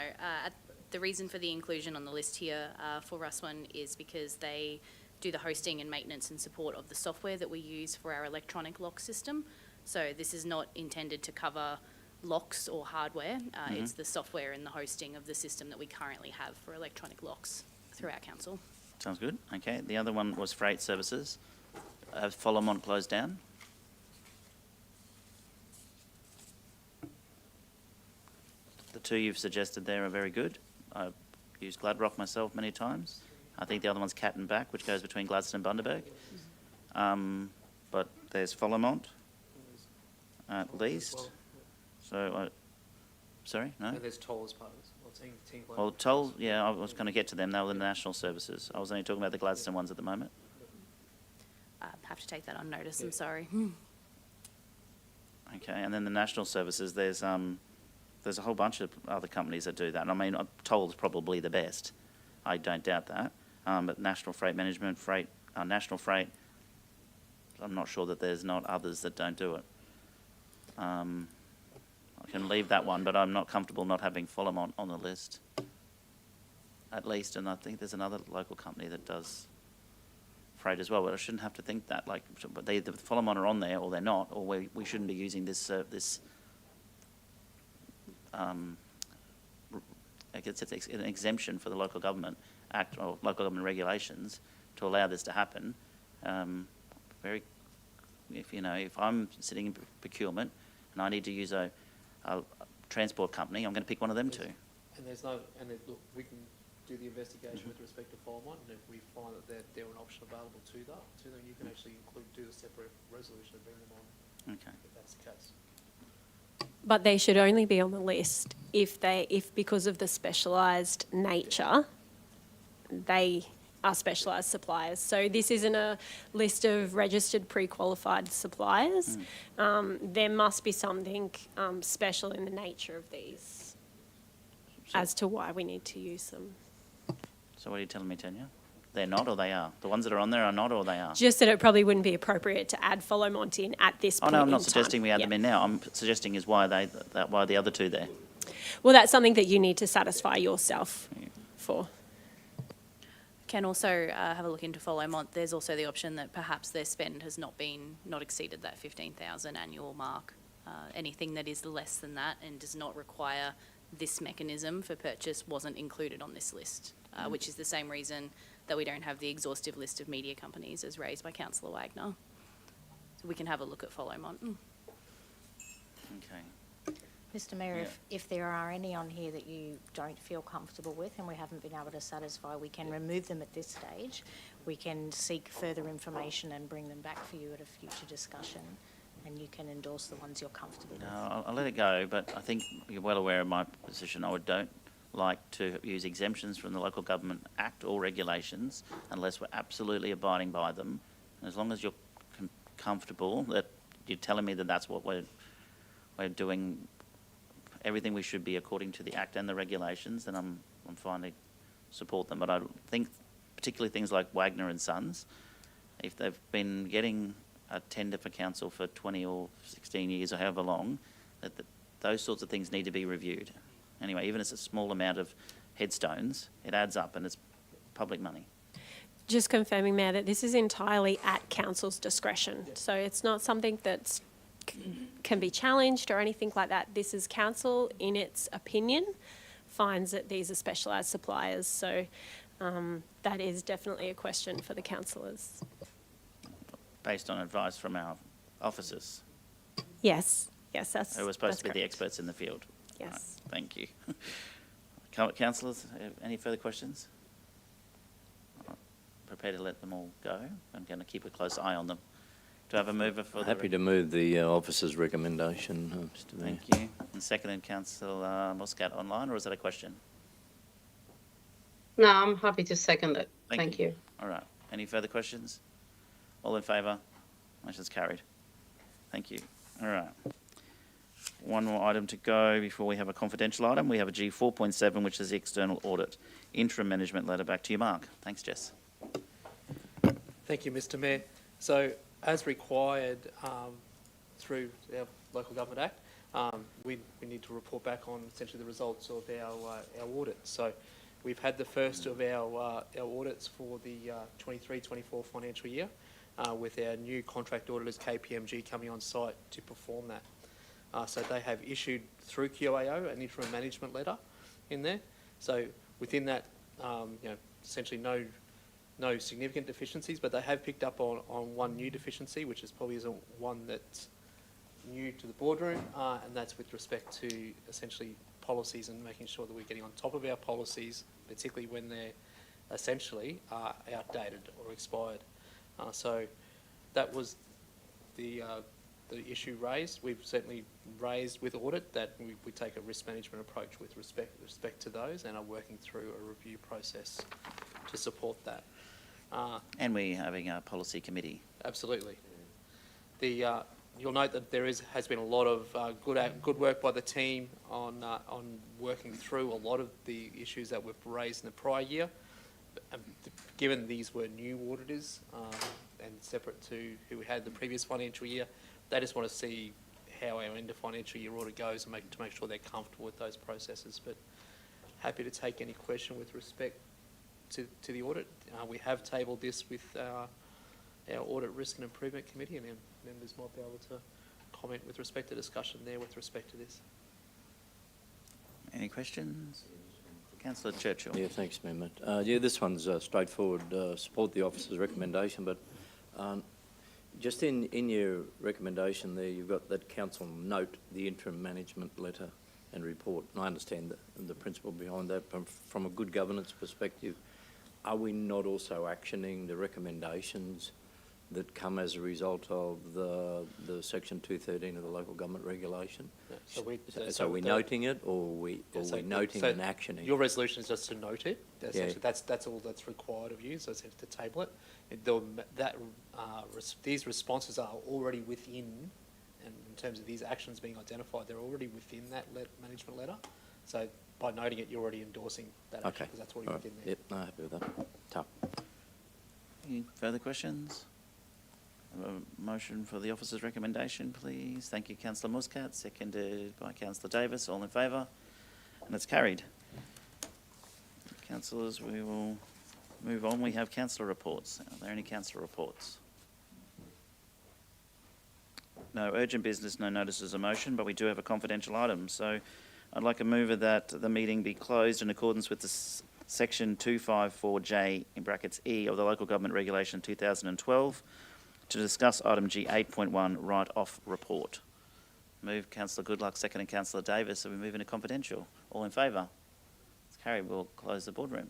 the reason for the inclusion on the list here for Ruswin is because they do the hosting and maintenance and support of the software that we use for our electronic lock system. So this is not intended to cover locks or hardware. It's the software and the hosting of the system that we currently have for electronic locks throughout council. Sounds good. Okay, the other one was Freight Services. Followmont closed down. The two you've suggested there are very good. I've used Gladrock myself many times. I think the other one's Cat and Back, which goes between Gladstone and Bundaberg. But there's Followmont at least. So, sorry, no? And there's Toll as part of this. Well, Toll, yeah, I was going to get to them. They were the national services. I was only talking about the Gladstone ones at the moment. Have to take that on notice, I'm sorry. Okay, and then the national services, there's a whole bunch of other companies that do that. And I mean, Toll is probably the best. I don't doubt that. But National Freight Management, National Freight, I'm not sure that there's not others that don't do it. I can leave that one, but I'm not comfortable not having Followmont on the list, at least. And I think there's another local company that does freight as well, but I shouldn't have to think that. But they either Followmont are on there, or they're not, or we shouldn't be using this I guess it's an exemption for the Local Government Act or Local Government Regulations to allow this to happen. If I'm sitting in procurement and I need to use a transport company, I'm going to pick one of them too. And look, we can do the investigation with respect to Followmont, and if we find that they're an option available to them, you can actually do a separate resolution to bring them on. Okay. If that's the case. But they should only be on the list if because of the specialised nature, they are specialised suppliers. So this isn't a list of registered pre-qualified suppliers. There must be something special in the nature of these as to why we need to use them. So what are you telling me, Tanya? They're not, or they are? The ones that are on there are not, or they are? Just that it probably wouldn't be appropriate to add Followmont in at this point. Oh no, I'm in not time. suggesting we add them in now. I'm suggesting is why the other two there. Well, that's something that you need to satisfy yourself for. Can also have a look into Followmont. There's also the option that perhaps their spend has not exceeded that 15,000 annual mark. Anything that is less than that and does not require this mechanism for purchase wasn't included on this list, which is the same reason that we don't have the exhaustive list of media companies as raised by Councillor Wagner. So we can have a look at Followmont. Okay. Mr Mayor, if there are any on here that you don't feel comfortable with and we haven't been able to satisfy, we can remove them at this stage. We can seek further information and bring them back for you at a future discussion, and you can endorse the ones you're comfortable with. No, I'll let it go, but I think you're well aware of my position. I don't like to use exemptions from the Local Government Act or regulations unless we're absolutely abiding by them. And as long as you're comfortable that you're telling me that that's what we're doing, everything we should be according to the Act and the regulations, then I'm fine to support them. But I think particularly things like Wagner and Sons, if they've been getting a tender for council for 20 or 16 years or however long, that those sorts of things need to be reviewed. Anyway, even if it's a small amount of headstones, it adds up and it's public money. Just confirming, Mayor, that this is entirely at council's discretion. So it's not something that can be challenged or anything like that. This is council, in its opinion, finds that these are specialised suppliers. So that is definitely a question for the councillors. Based on advice from our officers. Yes, that's who are supposed to be the correct. experts in the field. Yes. Right, thank you. Councillors, any further questions? I'm prepared to let them all go. I'm going to keep a close eye on them. Do I have a mover for Happy to move the officer's recommendation, Mr Mayor. Thank you. And seconded, Councillor Muscat online, or is that a question? No, I'm happy to second it. Thank you. All right. Any further questions? All in favour? Motion's carried. Thank you. All right. One more item to go before we have a confidential item. We have a G4.7, which is the external audit interim management letter. Back to you, Mark. Thanks, Jess. Thank you, Mr. Mayor. So, as required through our Local Government Act, we need to report back on essentially the results of our audit. So, we've had the first of our audits for the 23-24 financial year, with our new contract auditors, KPMG, coming on site to perform that. So they have issued through QAO an interim management letter in there. So within that, essentially no significant deficiencies, but they have picked up on one new deficiency, which is probably isn't one that's new to the boardroom, and that's with respect to essentially policies and making sure that we're getting on top of our policies, particularly when they're essentially outdated or expired. So that was the issue raised. We've certainly raised with audit that we take a risk management approach with respect to those, and are working through a review process to support that. And we're having a policy committee. Absolutely. You'll note that there has been a lot of good work by the team on working through a lot of the issues that were raised in the prior year. Given these were new auditors and separate to who we had the previous financial year, they just want to see how our end of financial year audit goes and to make sure they're comfortable with those processes. But happy to take any question with respect to the audit. We have tabled this with our Audit Risk and Improvement Committee, and our members might be able to comment with respect to discussion there with respect to this. Any questions? Councillor Churchill. Yeah, thanks, Amendment. This one's straightforward. Support the officer's recommendation, but just in your recommendation there, you've got that council note the interim management letter and report. And I understand the principle behind that, but from a good governance perspective, are we not also actioning the recommendations that come as a result of the Section 213 of the Local Government Regulation? Yeah, so are we noting it, or are we noting and actioning? Your resolution is just to note it. Yeah. That's all that's required of you, so it's to table it. These responses are already within, and in terms of these actions being identified, they're already within that management letter. So by noting it, you're already endorsing that action, because that's already within there. Yep, no, happy with that. Tough. Any further questions? A motion for the officer's recommendation, please. Thank you, Councillor Muscat, seconded by Councillor Davis. All in favour? And it's carried. Councillors, we will move on. We have councillor reports. Are there any councillor reports? No urgent business, no notices of motion, but we do have a confidential item. So I'd like a mover that the meeting be closed in accordance with the Section 254J in brackets E of the Local Government Regulation 2012 to discuss item G8.1 write-off report. Move Councillor Goodluck, second, and Councillor Davis. So we move into confidential. All in favour? It's carried. We'll close the boardroom.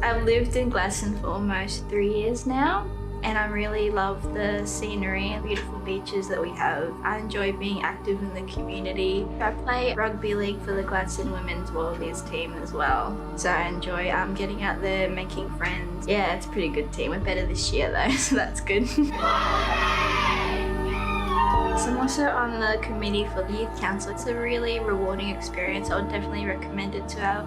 I've lived in Gladstone for almost 3 years now, and I really love the scenery and beautiful beaches that we have. I enjoy being active in the community. I play rugby league for the Gladstone Women's Wallabies team as well, so I enjoy getting out there, making friends. Yeah, it's a pretty good team. We're better this year though, so that's good. So I'm also on the committee for the Youth Council. It's a really rewarding experience. I would definitely recommend it to our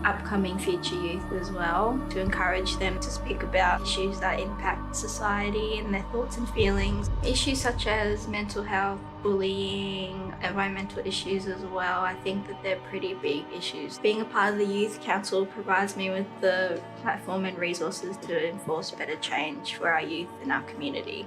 upcoming future youth as well, to encourage them to speak about issues that impact society and their thoughts and feelings. Issues such as mental health, bullying, environmental issues as well. I think that they're pretty big issues. Being a part of the Youth Council provides me with the platform and resources to enforce better change for our youth and our community.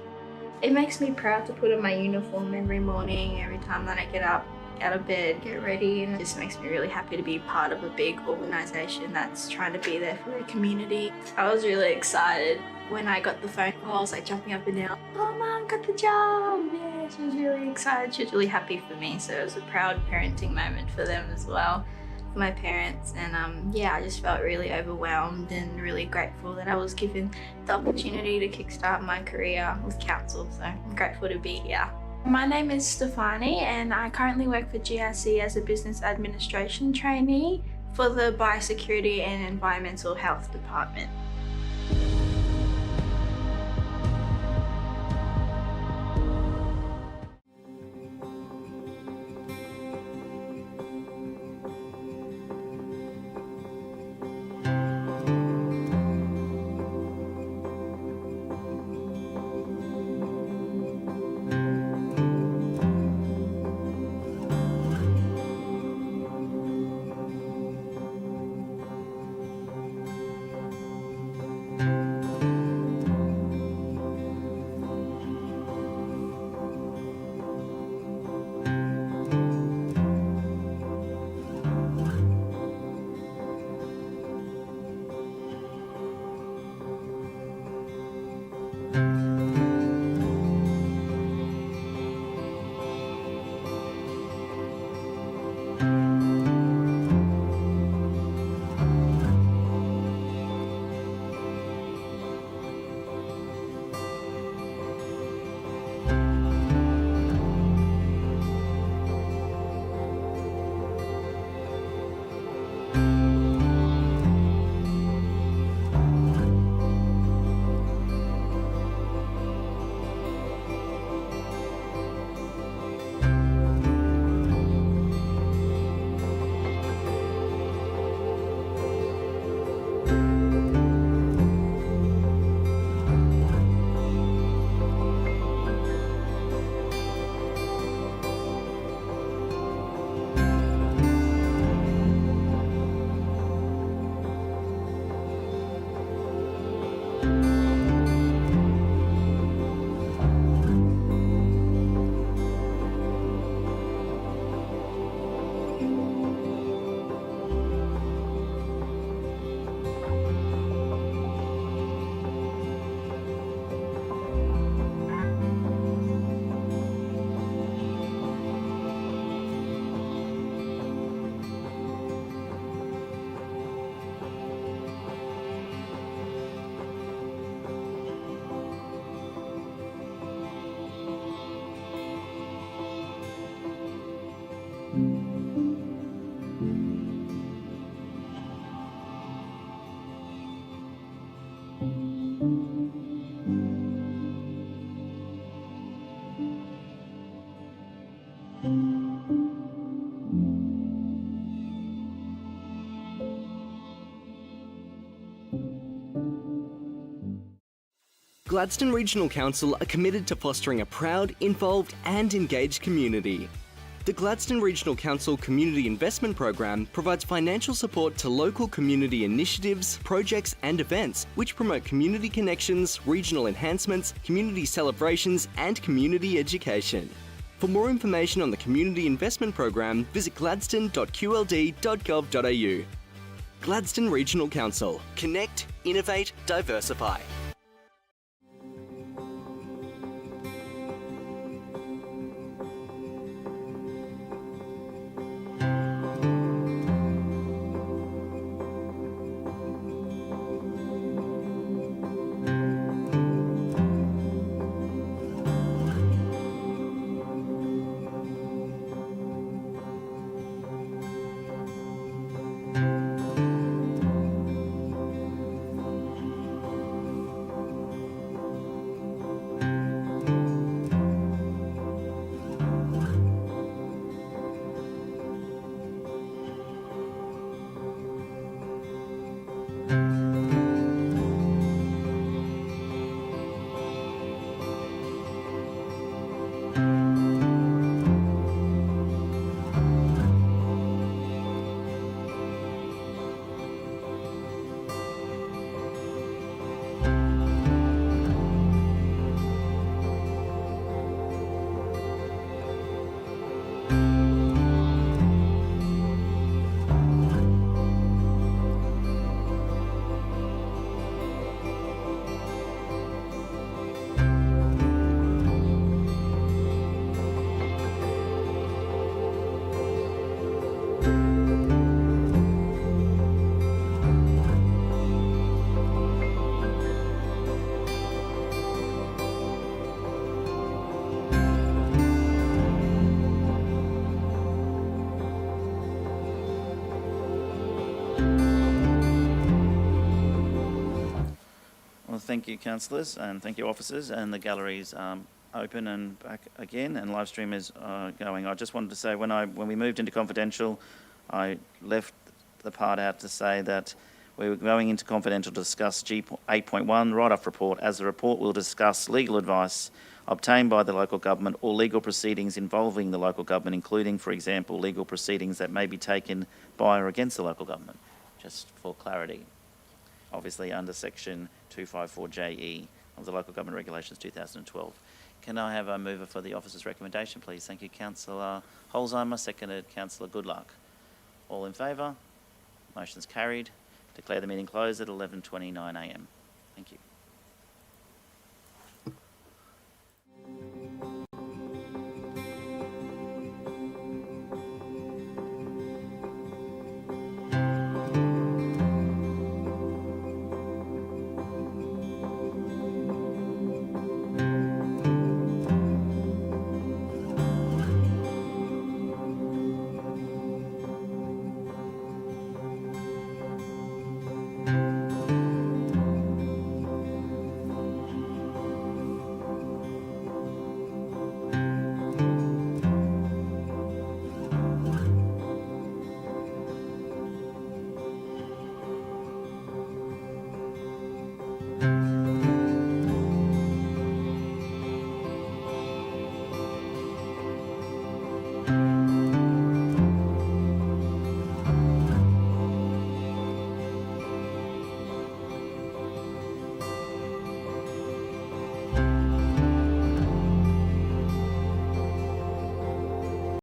It makes me proud to put on my uniform every morning, every time that I get up out of bed, get ready, and it just makes me really happy to be part of a big organisation that's trying to be there for their community. I was really excited when I got the phone call. I was like jumping up and down, "Oh, Mum, got the job!" Yeah, she was really excited. She was really happy for me, so it was a proud parenting moment for them as well, for my parents. And yeah, I just felt really overwhelmed and really grateful that I was given the opportunity to kickstart my career with council, so I'm grateful to be here. My name is Stefani and I currently work for GRC as a business administration trainee for the Biosecurity and Environmental Health Department. Gladstone Regional Council are committed to fostering a proud, involved and engaged community. The Gladstone Regional Council Community Investment Program provides financial support to local community initiatives, projects and events which promote community connections, regional enhancements, community celebrations and community education. For more information on the Community Investment Program, visit gladstone.qld.gov.au. Gladstone Regional Council. Connect, innovate, diversify. Thank you, councillors, and thank you, officers, and the gallery's open and back again, and live stream is going. I just wanted to say, when we moved into confidential, I left the part out to say that we were going into confidential to discuss G.A.P.D.L write-off report, as the report will discuss legal advice obtained by the local government or legal proceedings involving the local government, including, for example, legal proceedings that may be taken by or against the local government, just for clarity. Obviously under section 254JE of the Local Government Regulations 2012. Can I have a mover for the officer's recommendation, please? Thank you, Councillor Holzheimer, seconded Councillor Goodluck. All in favour? Motion's carried. Declare the meeting closed at 11:29 a.m. Thank you.